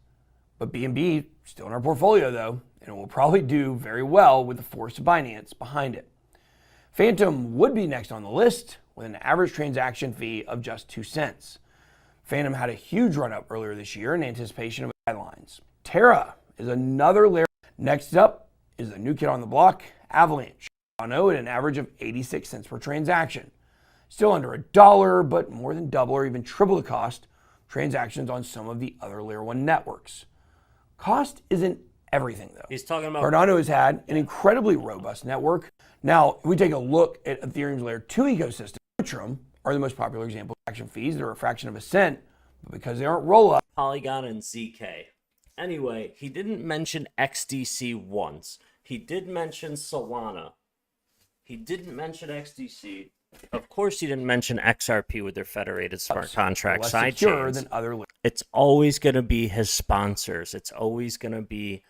But BNB still in our portfolio though, and it will probably do very well with the force of Binance behind it. Phantom would be next on the list with an average transaction fee of just 2 cents. Phantom had a huge run up earlier this year in anticipation of guidelines. Terra is another layer. Next up is the new kid on the block, Avalanche. Cardano at an average of 86 cents per transaction. Still under $1, but more than double or even triple the cost of transactions on some of the other layer 1 networks. Cost isn't everything though.
He's talking about
Cardano has had an incredibly robust network. Now, if we take a look at Ethereum's layer 2 ecosystem, Arbitrum are the most popular example of transaction fees that are a fraction of a cent, but because they aren't roll-up.
Polygon and ZK. Anyway, he didn't mention XDC once. He did mention Solana. He didn't mention XDC. Of course, he didn't mention XRP with their federated smart contract side chains. It's always going to be his sponsors. It's always going to be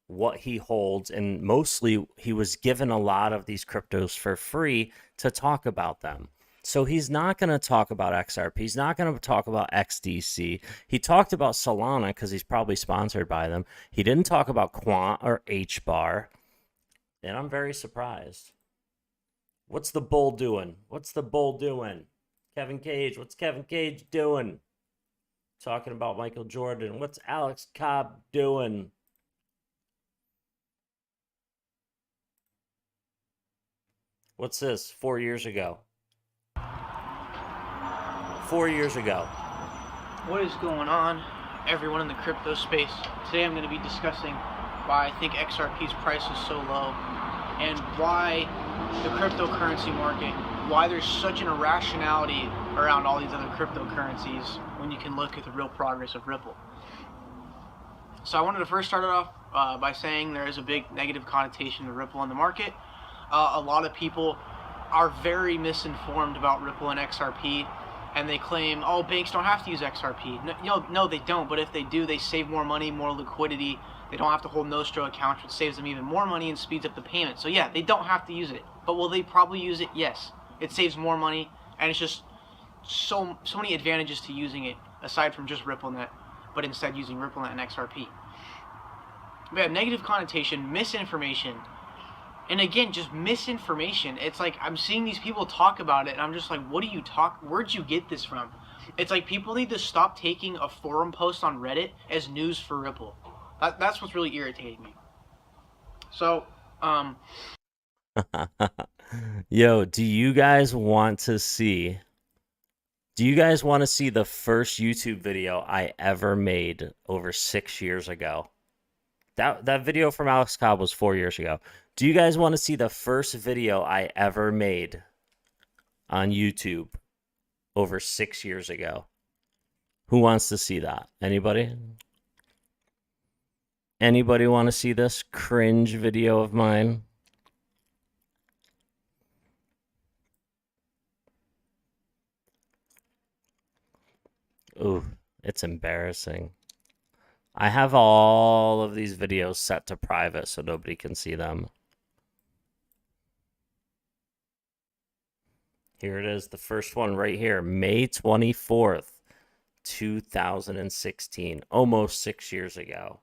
what he holds. And mostly, he was given a lot of these cryptos for free to talk about them. So he's not going to talk about XRP. He's not going to talk about XDC. He talked about Solana because he's probably sponsored by them. He didn't talk about Quant or HBAR. And I'm very surprised. What's the bull doing? What's the bull doing? Kevin Cage. What's Kevin Cage doing? Talking about Michael Jordan. What's Alex Cobb doing? What's this? 4 years ago. 4 years ago.
What is going on, everyone in the crypto space? Today I'm going to be discussing why I think XRP's price is so low and why the cryptocurrency market, why there's such an irrationality around all these other cryptocurrencies when you can look at the real progress of Ripple. So I wanted to first start it off by saying there is a big negative connotation to Ripple in the market. A lot of people are very misinformed about Ripple and XRP, and they claim, oh, banks don't have to use XRP. No, they don't, but if they do, they save more money, more liquidity. They don't have to hold Nostro accounts, which saves them even more money and speeds up the payment. So yeah, they don't have to use it. But will they probably use it? Yes. It saves more money, and it's just so many advantages to using it, aside from just RippleNet, but instead using RippleNet and XRP. We have negative connotation, misinformation, and again, just misinformation. It's like I'm seeing these people talk about it, and I'm just like, what do you talk? Where'd you get this from? It's like people need to stop taking a forum post on Reddit as news for Ripple. That's what's really irritating me. So,
Yo, do you guys want to see the first YouTube video I ever made over 6 years ago? That video from Alex Cobb was 4 years ago. Do you guys want to see the first video I ever made on YouTube over 6 years ago? Who wants to see that? Anybody? Anybody want to see this cringe video of mine? Ooh, it's embarrassing. I have all of these videos set to private so nobody can see them. Here it is, the first one right here, May 24th, 2016, almost 6 years ago.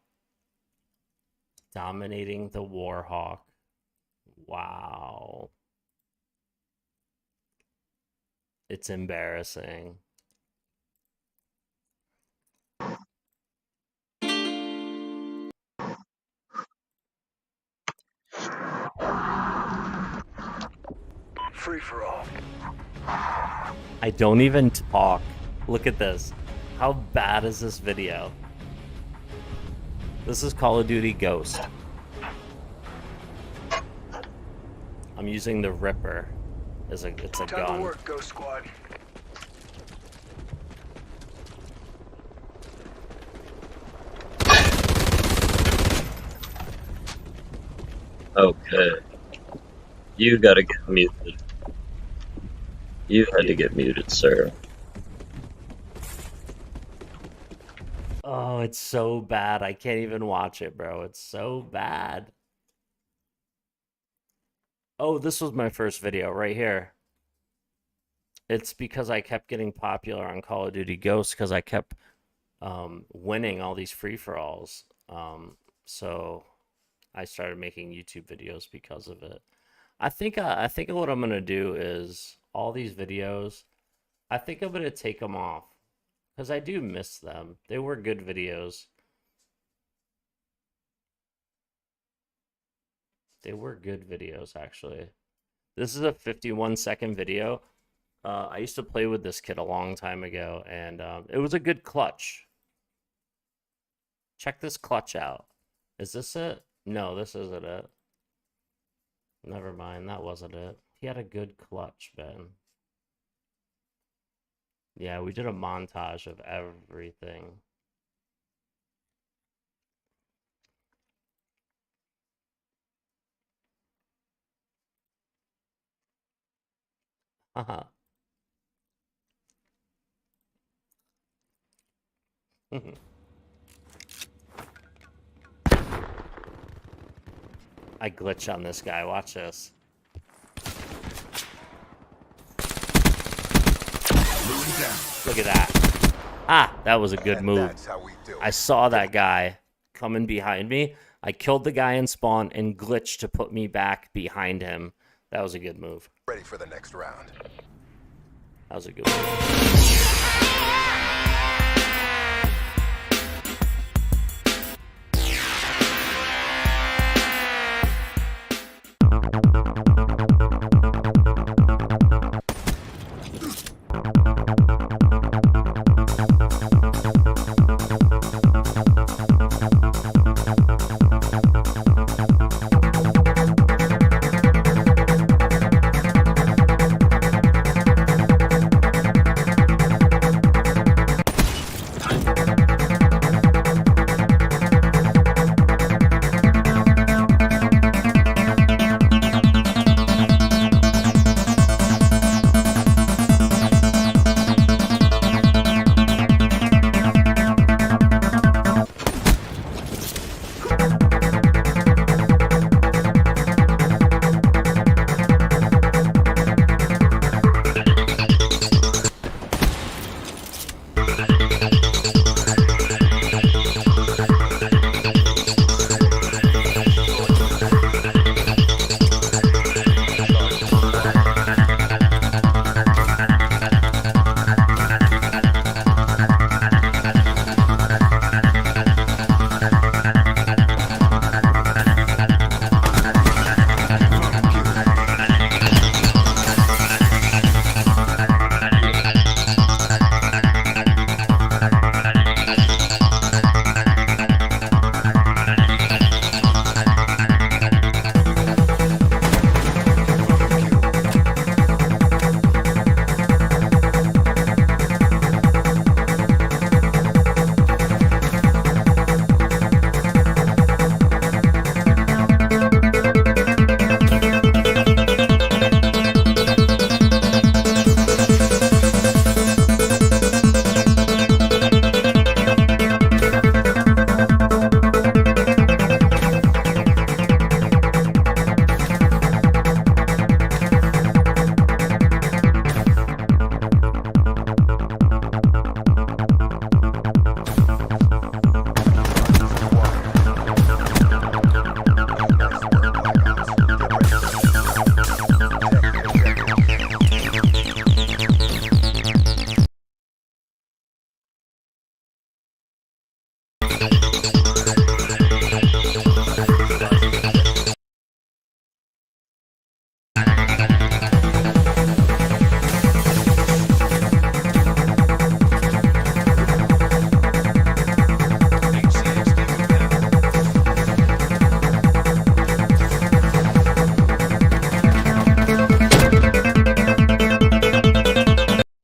Dominating the Warhawk. Wow. It's embarrassing.
Free for all.
I don't even talk. Look at this. How bad is this video? This is Call of Duty Ghost. I'm using the Ripper. It's a
Time
gun.
to work, Ghost Squad.
Okay. You gotta get muted.
You had to get muted, sir.
Oh, it's so bad. I can't even watch it, bro. It's so bad. Oh, this was my first video right here. It's because I kept getting popular on Call of Duty Ghosts because I kept winning all these free-for-alls. So I started making YouTube videos because of it. I think what I'm gonna do is all these videos. I think I'm gonna take them off because I do miss them. They were good videos. They were good videos, actually. This is a 51-second video. I used to play with this kid a long time ago, and it was a good clutch. Check this clutch out. Is this it? No, this isn't it. Never mind, that wasn't it. He had a good clutch, Ben. Yeah, we did a montage of everything. Haha. I glitch on this guy. Watch this. Look at that. Ah, that was a good move. I saw that guy coming behind me. I killed the guy in spawn and glitched to put me back behind him. That was a good move.
Ready for the next round.
That was a good move.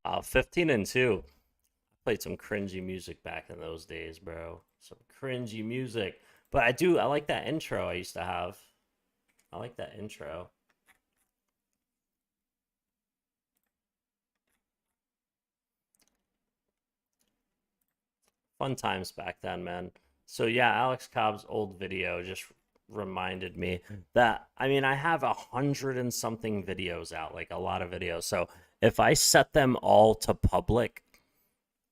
Wow, 15-2. I played some cringy music back in those days, bro. Some cringy music. But I like that intro I used to have. I like that intro. Fun times back then, man. So yeah, Alex Cobb's old video just reminded me that, I mean, I have 100 and something videos out, like a lot of videos. So if I set them all to public,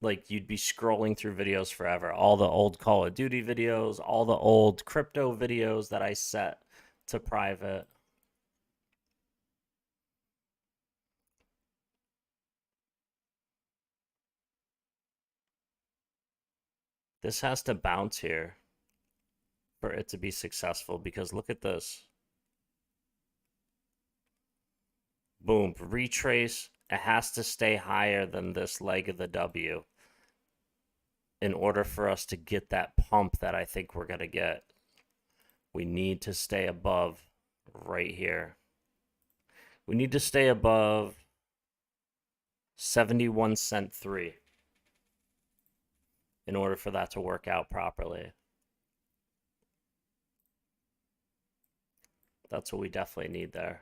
like you'd be scrolling through videos forever. All the old Call of Duty videos, all the old crypto videos that I set to private. This has to bounce here for it to be successful, because look at this. Boom, retrace. It has to stay higher than this leg of the W in order for us to get that pump that I think we're going to get. We need to stay above right here. We need to stay above 71 cent 3 in order for that to work out properly. That's what we definitely need there.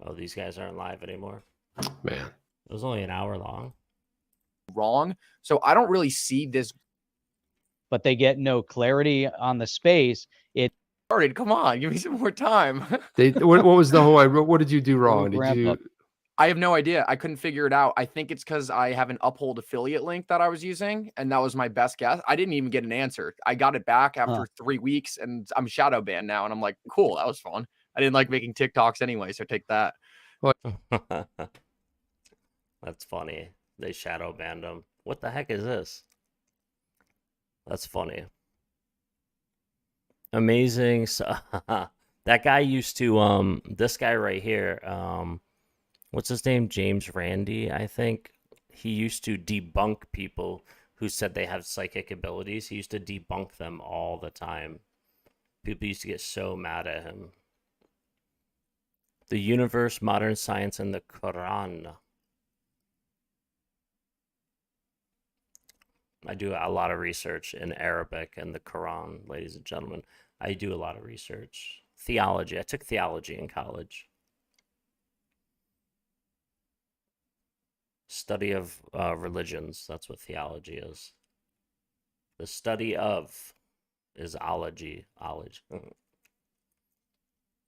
Oh, these guys aren't live anymore.
Man.
It was only an hour long.
Wrong. So I don't really see this.
But they get no clarity on the space. It
started. Come on, give me some more time.
What was the whole? What did you do wrong? Did you?
I have no idea. I couldn't figure it out. I think it's because I have an Uphold affiliate link that I was using, and that was my best guess. I didn't even get an answer. I got it back after 3 weeks, and I'm shadow banned now. And I'm like, cool, that was fun. I didn't like making TikToks anyway, so take that.
That's funny. They shadow banned him. What the heck is this? That's funny. Amazing. So, that guy used to, this guy right here, what's his name? James Randi, I think. He used to debunk people who said they have psychic abilities. He used to debunk them all the time. People used to get so mad at him. The universe, modern science, and the Quran. I do a lot of research in Arabic and the Quran, ladies and gentlemen. I do a lot of research. Theology. I took theology in college. Study of religions. That's what theology is. The study of is ology.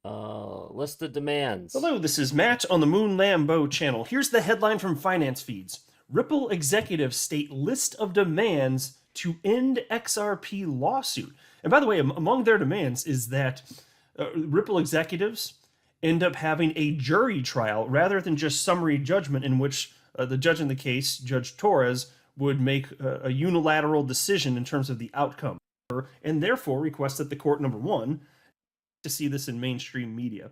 List of demands.
Hello, this is Matt on the Moon Lambo channel. Here's the headline from Finance Feeds. Ripple executives state list of demands to end XRP lawsuit. And by the way, among their demands is that Ripple executives end up having a jury trial rather than just summary judgment in which the judge in the case, Judge Torres, would make a unilateral decision in terms of the outcome, and therefore request that the court, number one, to see this in mainstream media.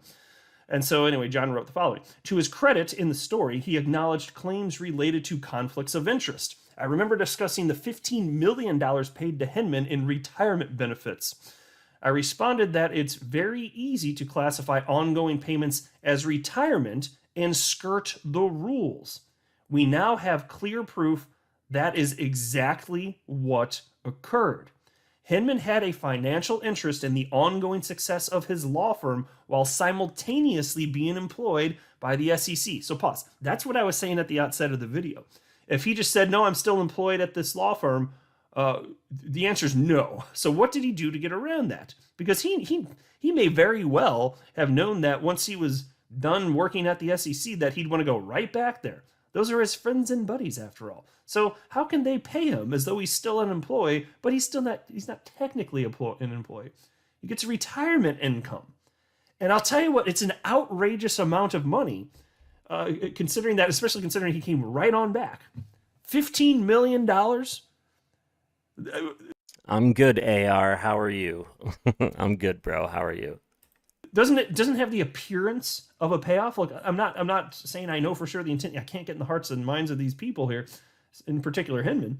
And so anyway, John wrote the following. To his credit in the story, he acknowledged claims related to conflicts of interest. I remember discussing the $15 million paid to Hinman in retirement benefits. I responded that it's very easy to classify ongoing payments as retirement and skirt the rules. We now have clear proof that is exactly what occurred. Hinman had a financial interest in the ongoing success of his law firm while simultaneously being employed by the SEC. So pause. That's what I was saying at the outset of the video. If he just said, no, I'm still employed at this law firm, the answer is no. So what did he do to get around that? Because he may very well have known that once he was done working at the SEC that he'd want to go right back there. Those are his friends and buddies, after all. So how can they pay him as though he's still an employee, but he's not technically an employee? He gets retirement income. And I'll tell you what, it's an outrageous amount of money, considering that, especially considering he came right on back. $15 million?
I'm good, AR. How are you? I'm good, bro. How are you?
Doesn't have the appearance of a payoff. Look, I'm not saying I know for sure the intent. I can't get in the hearts and minds of these people here, in particular Hinman.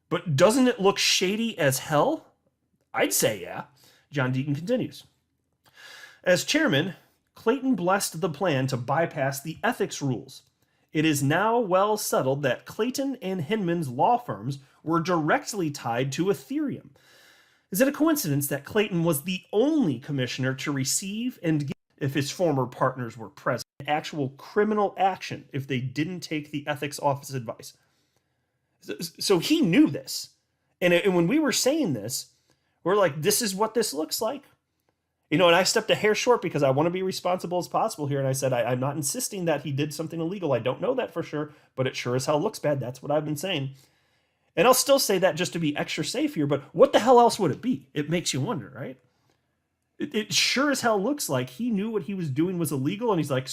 But doesn't it look shady as hell? I'd say yeah. John Deaton continues. As chairman, Clayton blessed the plan to bypass the ethics rules. It is now well settled that Clayton and Hinman's law firms were directly tied to Ethereum. Is it a coincidence that Clayton was the only commissioner to receive and give, if his former partners were present, actual criminal action if they didn't take the ethics office advice? So he knew this. And when we were saying this, we're like, this is what this looks like. You know, and I stepped a hair short because I want to be responsible as possible here. And I said, I'm not insisting that he did something illegal. I don't know that for sure, but it sure as hell looks bad. That's what I've been saying. And I'll still say that just to be extra safe here, but what the hell else would it be? It makes you wonder, right? It sure as hell looks like he knew what he was doing was illegal, and he's like,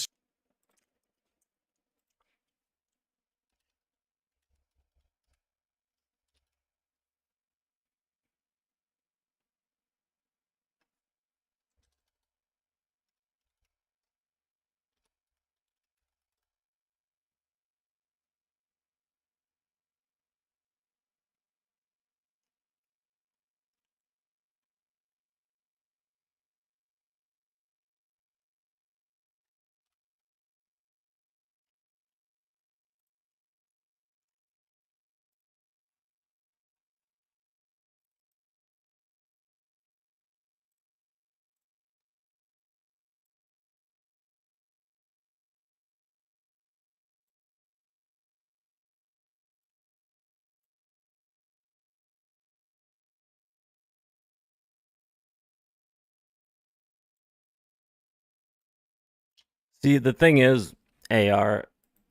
See, the thing is, AR,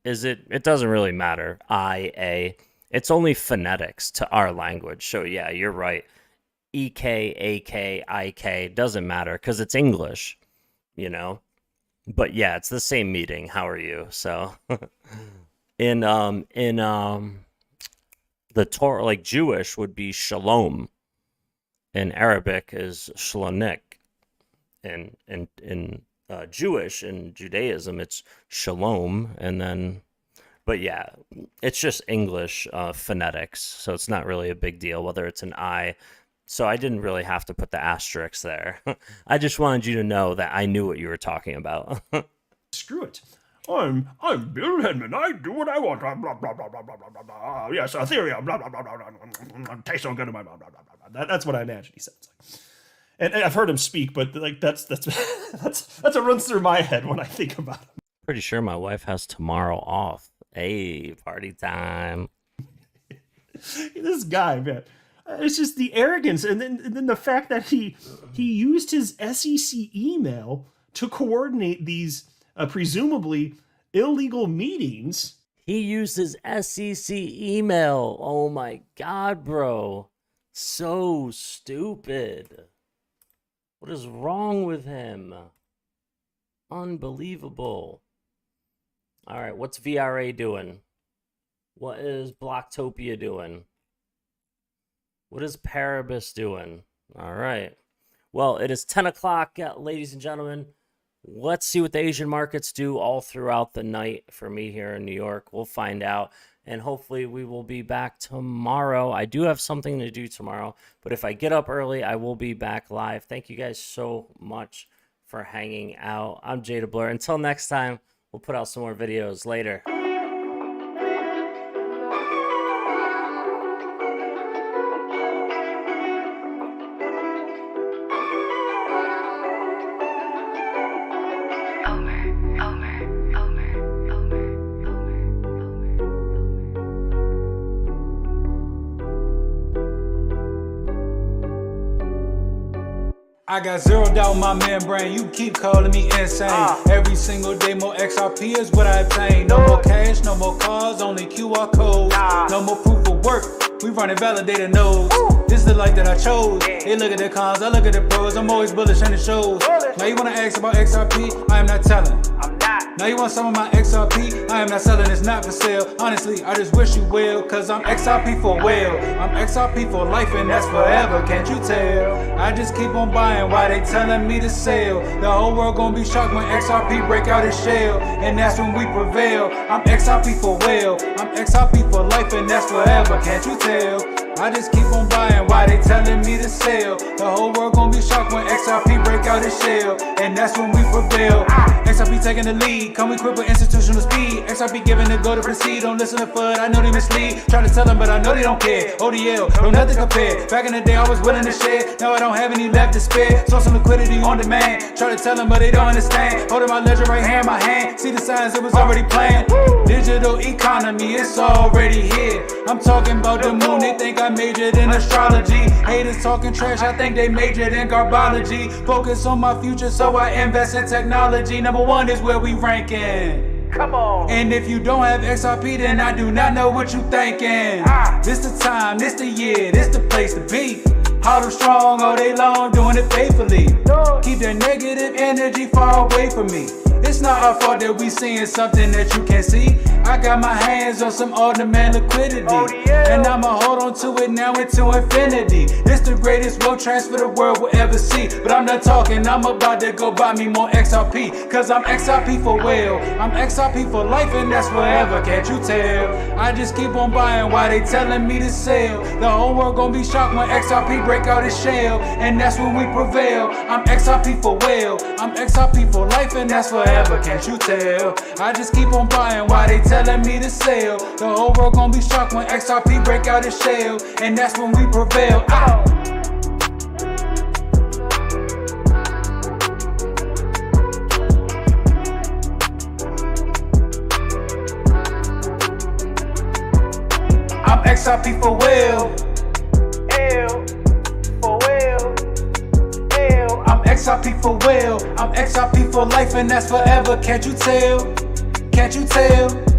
is it doesn't really matter. It's only phonetics to our language. So yeah, you're right. EK, AK, IK doesn't matter because it's English, you know. But yeah, it's the same meeting. How are you? So in the Torah, like Jewish would be shalom. In Arabic is shlonik. In Jewish and Judaism, it's shalom, and then, but yeah, it's just English phonetics, so it's not really a big deal whether it's an I. So I didn't really have to put the asterisk there. I just wanted you to know that I knew what you were talking about.
Screw it. I'm Bill Hedman. I do what I want. Blah, blah, blah, blah, blah, blah, blah, blah. Yes, Ethereum. Blah, blah, blah, blah, blah. Tastes so good in my mouth. Blah, blah, blah, blah. That's what I imagine he sounds like. And I've heard him speak, but like that's what runs through my head when I think about him.
Pretty sure my wife has tomorrow off. Hey, party time.
This guy, man. It's just the arrogance, and then the fact that he used his SEC email to coordinate these presumably illegal meetings.
He used his SEC email. Oh my God, bro. So stupid. What is wrong with him? Unbelievable. All right, what's VRA doing? What is Blocktopia doing? What is Paribus doing? All right. Well, it is 10 o'clock, ladies and gentlemen. Let's see what the Asian markets do all throughout the night for me here in New York. We'll find out. And hopefully we will be back tomorrow. I do have something to do tomorrow, but if I get up early, I will be back live. Thank you guys so much for hanging out. I'm Jaded Blur. Until next time, we'll put out some more videos later.
I got zeroed out my membrane, you keep calling me insane. Every single day more XRP is what I obtain. No more cash, no more cars, only QR codes. No more proof of work, we running validated nodes. This is the life that I chose. They look at the cons, I look at the pros. I'm always bullish and it shows. Now you wanna ask about XRP, I am not telling. Now you want some of my XRP, I am not selling, it's not for sale. Honestly, I just wish you well, cause I'm XRP for well. I'm XRP for life and that's forever, can't you tell? I just keep on buying while they telling me to sell. The whole world gonna be shocked when XRP break out its shell, and that's when we prevail. I'm XRP for well, I'm XRP for life and that's forever, can't you tell? I just keep on buying why they telling me to sell. The whole world gonna be shocked when XRP break out his shell, and that's when we prevail. XRP taking the lead, come equipped with institutional speed. XRP giving the go to proceed, don't listen to FUD, I know they mislead. Try to tell them, but I know they don't care. ODL, no nothing compared. Back in the day I was willing to share, now I don't have any left to spare. Saw some liquidity on demand, try to tell them but they don't understand. Holding my ledger right here in my hand, see the signs, it was already planned. Digital economy, it's already here. I'm talking about the moon, they think I majored in astrology. Haters talking trash, I think they majored in garbology. Focus on my future, so I invest in technology. Number one is where we ranking. Come on. And if you don't have XRP, then I do not know what you thinking. This the time, this the year, this the place to be. Hard and strong all day long, doing it faithfully. Keep that negative energy far away from me. It's not our fault that we seeing something that you can't see. I got my hands on some on-demand liquidity, and I'ma hold on to it now into infinity. This the greatest wealth transfer the world will ever see. But I'm not talking, I'm about to go buy me more XRP. Cause I'm XRP for well, I'm XRP for life, and that's forever, can't you tell? I just keep on buying why they telling me to sell. The whole world gonna be shocked when XRP break out his shell, and that's when we prevail. I'm XRP for well, I'm XRP for life, and that's forever, can't you tell? I just keep on buying why they telling me to sell. The whole world gonna be shocked when XRP break out his shell, and that's when we prevail. I'm XRP for well, L for well, L. I'm XRP for well, I'm XRP for life, and that's forever. Can't you tell? Can't you tell?